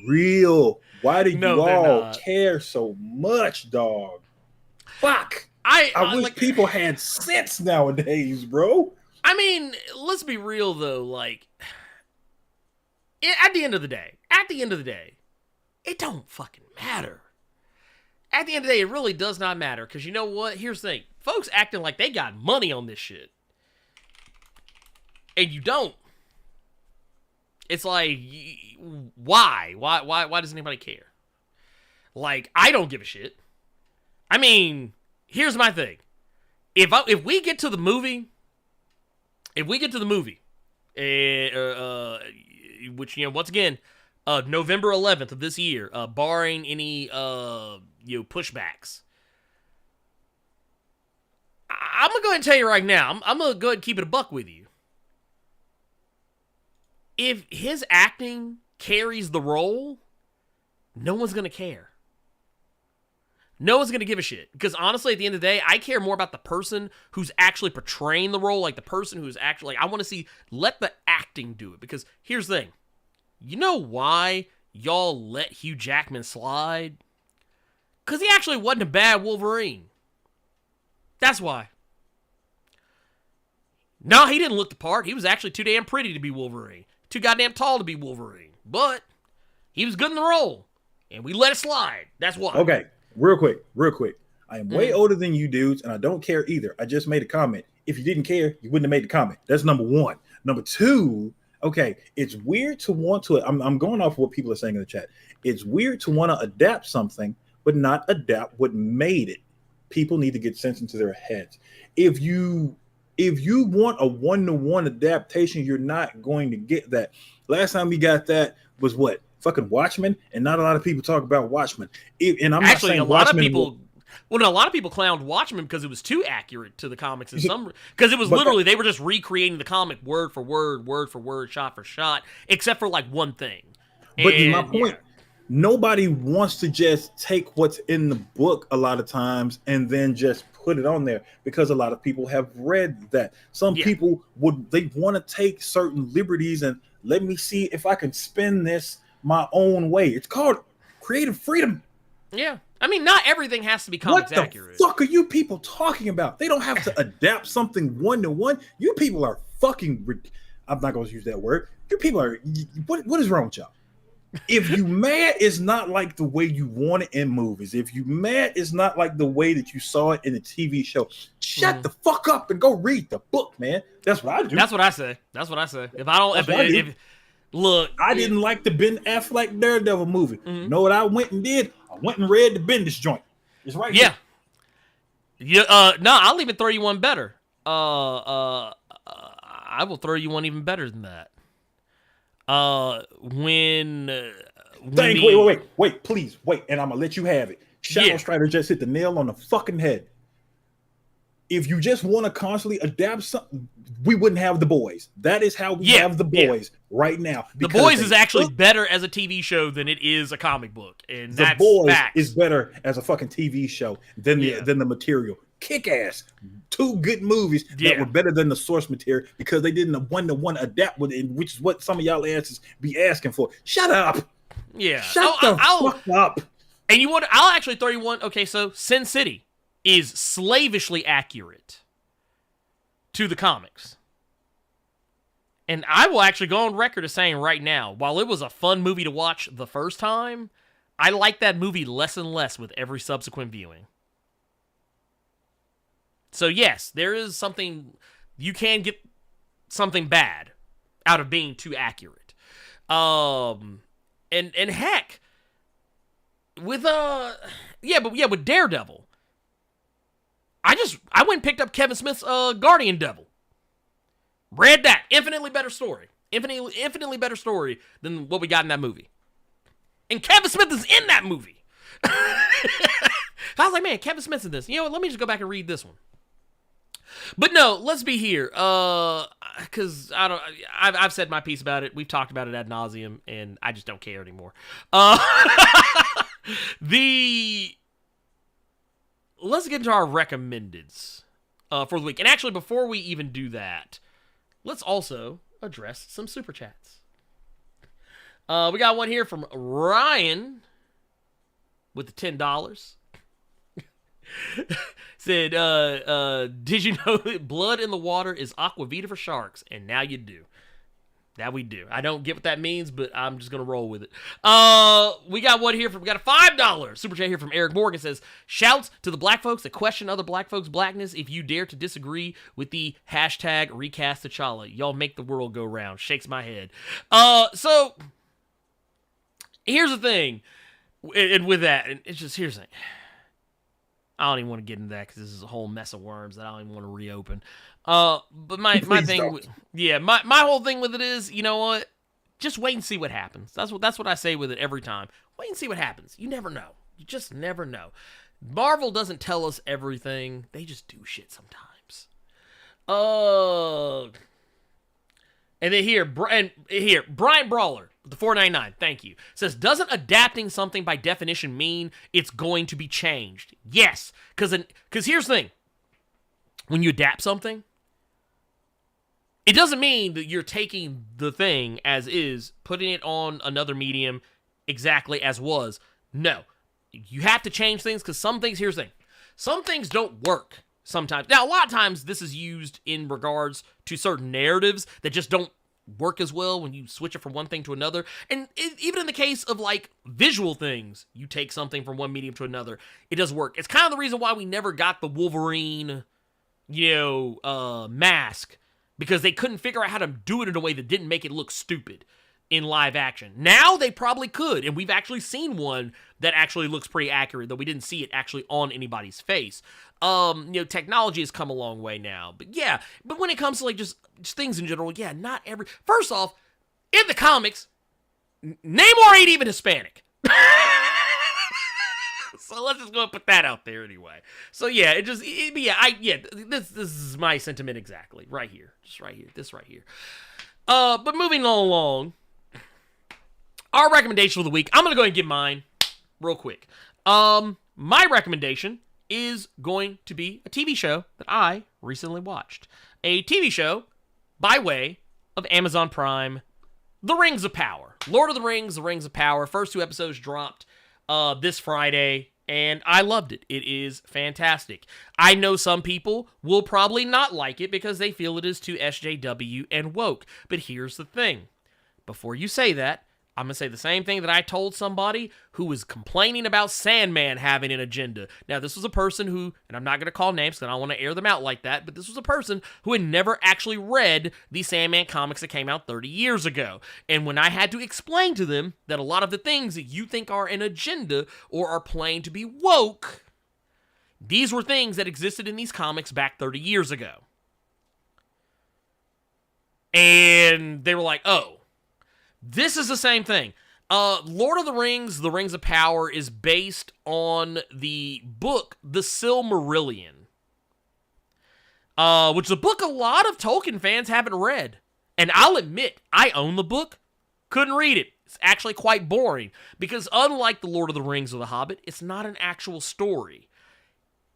real. Why do you all care so much, dog? Fuck. I wish people had sense nowadays, bro. I mean, let's be real though. Like, at the end of the day, it don't fucking matter. At the end of the day, it really does not matter. Because you know what? Here's the thing. Folks acting like they got money on this shit. And you don't. It's like, why? Why does anybody care? Like, I don't give a shit. I mean, here's my thing. If we get to the movie, which, once again, November 11th of this year, barring any pushbacks. I'm gonna go ahead and tell you right now. I'm gonna go ahead and keep it a buck with you. If his acting carries the role, no one's gonna care. No one's gonna give a shit. Because honestly, at the end of the day, I care more about the person who's actually portraying the role, like the person who's actually, like, I want to see, let the acting do it. Because here's the thing. You know why y'all let Hugh Jackman slide? Because he actually wasn't a bad Wolverine. That's why. No, he didn't look the part. He was actually too damn pretty to be Wolverine. Too goddamn tall to be Wolverine. But he was good in the role. And we let it slide. That's why. Okay, real quick. I am way older than you dudes, and I don't care either. I just made a comment. If you didn't care, you wouldn't have made the comment. That's number one. Number two, okay, it's weird to want to, I'm going off what people are saying in the chat. It's weird to want to adapt something, but not adapt what made it. People need to get sense into their heads. If you want a one-to-one adaptation, you're not going to get that. Last time we got that was what? Fucking Watchmen, and not a lot of people talk about Watchmen. And I'm actually, not saying a lot Watchmen of people. Well, no, a lot of people clowned Watchmen because it was too accurate to the comics. Because it was literally they were just recreating the comic word for word, shot for shot, except for like one thing. But my point, nobody wants to just take what's in the book a lot of times and then just put it on there because a lot of people have read that. Some people want to take certain liberties and Let me see if I can spin this my own way. It's called creative freedom. Yeah. I mean, not everything has to be comics What the accurate. fuck are you people talking about? They don't have to adapt something one-to-one. You people are fucking... I'm not going to use that word. You people are... What is wrong with y'all? If you mad is not like the way you want it in movies, if you mad is not like the way that you saw it in a TV show, shut the fuck up and go read the book, man. That's what I do. That's what I say. That's what I say. If I don't... Look... I didn't like the Ben Affleck Daredevil movie. You know what I went and did? I went and read the Bendis joint. It's right here. Yeah. No, I'll even throw you one better. I will throw you one even better than that. Wait, please, wait, and I'm gonna let you have it. Shadow Strider just hit the nail on the fucking head. If you just want to constantly adapt something, we wouldn't have The Boys. That is how we have The Boys right now. The Boys is actually better as a TV show than it is a comic book, and that's The Boys facts. is better as a fucking TV show than the material. Kick ass. 2 good movies that were better than the source material because they didn't one-to-one adapt with it, which is what some of y'all asses be asking for. Shut up. Yeah. Shut the fuck up. And I'll actually throw you one. Okay, so Sin City is slavishly accurate to the comics. And I will actually go on record as saying right now, while it was a fun movie to watch the first time, I like that movie less and less with every subsequent viewing. So yes, there is something, you can get something bad out of being too accurate. And heck, with with Daredevil, I went and picked up Kevin Smith's Guardian Devil. Read that. Infinitely better story. Infinitely better story than what we got in that movie. And Kevin Smith is in that movie. I was like, man, Kevin Smith's in this. You know what? Let me just go back and read this one. But no, let's be here. Because I've said my piece about it. We've talked about it ad nauseum, and I just don't care anymore. Let's get into our recommendeds for the week. And actually, before we even do that, let's also address some super chats. We got one here from Ryan with the $10. Said, did you know that blood in the water is aquavita for sharks? And now you do. That we do. I don't get what that means, but I'm just going to roll with it. We got one here we got a $5 super chat here from Eric Morgan. Says, shouts to the black folks that question other black folks' blackness. If you dare to disagree with the hashtag recast T'Challa, y'all make the world go round. Shakes my head. So here's the thing. And with that, and it's just, here's the thing. I don't even want to get into that because this is a whole mess of worms that I don't even want to reopen. But my thing, my whole thing with it is, you know what? Just wait and see what happens. That's what I say with it every time. Wait and see what happens. You never know. You just never know. Marvel doesn't tell us everything. They just do shit sometimes. And then Brian Brawler, the $4.99, thank you, says, doesn't adapting something by definition mean it's going to be changed? Yes, because here's the thing. When you adapt something, it doesn't mean that you're taking the thing as is, putting it on another medium exactly as was. No, you have to change things because some things, here's the thing, some things don't work. Sometimes. Now, a lot of times this is used in regards to certain narratives that just don't work as well when you switch it from one thing to another. And even in the case of, like, visual things, you take something from one medium to another, it does work. It's kind of the reason why we never got the Wolverine, mask, because they couldn't figure out how to do it in a way that didn't make it look stupid in live action. Now they probably could, and we've actually seen one that actually looks pretty accurate, though we didn't see it actually on anybody's face. Technology has come a long way now. But when it comes to, like, just things in general, not every... First off, in the comics, Namor ain't even Hispanic. So let's just go and put that out there anyway. So this is my sentiment exactly. Right here. Just right here. This right here. But moving along, our recommendation for the week, I'm going to go ahead and give mine real quick. My recommendation is going to be a TV show that I recently watched. A TV show by way of Amazon Prime, The Rings of Power. Lord of the Rings, The Rings of Power. First 2 episodes dropped this Friday, and I loved it. It is fantastic. I know some people will probably not like it because they feel it is too SJW and woke. But here's the thing. Before you say that, I'm going to say the same thing that I told somebody who was complaining about Sandman having an agenda. Now, this was a person who, and I'm not going to call names because I don't want to air them out like that, but this was a person who had never actually read the Sandman comics that came out 30 years ago. And when I had to explain to them that a lot of the things that you think are an agenda or are playing to be woke, these were things that existed in these comics back 30 years ago. And they were like, oh, this is the same thing. Lord of the Rings, The Rings of Power is based on the book, The Silmarillion, which is a book a lot of Tolkien fans haven't read. And I'll admit, I own the book, couldn't read it. It's actually quite boring, because unlike The Lord of the Rings or The Hobbit, it's not an actual story.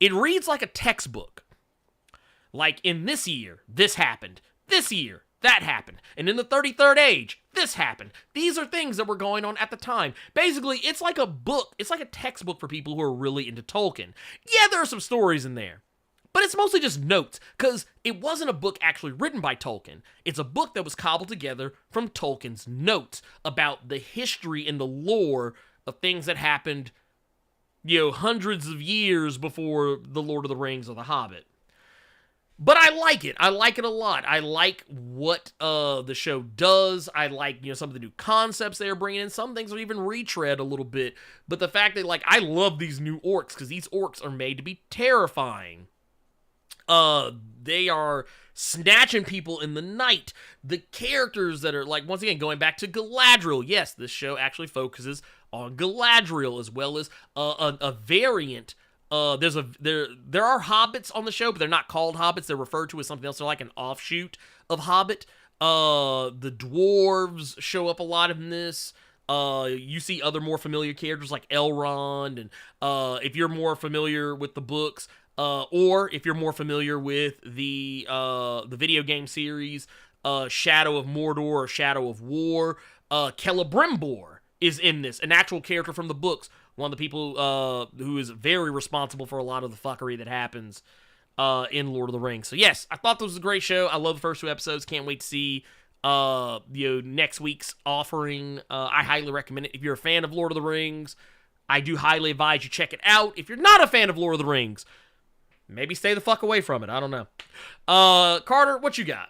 It reads like a textbook. Like, in this year, this happened. This year, that happened. And in the 33rd Age, this happened. These are things that were going on at the time. Basically, it's like a book. It's like a textbook for people who are really into Tolkien. Yeah, there are some stories in there, but it's mostly just notes, because it wasn't a book actually written by Tolkien. It's a book that was cobbled together from Tolkien's notes about the history and the lore of things that happened, hundreds of years before The Lord of the Rings or The Hobbit. But I like it. I like it a lot. I like what the show does. I like, some of the new concepts they're bringing in. Some things are even retread a little bit. But the fact that, I love these new orcs, because these orcs are made to be terrifying. They are snatching people in the night. The characters that are, once again, going back to Galadriel. Yes, this show actually focuses on Galadriel, as well as a variant. There are hobbits on the show, but they're not called hobbits. They're referred to as something else. They're like an offshoot of Hobbit. The dwarves show up a lot in this. You see other more familiar characters like Elrond, and if you're more familiar with the books, or if you're more familiar with the video game series, Shadow of Mordor or Shadow of War, Celebrimbor is in this, an actual character from the books. One of the people who is very responsible for a lot of the fuckery that happens in Lord of the Rings. So yes, I thought this was a great show. I love the first 2 episodes. Can't wait to see next week's offering. I highly recommend it. If you're a fan of Lord of the Rings, I do highly advise you check it out. If you're not a fan of Lord of the Rings, maybe stay the fuck away from it. I don't know. Carter, what you got?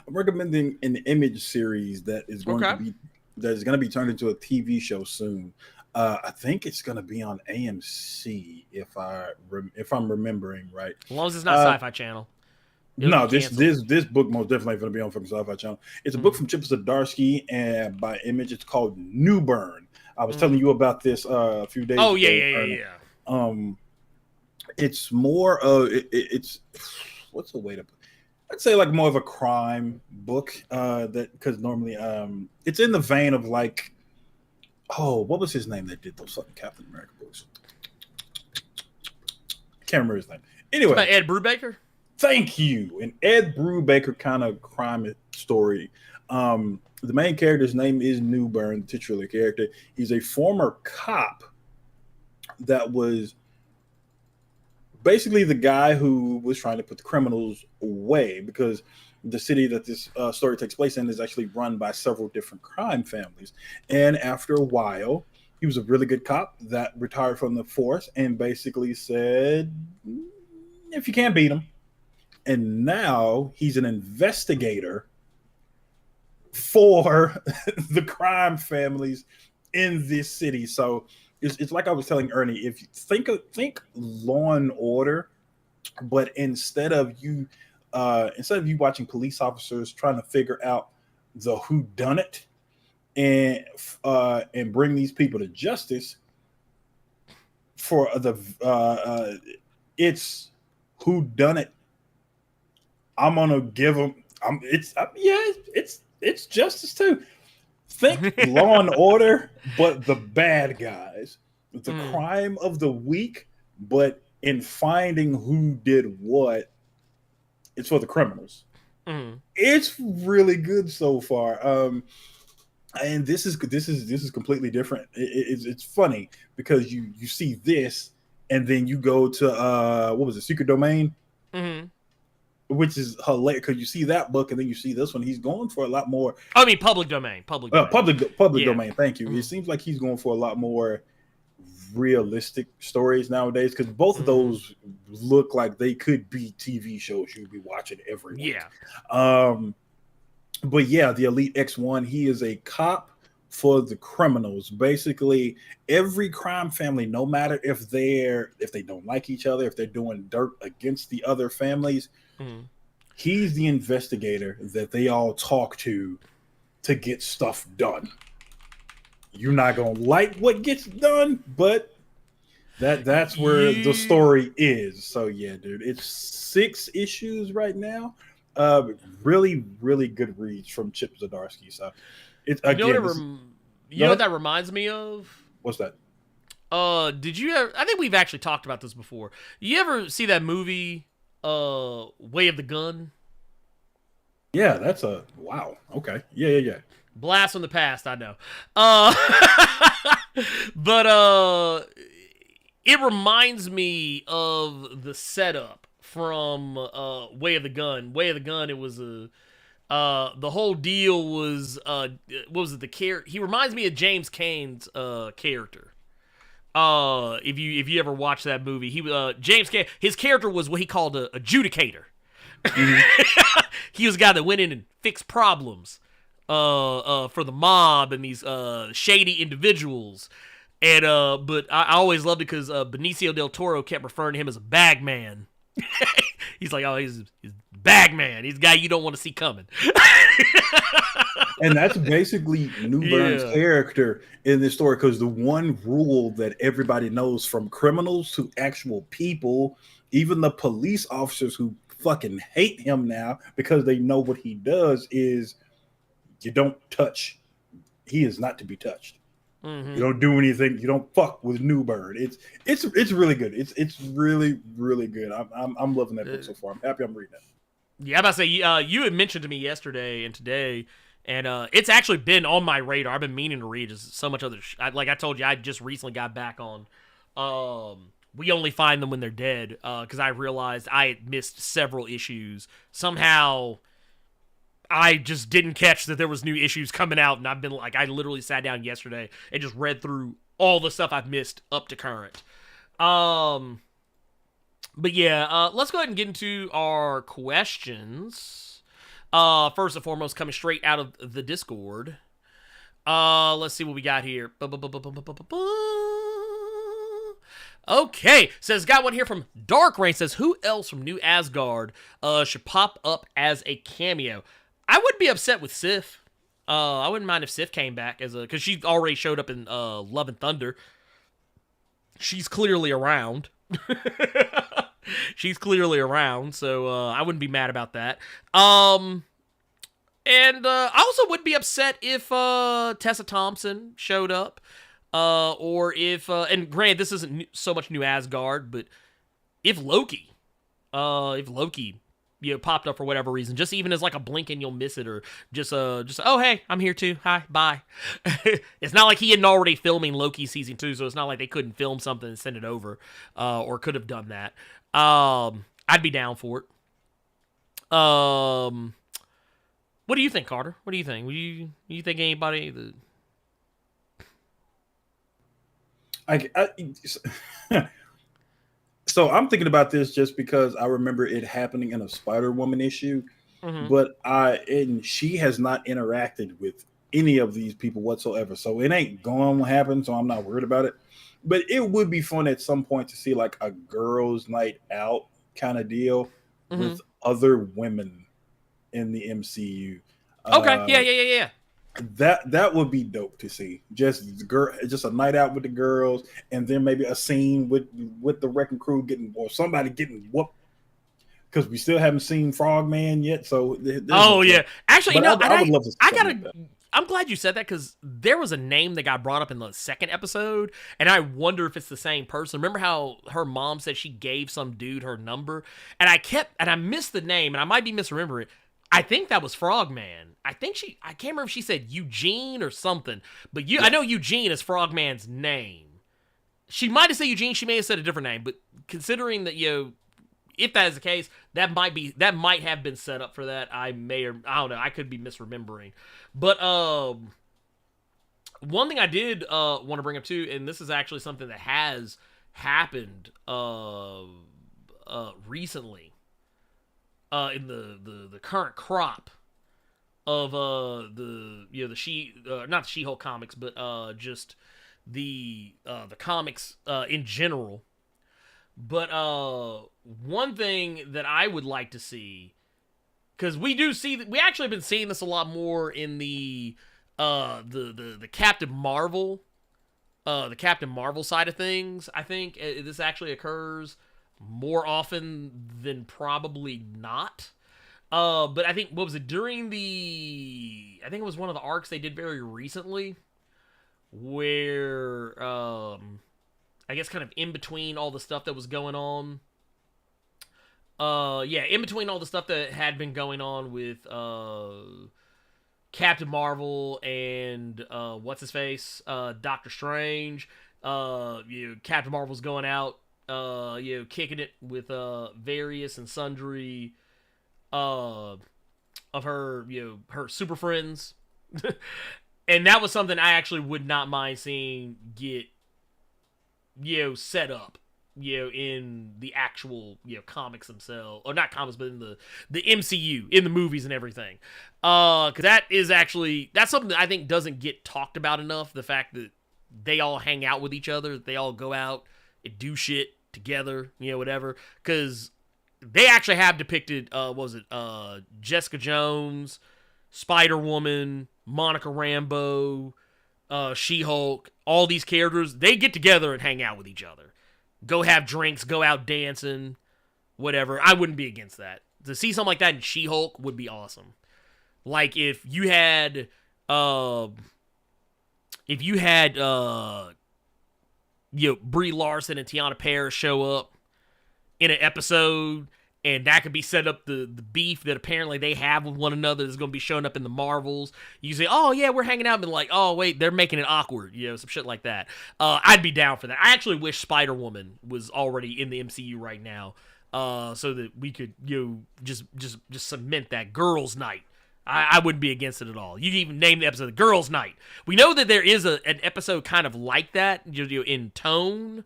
I'm recommending an Image series that is going to be turned into a TV show soon. I think it's going to be on AMC if I'm remembering right. As long as it's not Sci-Fi Channel. No, this book most definitely going to be on fucking Sci-Fi Channel. It's a book from Chip Zdarsky and by Image. It's called New Burn. I was telling you about this a few days ago. Oh yeah. It's more of it's what's the way to put? I'd say more of a crime book. That because normally it's in the vein of what was his name that did those fucking Captain America books? Can't remember his name. Anyway, Ed Brubaker. Thank you. An Ed Brubaker kind of crime story. The main character's name is Newburn, the titular character. He's a former cop that was basically the guy who was trying to put the criminals away, because the city that this story takes place in is actually run by several different crime families. And after a while, he was a really good cop that retired from the force and basically said, if you can't beat him. And now he's an investigator for the crime families in this city. So it's like I was telling Ernie, if you think Law and Order, but instead of you watching police officers trying to figure out the whodunit and bring these people to justice, for it's whodunit. I'm gonna give them. It's justice too. Think Law and Order, but the bad guys. It's a crime of the week, but in finding who did what, it's for the criminals. It's really good so far. And this is completely different. It's funny because you see this, and then you go to what was it, Secret Domain, Mm-hmm. which is hilarious because you see that book and then you see this one. He's going for a lot more I mean, public domain. Public domain. public Yeah. domain. Thank you. It seems like he's going for a lot more realistic stories nowadays because both of those look like they could be TV shows you'd be watching every week. Yeah. But yeah, the Elite X1, he is a cop for the criminals. Basically, every crime family, no matter if they don't like each other, if they're doing dirt against the other families, he's the investigator that they all talk to get stuff done. You're not gonna like what gets done, but that's where the story is. So yeah, dude, it's 6 issues right now. Really, really good reads from Chip Zdarsky. So it's again. You know what that reminds me of? What's that? Did you ever? I think we've actually talked about this before. You ever see that movie, Way of the Gun? Yeah, that's a wow. Okay, yeah. Blast from the past, I know. But it reminds me of the setup from Way of the Gun. Way of the Gun, it was the whole deal was what was it, he reminds me of James Cain's character. If you ever watch that movie, James Cain, his character was what he called a adjudicator. He was a guy that went in and fixed problems for the mob and these shady individuals. And but I always loved it because Benicio del Toro kept referring to him as a bag man. He's like, oh, he's bag man. He's a guy you don't want to see coming. And that's basically Newburn's character in this story, because the one rule that everybody knows, from criminals to actual people, even the police officers who fucking hate him now because they know what he does, is you don't touch. He is not to be touched. You don't do anything. You don't fuck with Newburn. It's really good. It's really, really good. I'm loving that book so far. I'm happy I'm reading it. Yeah, I'm about to say, you had mentioned to me yesterday and today, and it's actually been on my radar. I've been meaning to read just so much other like I told you, I just recently got back on We Only Find Them When They're Dead, because I realized I had missed several issues. Somehow I just didn't catch that there was new issues coming out, and I've been like, I literally sat down yesterday and just read through all the stuff I've missed up to current. But yeah, let's go ahead and get into our questions. First and foremost, coming straight out of the Discord. Let's see what we got here. Okay, says, got one here from Dark Rain. Says, who else from New Asgard should pop up as a cameo? I wouldn't be upset with Sif. I wouldn't mind if Sif came back because she already showed up in Love and Thunder. She's clearly around. She's clearly around, so I wouldn't be mad about that. And I also wouldn't be upset if Tessa Thompson showed up. Or if, and granted, this isn't so much New Asgard, but if Loki, popped up for whatever reason, just even as like a blink and you'll miss it, or just, oh, hey, I'm here too. Hi, bye. It's not like he hadn't already filming Loki season 2, so it's not like they couldn't film something and send it over, or could have done that. I'd be down for it. What do you think, Carter? What do you think? You think anybody that... So I'm thinking about this just because I remember it happening in a Spider-Woman issue, but she has not interacted with any of these people whatsoever. So it ain't going to happen. So I'm not worried about it. But it would be fun at some point to see like a girls' night out kind of deal with other women in the MCU. Okay, yeah. That would be dope to see. Just a night out with the girls, and then maybe a scene with the wrecking crew somebody getting whooped. Because we still haven't seen Frogman yet. So actually, no. I would love to see I'm glad you said that, because there was a name that got brought up in the second episode, and I wonder if it's the same person. Remember how her mom said she gave some dude her number, and I missed the name, and I might be misremembering it. I think that was Frogman. I can't remember if she said Eugene or something, but I know Eugene is Frogman's name. She might have said Eugene, she may have said a different name, but considering that, if that is the case, that might have been set up for that. I don't know, I could be misremembering. But one thing I did want to bring up too, and this is actually something that has happened recently in the current crop of not the She-Hulk comics, but just the comics in general. But one thing that I would like to see, because we actually have been seeing this a lot more in the Captain Marvel, side of things. I think this actually occurs more often than probably not. But I think, what was it, I think it was one of the arcs they did very recently, where I guess kind of in between all the stuff that was going on. In between all the stuff that had been going on with Captain Marvel and what's his face, Doctor Strange. Captain Marvel's going out, kicking it with various and sundry of her, her super friends. And that was something I actually would not mind seeing get, set up, in the actual, comics themselves, or not comics, but in the MCU, in the movies and everything. Because that's something that I think doesn't get talked about enough. The fact that they all hang out with each other, they all go out and do shit together, whatever. Because they actually have depicted, Jessica Jones, Spider-Woman, Monica Rambeau, She-Hulk, all these characters, they get together and hang out with each other. Go have drinks, go out dancing, whatever. I wouldn't be against that. To see something like that in She-Hulk would be awesome. Like if you had Brie Larson and Tiana Paris show up in an episode, and that could be set up the beef that apparently they have with one another is going to be showing up in the Marvels. You say, oh, yeah, we're hanging out, and like, oh, wait, they're making it awkward, some shit like that. I'd be down for that. I actually wish Spider-Woman was already in the MCU right now, so that we could, just cement that girls' night. I wouldn't be against it at all. You can even name the episode the Girls' Night. We know that there is an episode kind of like that, in tone,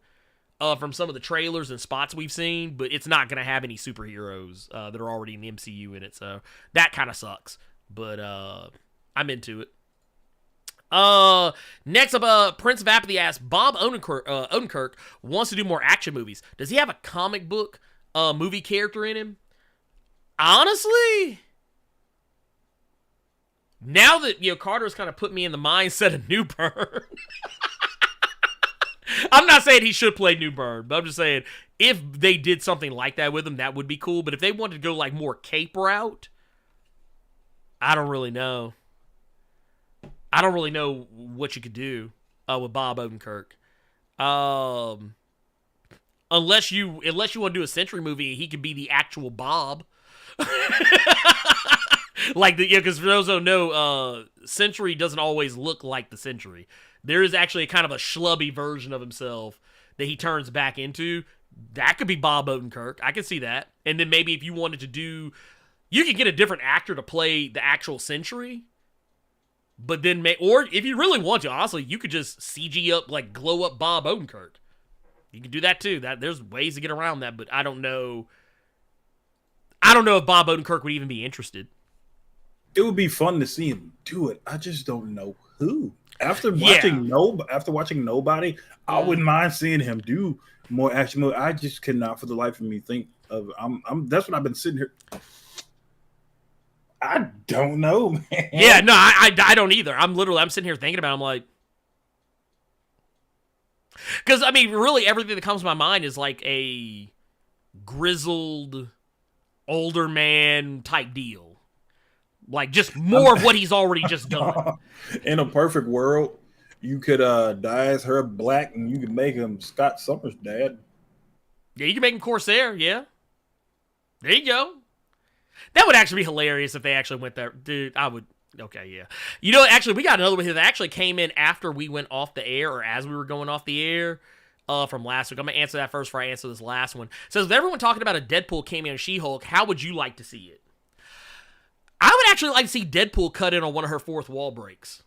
from some of the trailers and spots we've seen, but it's not going to have any superheroes that are already in the MCU in it, so that kind of sucks. But I'm into it. Next up, Prince of Apathy asks, Bob Odenkirk wants to do more action movies. Does he have a comic book movie character in him? Honestly, now that Carter's kind of put me in the mindset of Newburn, I'm not saying he should play Newburn, but I'm just saying if they did something like that with him, that would be cool. But if they wanted to go like more cape route, I don't really know. I don't really know what you could do with Bob Odenkirk. Unless you want to do a Sentry movie, he could be the actual Bob. Like because for those who don't know, Sentry doesn't always look like the Sentry. There is actually a kind of a schlubby version of himself that he turns back into. That could be Bob Odenkirk. I can see that. And then maybe if you wanted to do, you could get a different actor to play the actual Sentry. But then, or if you really want to, honestly, you could just CG up, like glow up Bob Odenkirk. You can do that too. There's ways to get around that, but I don't know. I don't know if Bob Odenkirk would even be interested. It would be fun to see him do it. I just don't know who. After watching Nobody, I wouldn't mind seeing him do more action movies. I just cannot, for the life of me, think of. That's what I've been sitting here. I don't know, man. Yeah, no, I don't either. I'm sitting here thinking about it. I'm like, because I mean, really, everything that comes to my mind is like a grizzled older man type deal. Like, just more of what he's already just done. In a perfect world, you could dye his hair black and you could make him Scott Summers' dad. Yeah, you can make him Corsair, yeah. There you go. That would actually be hilarious if they actually went there. Dude, I would. Okay, yeah. You know, actually, we got another one here that actually came in after we went off the air, or as we were going off the air from last week. I'm going to answer that first before I answer this last one. It says, with everyone talking about a Deadpool cameo in She-Hulk, how would you like to see it? I would actually like to see Deadpool cut in on one of her fourth wall breaks.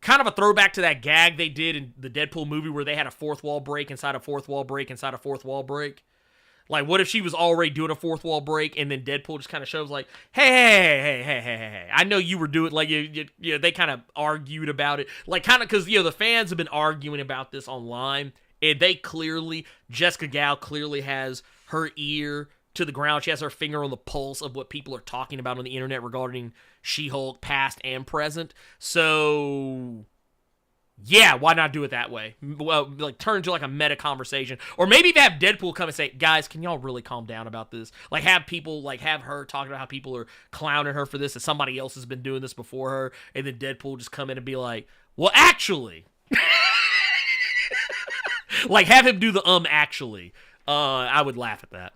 Kind of a throwback to that gag they did in the Deadpool movie where they had a fourth wall break inside a fourth wall break inside a fourth wall break. Like, what if she was already doing a fourth wall break, and then Deadpool just kind of shows, like, hey, I know you were doing, like, they kind of argued about it. Like, kind of, because, the fans have been arguing about this online, and they clearly, Jessica Gal clearly has her ear to the ground. She has her finger on the pulse of what people are talking about on the internet regarding She-Hulk, past and present. So... yeah, why not do it that way? Well, like, turn into, like, a meta conversation. Or maybe even have Deadpool come and say, guys, can y'all really calm down about this? Like, have people, like, have her talking about how people are clowning her for this, and somebody else has been doing this before her, and then Deadpool just come in and be like, well, actually. Like, have him do the actually. I would laugh at that.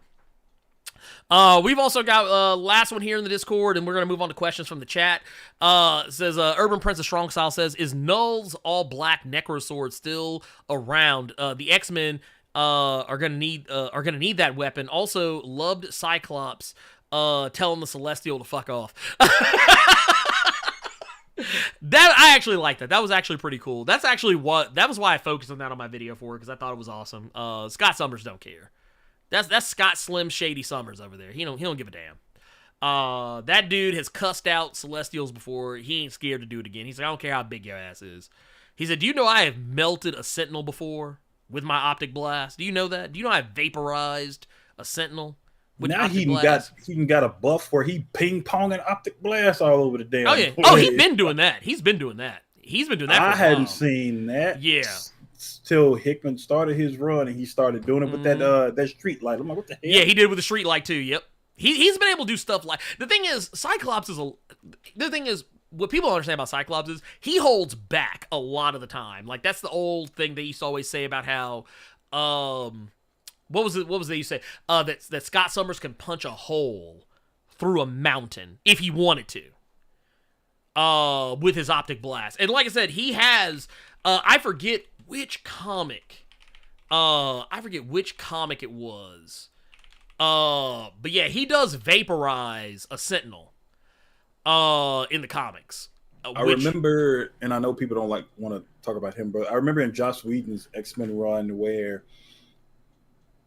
We've also got last one here in the Discord, and we're going to move on to questions from the chat. It says, Urban Prince of Strong Style says, is Null's all-black Necrosword still around? The X-Men are going to need that weapon. Also, loved Cyclops telling the Celestial to fuck off. That I actually liked that. That was actually pretty cool. That was why I focused on that on my video for it, because I thought it was awesome. Scott Summers don't care. That's Scott Slim Shady Summers over there. He don't give a damn. That dude has cussed out Celestials before. He ain't scared to do it again. He's like, I don't care how big your ass is. He said, do you know I have melted a Sentinel before with my optic blast? Do you know that? Do you know I vaporized a Sentinel with now optic he blast? even got a buff where he ping-ponging optic blast all over the damn Oh, yeah. place. Oh, he's been doing that. He's been doing that for a while. I hadn't seen that. Yeah. Till Hickman started his run, and he started doing it with that street light. I'm like, what the hell? Yeah, he did with the street light too. Yep. He's been able to do stuff like, the thing is, what people don't understand about Cyclops is he holds back a lot of the time. Like, that's the old thing they used to always say about how, what was they used to say? That Scott Summers can punch a hole through a mountain if he wanted to. With his optic blast. And like I said, he has, I forget which comic it was. But yeah, he does vaporize a Sentinel in the comics. I remember, and I know people don't want to talk about him, but I remember in Joss Whedon's X-Men run where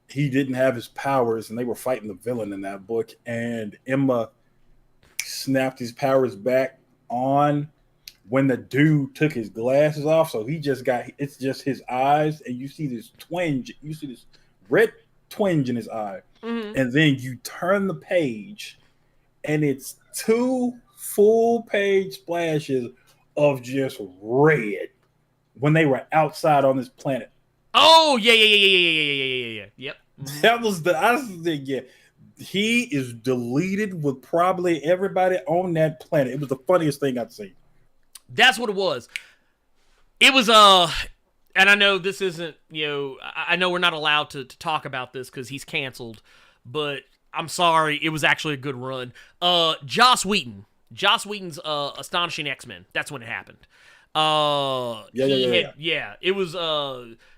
he didn't have his powers and they were fighting the villain in that book, and Emma snapped his powers back on when the dude took his glasses off, so it's just his eyes, and you see this red twinge in his eye, and then you turn the page, and it's 2 full-page splashes of just red when they were outside on this planet. Oh, yeah. Yep. That was yeah. He is deleted with probably everybody on that planet. It was the funniest thing I'd seen. That's what it was. It was, and I know this isn't, I know we're not allowed to talk about this because he's canceled, but I'm sorry, it was actually a good run. Joss Whedon's Astonishing X-Men. That's when it happened. Yeah. It was,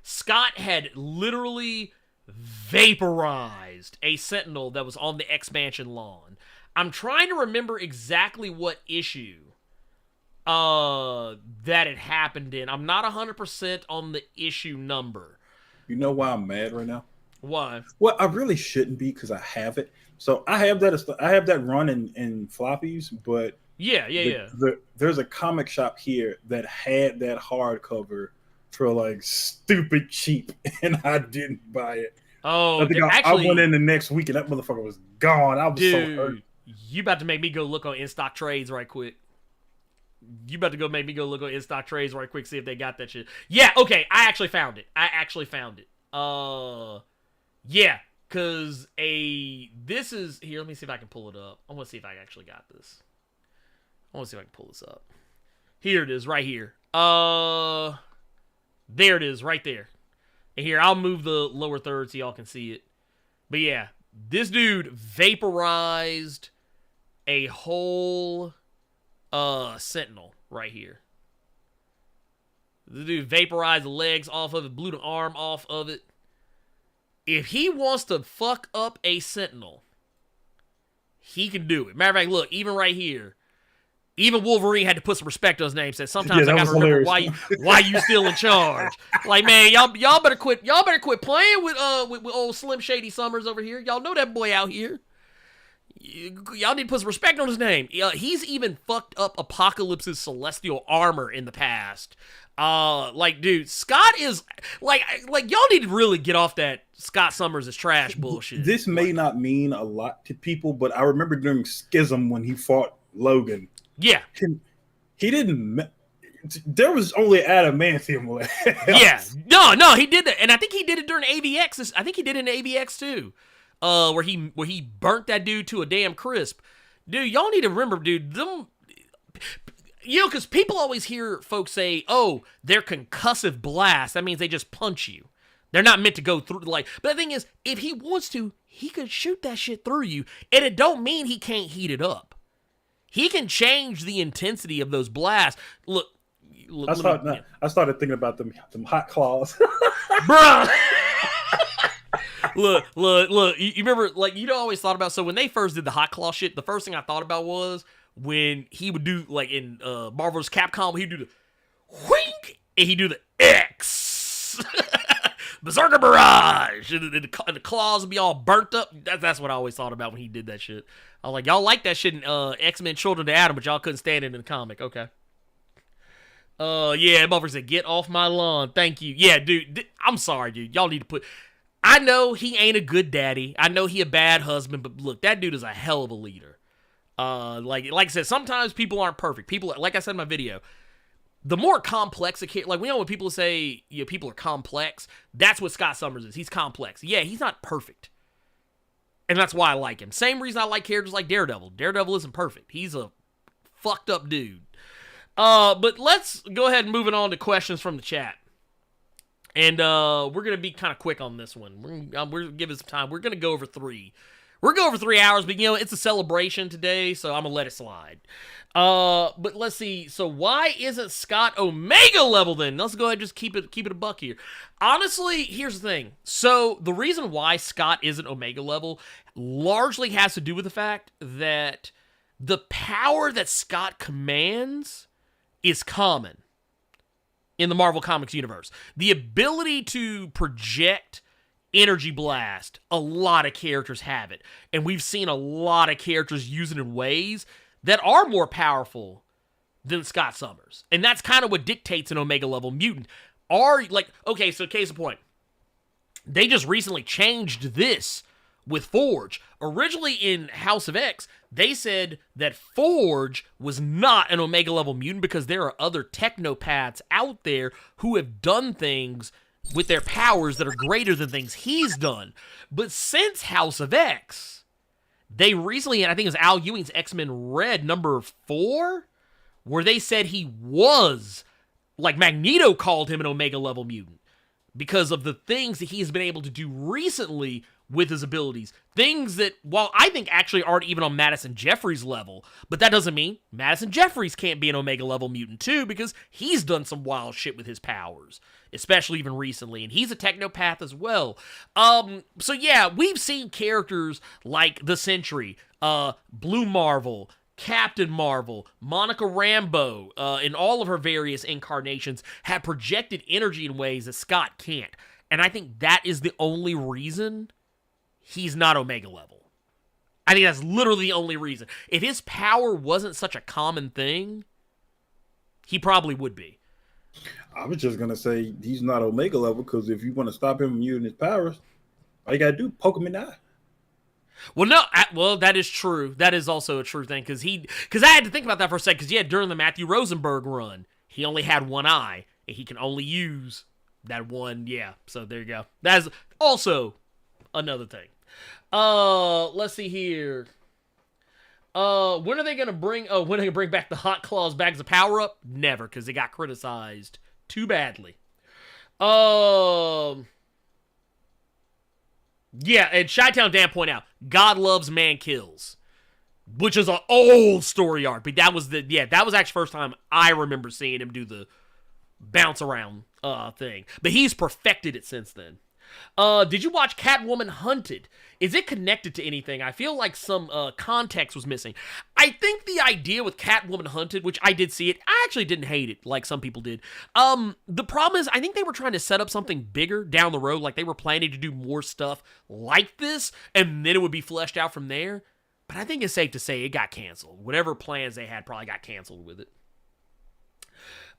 Scott had literally vaporized a Sentinel that was on the expansion lawn. I'm trying to remember exactly what issue that it happened in. I'm not 100% on the issue number. You know why I'm mad right now? Why? Well, I really shouldn't be because I have it. So I have that run in floppies, but there's a comic shop here that had that hardcover for like stupid cheap, and I didn't buy it. Oh, I went in the next week and that motherfucker was gone. I was so hurt. You about to make me go look on In-Stock Trades right quick. See if they got that shit. Yeah, okay, I actually found it. Yeah, because this is, here, let me see if I can pull it up. I want to see if I actually got this. I want to see if I can pull this up. Here it is, right here. There it is, right there. And here, I'll move the lower third so y'all can see it. But yeah, This dude vaporized a whole Sentinel right here. The dude vaporized the legs off of it, blew the arm off of it. If he wants to fuck up a Sentinel, he can do it. Matter of fact, look, even right here, even Wolverine had to put some respect on his name. Said sometimes I gotta remember why you still in charge. Like, man, y'all better quit playing with old Slim Shady Summers over here. Y'all know that boy out here. Y'all need to put some respect on his name. He's even fucked up Apocalypse's celestial armor in the past. Like, dude, Scott is like y'all need to really get off that Scott Summers is trash bullshit. This may not mean a lot to people, but I remember during Schism when he fought Logan. Yeah, he didn't. There was only adamantium left. Yeah, no, he did that, and I think he did it during AVX. I think he did it in AVX too. Where he burnt that dude to a damn crisp. Dude, y'all need to remember, dude, because people always hear folks say, oh, they're concussive blasts. That means they just punch you. They're not meant to go through, but the thing is, if he wants to, he could shoot that shit through you, and it don't mean he can't heat it up. He can change the intensity of those blasts. Look, I started thinking about them hot claws. Bruh! Look. You remember, always thought about, so when they first did the hot claw shit, the first thing I thought about was when he would do, in Marvel vs. Capcom, he'd do the whink, and he'd do the X. Berserker Barrage! And the claws would be all burnt up. That's what I always thought about when he did that shit. I was like, y'all like that shit in X-Men Children of Adam, but y'all couldn't stand it in the comic. Okay. Yeah, motherfucker said, get off my lawn. Thank you. Yeah, dude, I'm sorry, dude. Y'all need to put... I know he ain't a good daddy. I know he a bad husband, but look, that dude is a hell of a leader. Like I said, sometimes people aren't perfect. People, like I said in my video, the more complex a kid, we know when people say, people are complex, that's what Scott Summers is. He's complex. Yeah, he's not perfect. And that's why I like him. Same reason I like characters like Daredevil. Daredevil isn't perfect. He's a fucked up dude. But let's go ahead and move it on to questions from the chat. And we're going to be kind of quick on this one. We're going to give it some time. We're going to go over 3. We're going to go over 3 hours, but, it's a celebration today, so I'm going to let it slide. But let's see. So why isn't Scott Omega level then? Let's go ahead and just keep it a buck here. Honestly, here's the thing. So the reason why Scott isn't Omega level largely has to do with the fact that the power that Scott commands is common in the Marvel Comics universe. The ability to project energy blast, a lot of characters have it. And we've seen a lot of characters use it in ways that are more powerful than Scott Summers. And that's kind of what dictates an Omega level mutant. Okay, so case in point. They just recently changed this with Forge. Originally in House of X, they said that Forge was not an Omega level mutant because there are other technopaths out there who have done things with their powers that are greater than things he's done. But since House of X, they recently, and I think it was Al Ewing's X-Men Red number 4, where they said he was, Magneto called him an Omega level mutant because of the things that he's been able to do recently with his abilities. Things that, while I think actually aren't even on Madison Jeffries level, but that doesn't mean Madison Jeffries can't be an Omega level mutant too, because he's done some wild shit with his powers, especially even recently, and he's a technopath as well. So yeah, we've seen characters like the Sentry, Blue Marvel, Captain Marvel, Monica Rambeau, in all of her various incarnations, have projected energy in ways that Scott can't. And I think that is the only reason he's not Omega level. I think that's literally the only reason. If his power wasn't such a common thing, he probably would be. I was just going to say he's not Omega level because if you want to stop him from using his powers, all you got to do, poke him in the eye. Well, that is true. That is also a true thing because I had to think about that for a second because, during the Matthew Rosenberg run, he only had one eye and he can only use that one. Yeah, so there you go. That's also another thing. Let's see here. When are they gonna bring back the Hot Claws bags of power up? Never, because they got criticized too badly. Yeah, and Chi-Town Dan point out, God loves, man kills, which is an old story arc. But that was that was actually the first time I remember seeing him do the bounce around thing. But he's perfected it since then. Did you watch Catwoman Hunted? Is it connected to anything? I feel like some context was missing. I think the idea with Catwoman Hunted, which I did see it, I actually didn't hate it like some people did. The problem is I think they were trying to set up something bigger down the road, like they were planning to do more stuff like this, and then it would be fleshed out from there. But I think it's safe to say it got canceled. Whatever plans they had probably got canceled with it.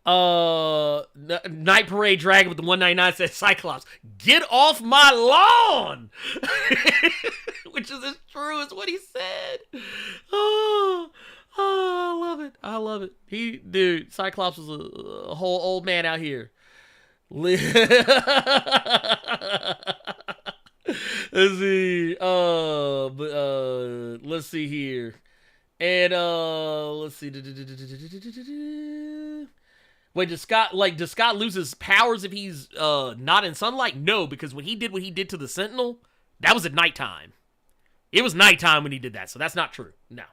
Night Parade Dragon with the 199 says, Cyclops, get off my lawn! Which is as true as what he said. Oh, I love it. I love it. Dude, Cyclops was a whole old man out here. Let's see. Let's see here. And let's see. Wait, does Scott lose his powers if he's not in sunlight? No, because when he did what he did to the Sentinel, that was at nighttime. It was nighttime when he did that, so that's not true. No.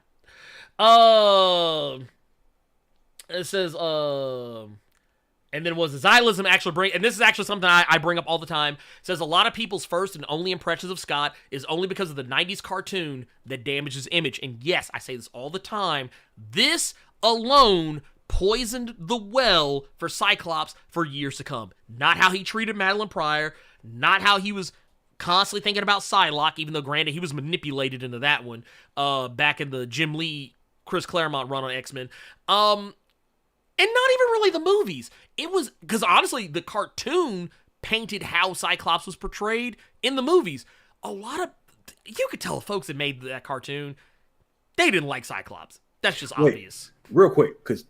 It says, and then was the Xylism actually bring, and this is actually something I bring up all the time. It says a lot of people's first and only impressions of Scott is only because of the 90s cartoon that damaged his image. And yes, I say this all the time. This alone poisoned the well for Cyclops for years to come. Not how he treated Madeline Pryor, not how he was constantly thinking about Psylocke, even though granted he was manipulated into that one back in the Jim Lee, Chris Claremont run on X-Men. And not even really the movies. It was, because honestly, the cartoon painted how Cyclops was portrayed in the movies. You could tell the folks that made that cartoon, they didn't like Cyclops. That's just obvious. Real quick, because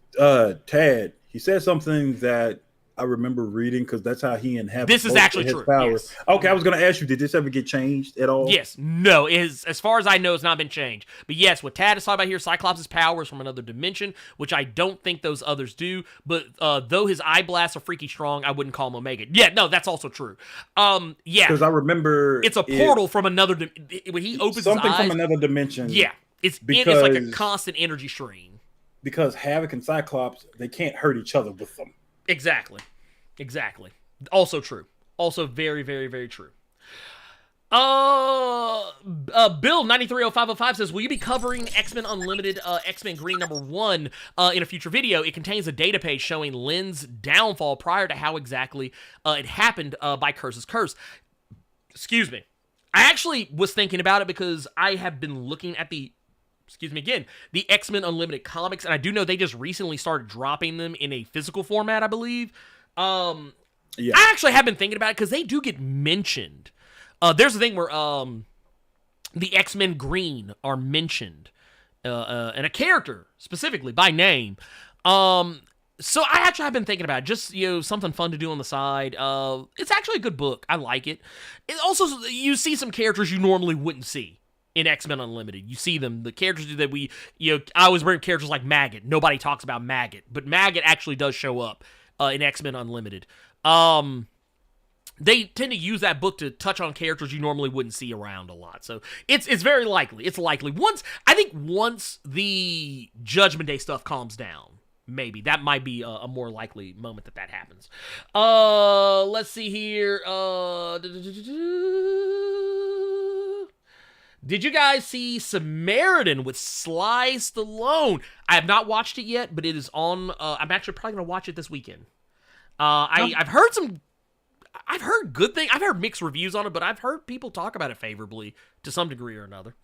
Tad, he said something that I remember reading, because that's how he inhabits. This is actually true. Powers. Yes. Okay, I was going to ask you, did this ever get changed at all? Yes. No, as far as I know, it's not been changed. But yes, what Tad is talking about here, Cyclops' power is from another dimension, which I don't think those others do. But though his eye blasts are freaky strong, I wouldn't call him Omega. Yeah, no, that's also true. Yeah. Because I remember it's a portal from another when he opens something his eyes, from another dimension. Yeah. It's like a constant energy stream. Because Havoc and Cyclops, they can't hurt each other with them. Exactly. Also true. Also very, very, very true. Bill 930505 says, will you be covering X-Men Unlimited X-Men Green #1 in a future video? It contains a data page showing Lynn's downfall prior to how exactly it happened by Curse's curse. Excuse me. I actually was thinking about it because I have been looking at the X-Men Unlimited comics, and I do know they just recently started dropping them in a physical format, I believe. I actually have been thinking about it because they do get mentioned. There's a thing where the X-Men Green are mentioned, and a character specifically by name. So I actually have been thinking about it, just something fun to do on the side. It's actually a good book. I like it. It also, you see some characters you normally wouldn't see in X-Men Unlimited. You see them, the characters that I always bring characters like Maggot. Nobody talks about Maggot, but Maggot actually does show up in X-Men Unlimited. They tend to use that book to touch on characters you normally wouldn't see around a lot. So it's very likely. It's likely. Once the Judgment Day stuff calms down, maybe that might be a more likely moment that happens. Let's see here. Did you guys see Samaritan with Sly Stallone? I have not watched it yet, but it is on. I'm actually probably going to watch it this weekend. I've heard good things. I've heard mixed reviews on it, but I've heard people talk about it favorably to some degree or another.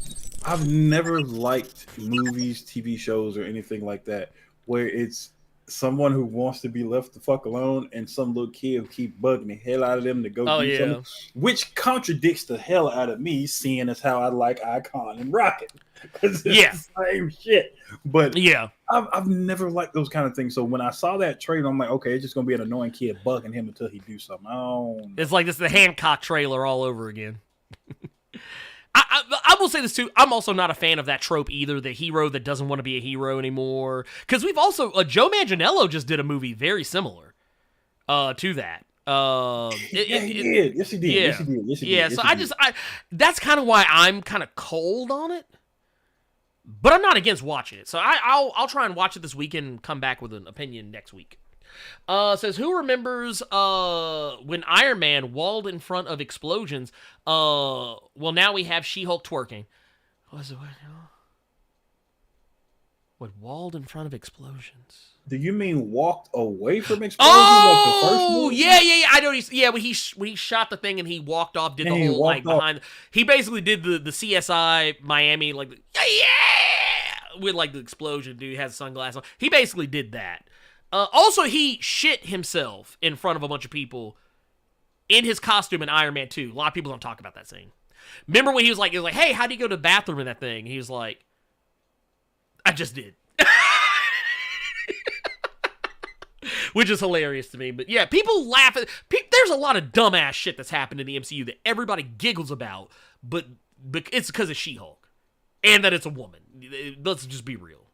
I've never liked movies, TV shows, or anything like that where it's someone who wants to be left the fuck alone and some little kid who keep bugging the hell out of them to go do something, which contradicts the hell out of me, seeing as how I like Icon and Rocket. Because it's the same shit. But I've never liked those kind of things. So when I saw that trailer, I'm like, okay, it's just going to be an annoying kid bugging him until he do something. It's like this is the Hancock trailer all over again. I will say this too. I'm also not a fan of that trope either. The hero that doesn't want to be a hero anymore. Because we've also Joe Manganiello just did a movie very similar to that. Yeah, he did. Yes, he did. Yeah. Yes, he did. Yes, he did. Yeah, Yes, so he did. that's kind of why I'm kind of cold on it. But I'm not against watching it. So I'll try and watch it this weekend and come back with an opinion next week. Says, who remembers when Iron Man walled in front of explosions? Well, now we have She-Hulk twerking. What walled in front of explosions? Do you mean walked away from explosions like the first Oh, movie? yeah. I know. When he shot the thing and he walked off, did And the he whole like walked off. behind. He basically did the CSI Miami like with like the explosion. Dude has sunglasses on. He basically did that. Also, he shit himself in front of a bunch of people in his costume in Iron Man 2. A lot of people don't talk about that scene. Remember when he was like, hey, how do you go to the bathroom in that thing? And he was like, I just did. Which is hilarious to me. But yeah, people laugh at... There's a lot of dumbass shit that's happened in the MCU that everybody giggles about, but it's because of She-Hulk. And that it's a woman. Let's just be real.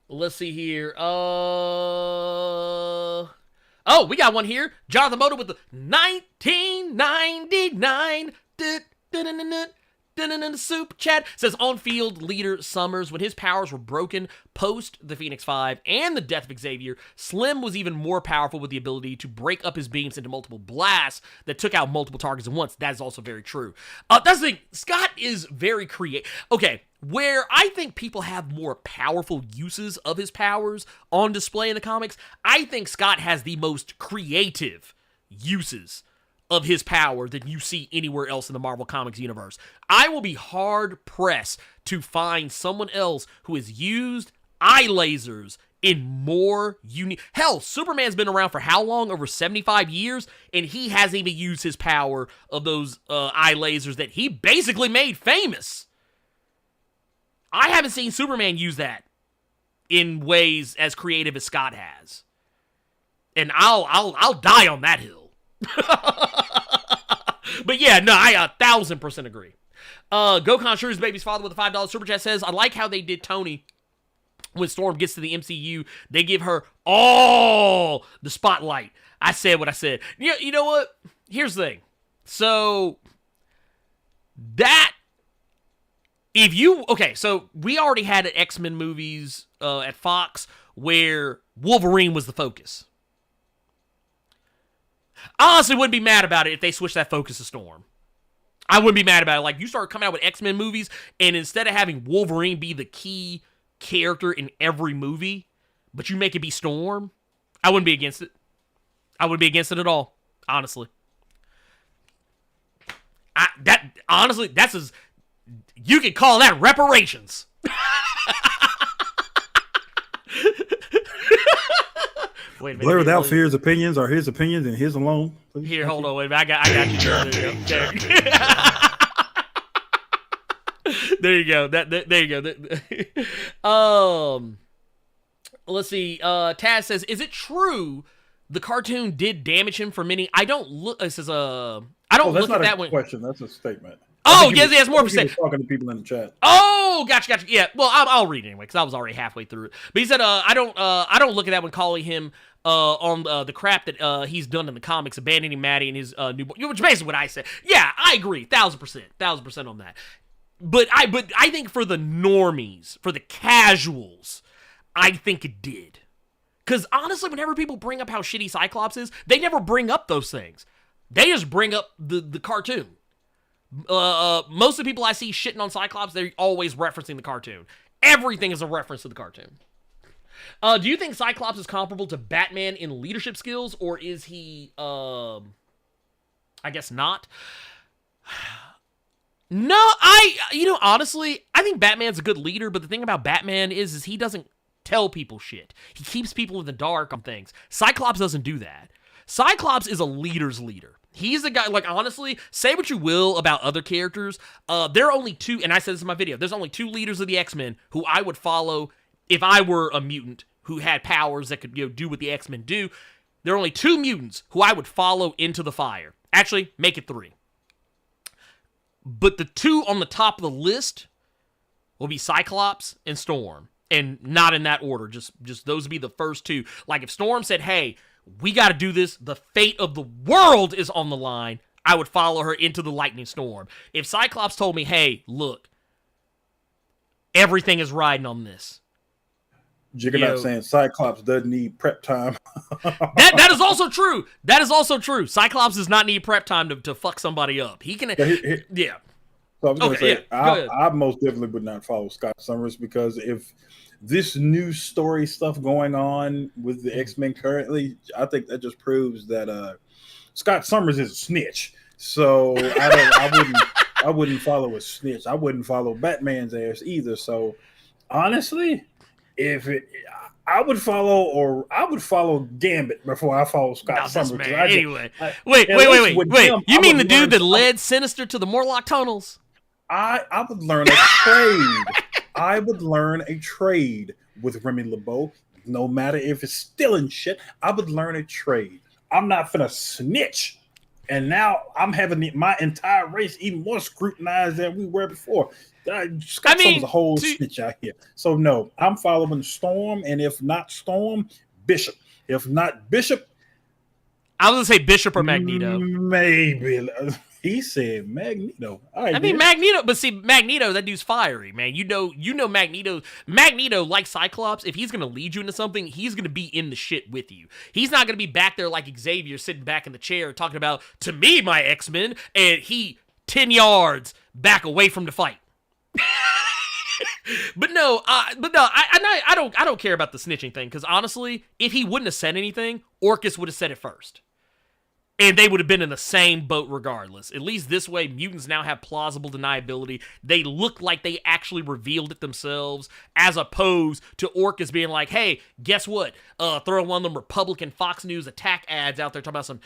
Let's see here. Oh, we got one here. Jonathan Moto with the 1999 super chat says on-field leader Summers, when his powers were broken post the Phoenix 5 and the death of Xavier, Slim was even more powerful with the ability to break up his beams into multiple blasts that took out multiple targets at once. That is also very true. That's the thing. Scott is very creative. Okay, where I think people have more powerful uses of his powers on display in the comics, I think Scott has the most creative uses of his power than you see anywhere else in the Marvel Comics universe. I will be hard-pressed to find someone else who has used eye lasers in more unique... Hell, Superman's been around for how long? Over 75 years? And he hasn't even used his power of those eye lasers that he basically made famous. I haven't seen Superman use that in ways as creative as Scott has. And I'll die on that hill. But yeah, no, I 1,000% agree. Gokhan Shrew's baby's father with a $5 super chat says, I like how they did Tony. When Storm gets to the MCU, they give her all the spotlight. I said what I said. You know what? Here's the thing. So we already had X-Men movies at Fox where Wolverine was the focus. I honestly wouldn't be mad about it if they switched that focus to Storm. I wouldn't be mad about it. Like, you start coming out with X-Men movies, and instead of having Wolverine be the key character in every movie, but you make it be Storm, I wouldn't be against it. I wouldn't be against it at all, honestly. You could call that reparations. Wait a minute. Blerd Without Fear's opinions are his opinions and his alone. Please. Here, hold on. Wait a minute. I got you. There you go. There you go. Let's see. Taz says, "Is it true the cartoon did damage him for many?" I don't look. It says, I don't look at that one. Question. That's a statement. Oh, yes, yes, more of a statement. Talking to people in the chat. Oh, gotcha. Yeah, well, I'll read it anyway because I was already halfway through it. But he said, I don't look at that one calling him on the crap that he's done in the comics, abandoning Maddie and his newborn, which is basically what I said. Yeah, I agree, 1,000% on that. But I think for the normies, for the casuals, I think it did. Because honestly, whenever people bring up how shitty Cyclops is, they never bring up those things. They just bring up the cartoon. Most of the people I see shitting on Cyclops, they're always referencing the cartoon. Everything is a reference to the cartoon. Do you think Cyclops is comparable to Batman in leadership skills, or is he, I guess not? No, honestly, I think Batman's a good leader, but the thing about Batman is he doesn't tell people shit. He keeps people in the dark on things. Cyclops doesn't do that. Cyclops is a leader's leader. He's the guy, like, honestly, say what you will about other characters. There are only two, and I said this in my video, there's only two leaders of the X-Men who I would follow if I were a mutant who had powers that could do what the X-Men do. There are only two mutants who I would follow into the fire. Actually, make it three. But the two on the top of the list will be Cyclops and Storm. And not in that order. Just those would be the first two. Like if Storm said, hey, we got to do this. The fate of the world is on the line. I would follow her into the lightning storm. If Cyclops told me, hey, look, everything is riding on this. Juggernaut saying Cyclops doesn't need prep time. that is also true. That is also true. Cyclops does not need prep time to fuck somebody up. He can, yeah. So I was going to say, yeah, I most definitely would not follow Scott Summers, because if this new story stuff going on with the X-Men currently, I think that just proves that Scott Summers is a snitch. So I wouldn't follow a snitch. I wouldn't follow Batman's ass either. So honestly, I would follow Gambit before I follow Scott Summers. Anyway, wait. You mean the dude that led Sinister to the Morlock tunnels? I would learn a trade. I would learn a trade with Remy LeBeau. No matter if it's stealing shit, I would learn a trade. I'm not finna snitch. And now I'm having my entire race even more scrutinized than we were before. Scott Summers a whole snitch out here. So no, I'm following Storm, and if not Storm, Bishop. If not Bishop, I was gonna say Bishop or Magneto. Maybe. He said Magneto. Magneto, but see, Magneto, that dude's fiery, man. You know Magneto, like Cyclops, if he's going to lead you into something, he's going to be in the shit with you. He's not going to be back there like Xavier sitting back in the chair talking about, to me, my X-Men, and he 10 yards back away from the fight. But I don't care about the snitching thing, because honestly, if he wouldn't have said anything, Orcus would have said it first. And they would have been in the same boat regardless. At least this way, mutants now have plausible deniability. They look like they actually revealed it themselves, as opposed to Orcus being like, hey, guess what? Throwing one of them Republican Fox News attack ads out there talking about some,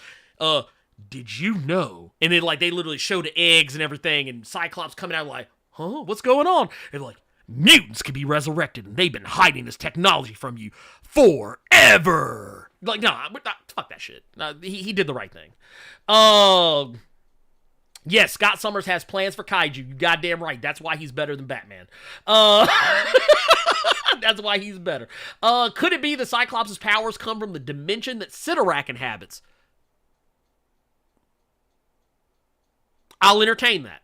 did you know? And then, like, they literally show the eggs and everything, and Cyclops coming out like, huh? What's going on? And like, mutants can be resurrected, and they've been hiding this technology from you forever. Like, no, fuck that shit. He did the right thing. Yes, Scott Summers has plans for Kaiju. You goddamn right. That's why he's better than Batman. That's why he's better. Could it be the Cyclops' powers come from the dimension that Sidorak inhabits? I'll entertain that.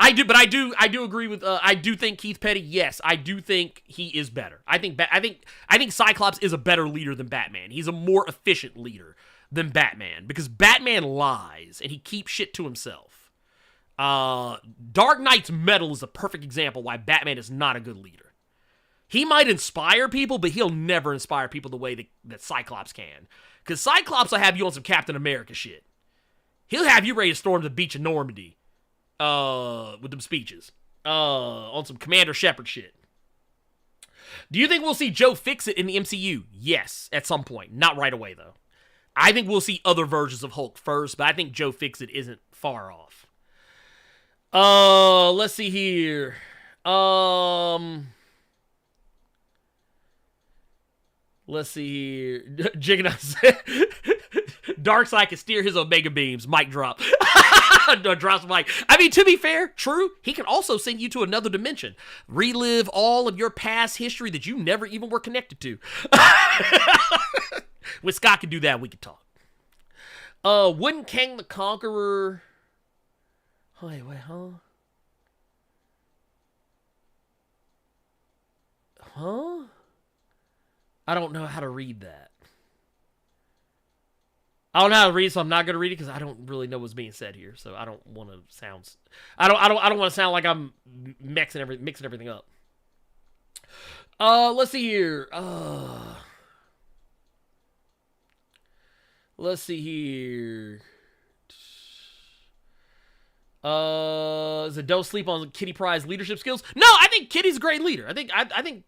I do agree with. I do think Keith Petty. Yes, I do think he is better. I think Cyclops is a better leader than Batman. He's a more efficient leader than Batman, because Batman lies and he keeps shit to himself. Dark Knight's Metal is a perfect example why Batman is not a good leader. He might inspire people, but he'll never inspire people the way that Cyclops can. Because Cyclops will have you on some Captain America shit. He'll have you ready to storm the beach of Normandy. With them speeches. On some Commander Shepard shit. Do you think we'll see Joe Fixit in the MCU? Yes, at some point. Not right away, though. I think we'll see other versions of Hulk first, but I think Joe Fixit isn't far off. Let's see here. Let's see here. Jigga said Darkseid can steer his Omega beams. Mic drop. Drops mic. I mean, to be fair, true, he can also send you to another dimension. Relive all of your past history that you never even were connected to. When Scott can do that, we can talk. Wouldn't Kang the Conqueror... Wait, huh? Huh? I don't know how to read that. I don't know how to read, so I'm not going to read it because I don't really know what's being said here. So I don't want to sound. I don't want to sound like I'm mixing everything up. Let's see here. Let's see here. Is it don't sleep on Kitty Pryde's leadership skills? No, I think Kitty's a great leader. I think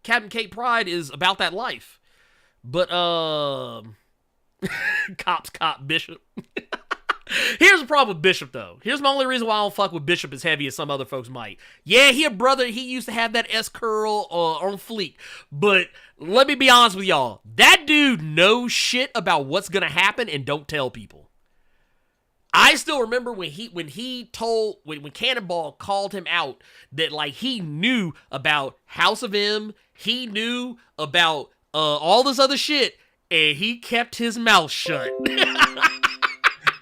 Captain Kate Pryde is about that life. But cop Bishop. Here's the problem with Bishop, though. Here's my only reason why I don't fuck with Bishop as heavy as some other folks might. Yeah, he a brother. He used to have that S-curl on fleek. But let me be honest with y'all. That dude knows shit about what's going to happen and don't tell people. I still remember when Cannonball called him out that like he knew about House of M, he knew about all this other shit, and he kept his mouth shut.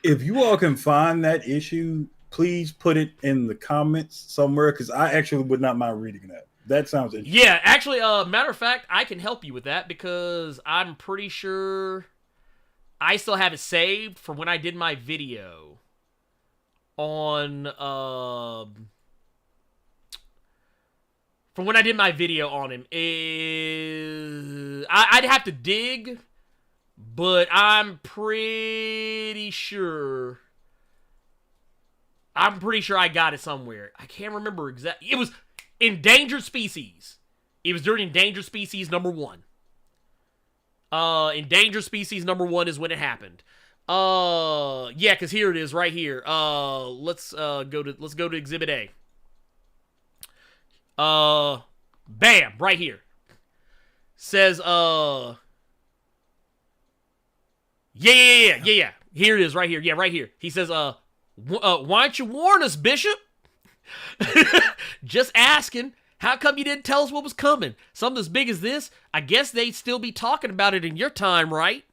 If you all can find that issue, please put it in the comments somewhere, because I actually would not mind reading that. That sounds interesting. Yeah, actually, matter of fact, I can help you with that because I'm pretty sure I still have it saved from when I did my video on him. I'd have to dig, but I'm pretty sure I got it somewhere. I can't remember exactly. It was Endangered Species. It was during Endangered Species #1. Endangered Species #1 is when it happened. Yeah, because here it is right here. Let's go to Exhibit A. Bam, right here. Says yeah. Here it is right here. Yeah, right here. He says why don't you warn us, Bishop? Just asking. How come you didn't tell us what was coming? Something as big as this? I guess they'd still be talking about it in your time, right?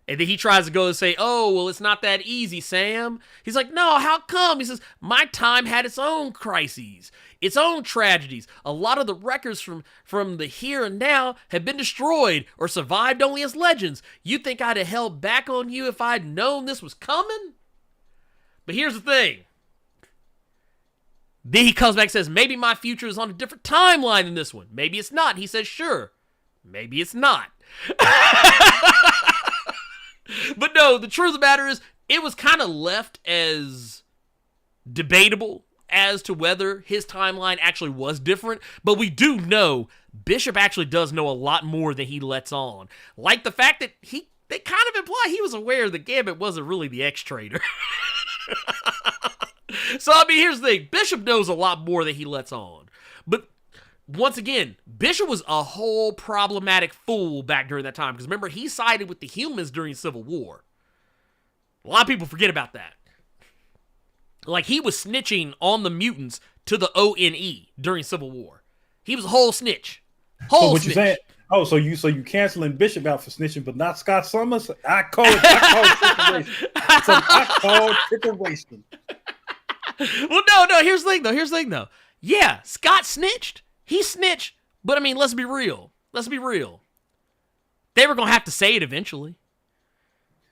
And then he tries to go and say, oh, well, it's not that easy, Sam. He's like, no, how come? He says, my time had its own crises, its own tragedies. A lot of the records from the here and now have been destroyed or survived only as legends. You think I'd have held back on you if I'd known this was coming? But here's the thing. Then he comes back and says, maybe my future is on a different timeline than this one. Maybe it's not. He says, sure. Maybe it's not. But no, the truth of the matter is, it was kind of left as debatable as to whether his timeline actually was different. But we do know Bishop actually does know a lot more than he lets on. Like the fact that they kind of imply he was aware that Gambit wasn't really the X-Trader. So, I mean, here's the thing. Bishop knows a lot more than he lets on. But, once again, Bishop was a whole problematic fool back during that time. Because remember, he sided with the humans during Civil War. A lot of people forget about that. Like, he was snitching on the mutants to the ONE during Civil War. He was a whole snitch. Whole snitch. You saying? Oh, so you canceling Bishop out for snitching, but not Scott Summers? I call it situation. Well, no. Here's the thing, though. Yeah, Scott snitched. He snitched. But, I mean, let's be real. They were going to have to say it eventually.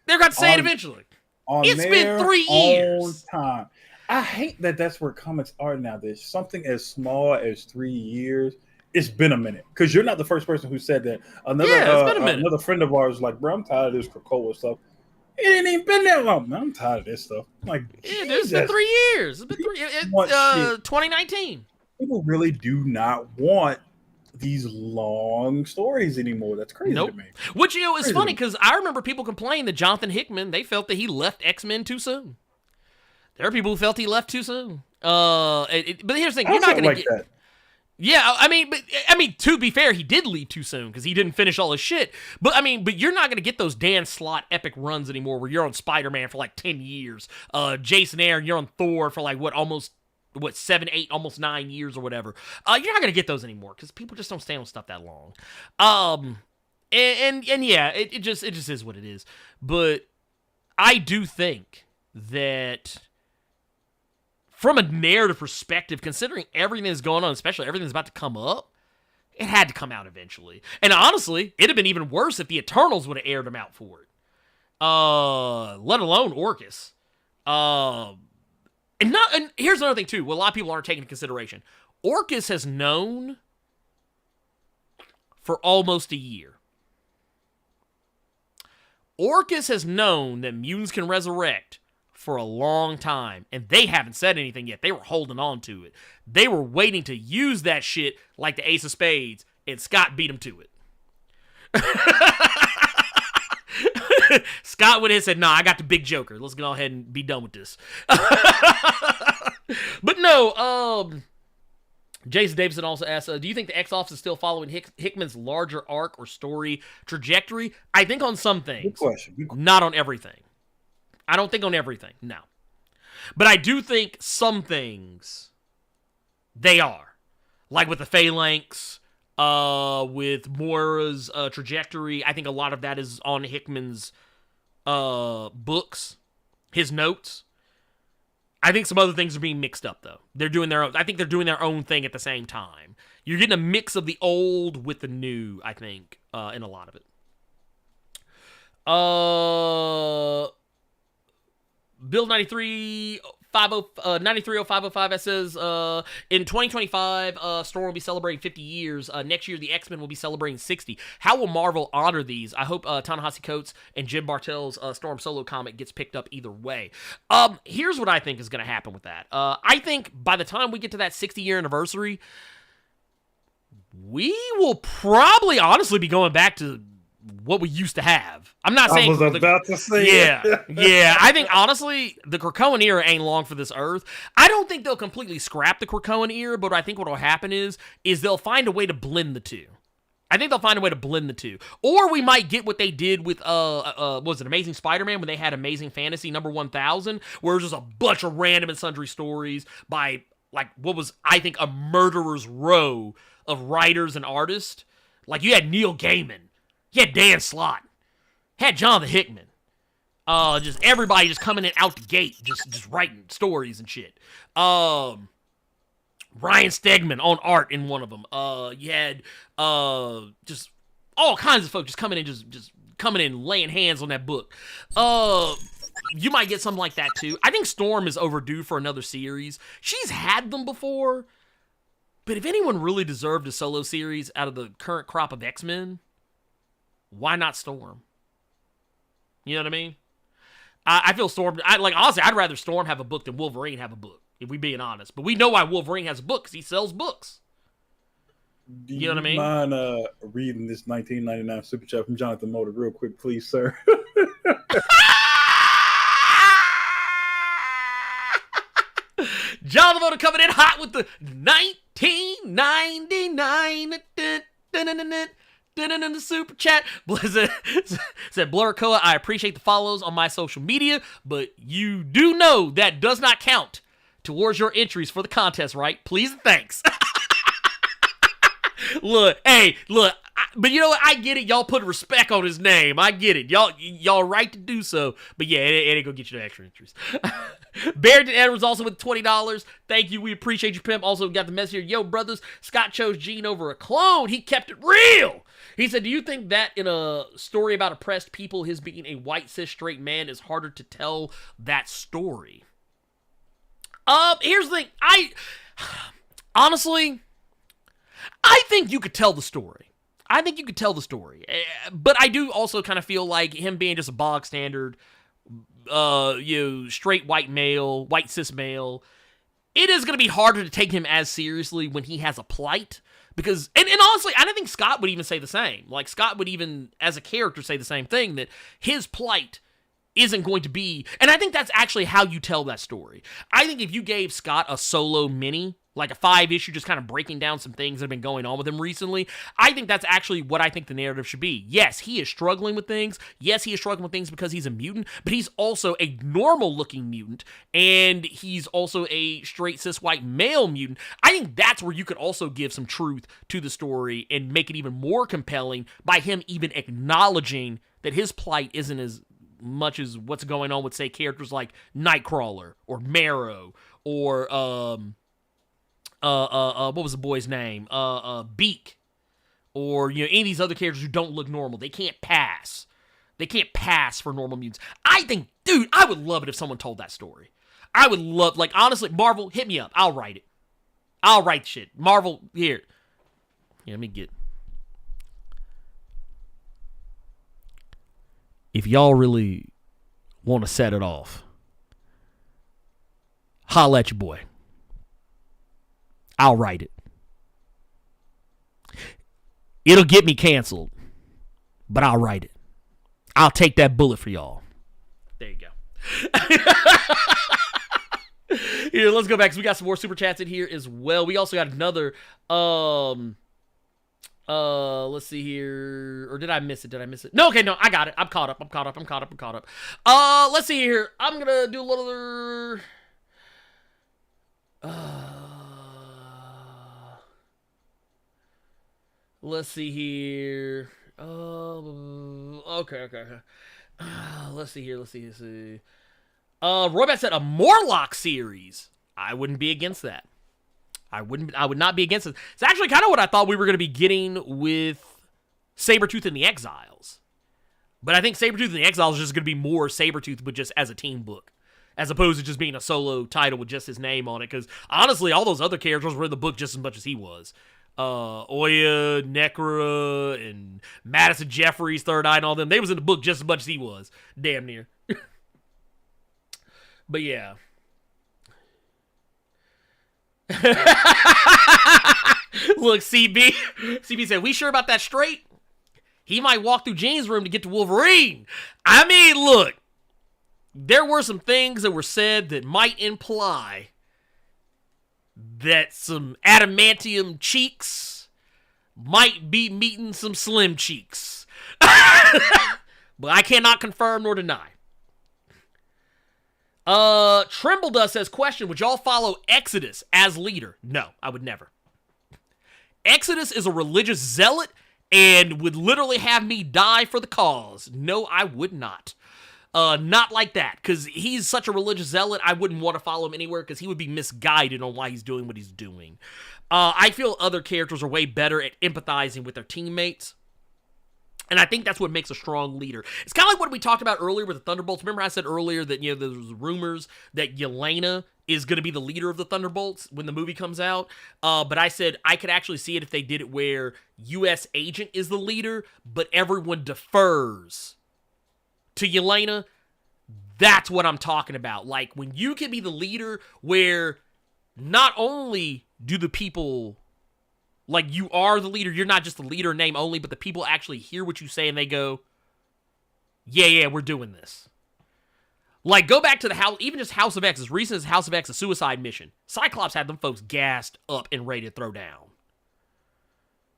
It's been 3 years. Time. I hate that that's where comics are now. There's something as small as 3 years. It's been a minute. Because you're not the first person who said that. Another friend of ours was like, bro, I'm tired of this Krakoa stuff. It ain't even been that long. Man, I'm tired of this stuff. I'm like, it's been 3 years. It's been 2019. People really do not want these long stories anymore. That's crazy to me. Which, is funny because I remember people complaining that Jonathan Hickman, they felt that he left X-Men too soon. There are people who felt he left too soon. But here's the thing. You're not going to get... That. Yeah, I mean, to be fair, he did leave too soon because he didn't finish all his shit. But you're not going to get those Dan Slott epic runs anymore where you're on Spider-Man for like 10 years. Jason Aaron, you're on Thor for like 7, 8, almost 9 years or whatever. You're not going to get those anymore because people just don't stay on stuff that long. And yeah, it just is what it is. But I do think that from a narrative perspective, considering everything that's going on, especially everything that's about to come up, it had to come out eventually. And honestly, it'd have been even worse if the Eternals would have aired them out for it. Let alone Orcus. And here's another thing too, what a lot of people aren't taking into consideration. Orcus has known for almost a year. Orcus has known that mutants can resurrect for a long time, and they haven't said anything yet. They were holding on to it. They were waiting to use that shit like the Ace of Spades, and Scott beat him to it. Scott would have said, nah, I got the big Joker. Let's go ahead and be done with this. But no, Jason Davidson also asks, do you think the X-Office is still following Hickman's larger arc or story trajectory? I think on some things. Good question. Not on everything. I don't think on everything, no. But I do think some things they are. Like with the Phalanx, with Moira's trajectory, I think a lot of that is on Hickman's books, his notes. I think some other things are being mixed up, though. They're doing their own. I think they're doing their own thing at the same time. You're getting a mix of the old with the new, I think, in a lot of it. Bill 9300505 that says in 2025 Storm will be celebrating 50 years. Next year the X-Men will be celebrating 60. How will Marvel honor these? I hope Ta-Nehisi Coates and Jim Bartel's Storm solo comic gets picked up either way. Here's what I think is going to happen with that. I think by the time we get to that 60-year anniversary, we will probably honestly be going back to what we used to have. I'm not saying... I was about to say Yeah. I think, honestly, the Krakoan era ain't long for this Earth. I don't think they'll completely scrap the Krakoan era, but I think what will happen is they'll find a way to blend the two. I think they'll find a way to blend the two. Or we might get what they did with, was it Amazing Spider-Man, when they had Amazing Fantasy number 1000, where it was just a bunch of random and sundry stories by, like, what was, I think, a murderer's row of writers and artists. Like, you had Neil Gaiman. You had Dan Slott. Had Jonathan Hickman. Just everybody just coming in out the gate, just writing stories and shit. Ryan Stegman on art in one of them. You had just all kinds of folks just coming in, just coming in, laying hands on that book. You might get something like that too. I think Storm is overdue for another series. She's had them before, but if anyone really deserved a solo series out of the current crop of X-Men, why not Storm? You know what I mean? I feel Storm... honestly, I'd rather Storm have a book than Wolverine have a book, if we're being honest. But we know why Wolverine has a book, because he sells books. You know what I mean? Mind reading this 1999 super chat from Jonathan Motor real quick, please, sir? Jonathan Motor coming in hot with the 1999... in the super chat. Blizzard said, Blerd Koa, I appreciate the follows on my social media, but you do know that does not count towards your entries for the contest, right? Please and thanks. Look, but you know what? I get it. Y'all put respect on his name. I get it. Y'all right to do so. But yeah, it ain't gonna get you no extra entries. Barrington Edwards also with $20. Thank you. We appreciate you, pimp. Also got the message here. Yo, brothers, Scott chose Gene over a clone. He kept it real. He said, do you think that in a story about oppressed people, his being a white, cis, straight man is harder to tell that story? Here's the thing. Honestly, I think you could tell the story. But I do also kind of feel like him being just a bog standard, straight white male, white cis male, it is going to be harder to take him as seriously when he has a plight. Because, and honestly, I don't think Scott would even say the same. Like, Scott would even, as a character, say the same thing, that his plight isn't going to be, and I think that's actually how you tell that story. I think if you gave Scott a solo mini, like a 5-issue, just kind of breaking down some things that have been going on with him recently, I think that's actually what I think the narrative should be. Yes, he is struggling with things. Yes, he is struggling with things because he's a mutant, but he's also a normal-looking mutant, and he's also a straight cis white male mutant. I think that's where you could also give some truth to the story and make it even more compelling by him even acknowledging that his plight isn't as much as what's going on with, say, characters like Nightcrawler or Marrow or what was the boy's name? Beak. Or, any of these other characters who don't look normal. They can't pass. They can't pass for normal mutants. I think, dude, I would love it if someone told that story. I would love, honestly, Marvel, hit me up. I'll write it. I'll write shit. Marvel, here. Let me get. If y'all really want to set it off, holla at your boy. I'll write it. It'll get me canceled, but I'll write it. I'll take that bullet for y'all. There you go. Here, let's go back because we got some more super chats in here as well. We also got another Let's see here. Or did I miss it? No, okay, no, I got it. I'm caught up. Let's see here. I'm gonna do a little. Let's see here. Okay. Let's see here. Roybat said a Morlock series. I wouldn't be against that. I would not be against it. It's actually kind of what I thought we were going to be getting with Sabretooth and the Exiles. But I think Sabretooth and the Exiles is just going to be more Sabretooth, but just as a team book. As opposed to just being a solo title with just his name on it. Because, honestly, all those other characters were in the book just as much as he was. Oya, Necra, and Madison Jeffries, Third Eye, and all them. They was in the book just as much as he was. Damn near. But, yeah. Look, CB said, we sure about that straight? He might walk through Jean's room to get to Wolverine. I mean, look, there were some things that were said that might imply that some adamantium cheeks might be meeting some slim cheeks. But I cannot confirm nor deny. Trembledust says, question, would y'all follow Exodus as leader? No, I would never. Exodus is a religious zealot and would literally have me die for the cause. No, I would not. Not like that, because he's such a religious zealot, I wouldn't want to follow him anywhere, because he would be misguided on why he's doing what he's doing. I feel other characters are way better at empathizing with their teammates. And I think that's what makes a strong leader. It's kind of like what we talked about earlier with the Thunderbolts. Remember I said earlier that, there was rumors that Yelena is going to be the leader of the Thunderbolts when the movie comes out. But I said I could actually see it if they did it where U.S. Agent is the leader, but everyone defers to Yelena. That's what I'm talking about. Like, when you can be the leader where not only do the people... Like, you are the leader. You're not just the leader in name only, but the people actually hear what you say and they go, yeah, we're doing this. Like, go back to the house, even just House of X, as recent as House of X, a suicide mission. Cyclops had them folks gassed up and ready to throw down.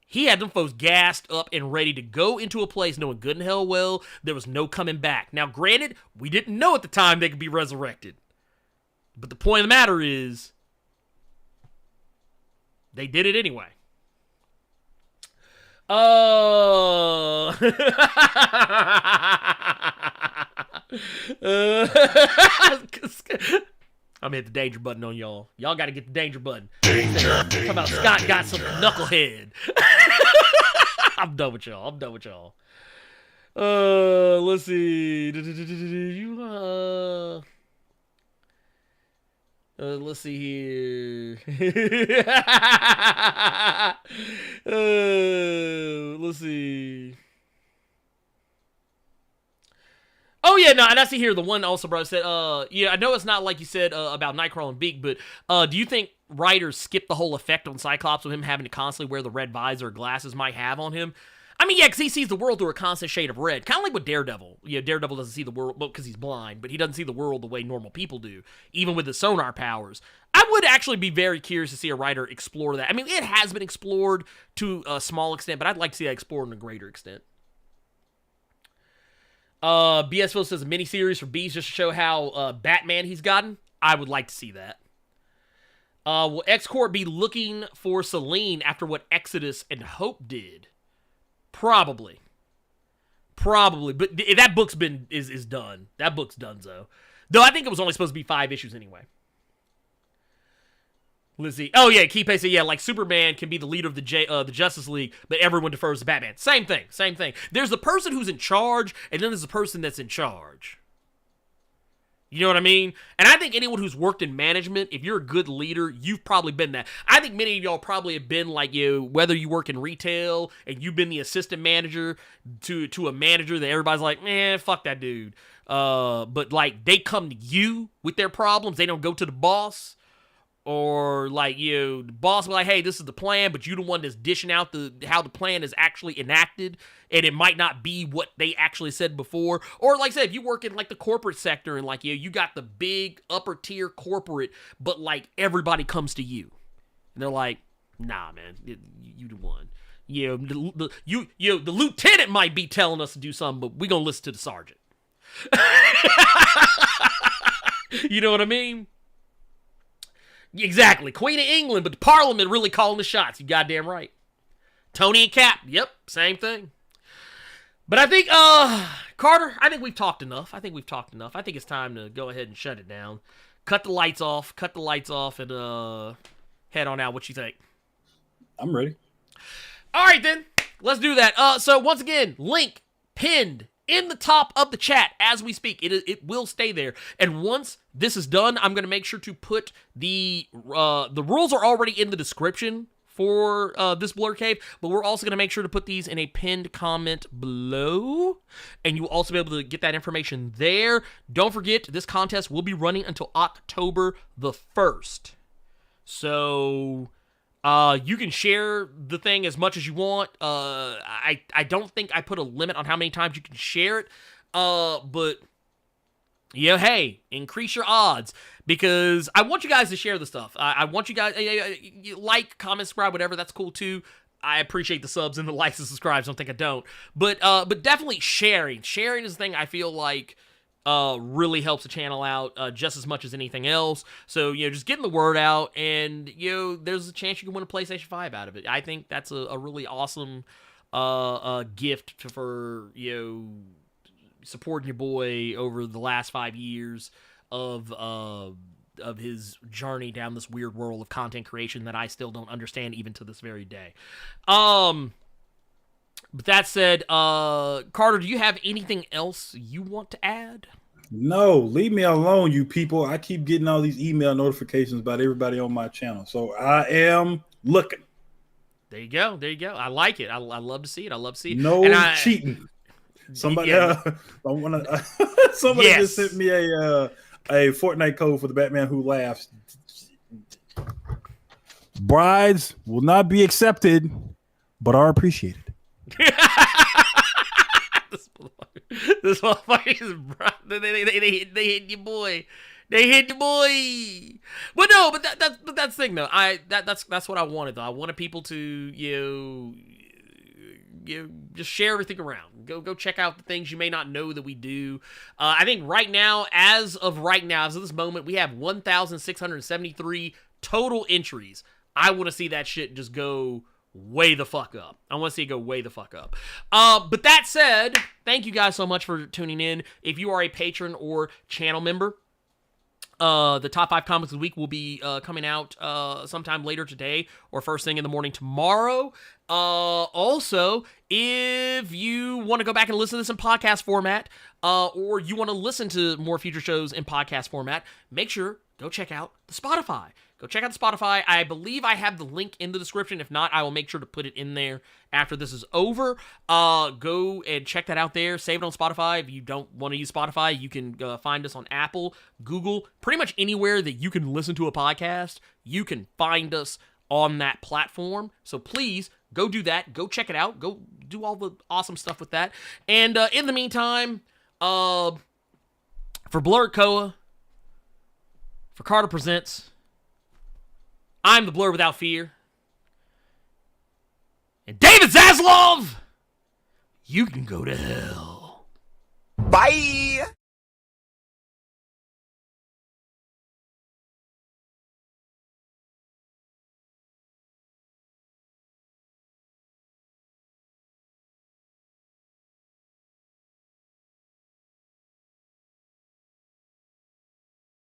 He had them folks gassed up and ready to go into a place knowing good and hell well there was no coming back. Now, granted, we didn't know at the time they could be resurrected. But the point of the matter is, they did it anyway. I'm hit the danger button on y'all. Y'all got to get the danger button. Danger. Talk about Scott got some knucklehead. I'm done with y'all. Let's see. Let's see here. Let's see. Oh, yeah, no, and I see here the one also, bro, said, yeah, I know it's not like you said about Nightcrawler and Beak, but do you think writers skip the whole effect on Cyclops with him having to constantly wear the red visor or glasses might have on him? I mean, yeah, because he sees the world through a constant shade of red. Kind of like with Daredevil. Yeah, Daredevil doesn't see the world, because he's blind, but he doesn't see the world the way normal people do, even with his sonar powers. I would actually be very curious to see a writer explore that. I mean, it has been explored to a small extent, but I'd like to see that explored to a greater extent. BS Phil says a miniseries for Beast just to show how Batman he's gotten. I would like to see that. Will X-Corp be looking for Selene after what Exodus and Hope did? Probably. But that book's is done. That book's donezo. Though I think it was only supposed to be 5 issues anyway. Let's see. Oh, yeah, Kipe said, yeah, like Superman can be the leader of the Justice League, but everyone defers to Batman. Same thing. There's the person who's in charge, and then there's the person that's in charge. You know what I mean? And I think anyone who's worked in management, if you're a good leader, you've probably been that. I think many of y'all probably have been like whether you work in retail and you've been the assistant manager to a manager that everybody's like, man, fuck that dude. But like they come to you with their problems. They don't go to the boss. Or like the boss will be like, hey, this is the plan, but you're the one that's dishing out how the plan is actually enacted, and it might not be what they actually said before. Or like I said, if you work in like the corporate sector and like you got the big upper tier corporate, but like everybody comes to you, and they're like, nah, man, you the one. the lieutenant might be telling us to do something, but we gonna listen to the sergeant. You know what I mean? Exactly. Queen of England, but the Parliament really calling the shots. You goddamn right. Tony and Cap. Yep, same thing. But I think, Carter, I think we've talked enough. I think it's time to go ahead and shut it down. Cut the lights off, and head on out. What you think? I'm ready. All right, then. Let's do that. So, once again, link pinned in the top of the chat as we speak. It will stay there. And once this is done, I'm going to make sure to put the rules are already in the description for this Blerd Cave, but we're also going to make sure to put these in a pinned comment below, and you will also be able to get that information there. Don't forget, this contest will be running until October the 1st. So you can share the thing as much as you want. I don't think I put a limit on how many times you can share it, but hey, increase your odds, because I want you guys to share the stuff. I want you guys, like, comment, subscribe, whatever, that's cool too. I appreciate the subs and the likes and subscribes, don't think I don't. But definitely sharing. Sharing is the thing I feel like really helps the channel out just as much as anything else. So, just getting the word out, and, there's a chance you can win a PlayStation 5 out of it. I think that's a really awesome gift for, supporting your boy over the last 5 years of his journey down this weird world of content creation that I still don't understand even to this very day. But that said, Carter, do you have anything else you want to add? No, leave me alone, you people. I keep getting all these email notifications about everybody on my channel, so I am looking. There you go. I like it. I love to see it. No cheating. Somebody, somebody just sent me a Fortnite code for the Batman Who Laughs. Brides will not be accepted, but are appreciated. This motherfucker is they hit your boy. They hit your boy. But no, but that's the thing though. That's what I wanted though. I wanted people to just share everything around. Go check out the things you may not know that we do. I think right now, as of this moment, we have 1,673 total entries. I want to see that shit just go way the fuck up. I want to see it go way the fuck up. But that said, thank you guys so much for tuning in. If you are a patron or channel member, the top 5 comics of the week will be coming out sometime later today or first thing in the morning tomorrow. Also, if you want to go back and listen to this in podcast format, or you want to listen to more future shows in podcast format, make sure go check out the Spotify. Go check out the Spotify. I believe I have the link in the description. If not, I will make sure to put it in there after this is over. Go and check that out there. Save it on Spotify. If you don't want to use Spotify, you can find us on Apple, Google, pretty much anywhere that you can listen to a podcast. You can find us on that platform. So please go do that. Go check it out. Go do all the awesome stuff with that. And in the meantime, for Blerd Koa, for Carter Presents, I'm the Blerd Without Fear. And David Zaslav, you can go to hell. Bye!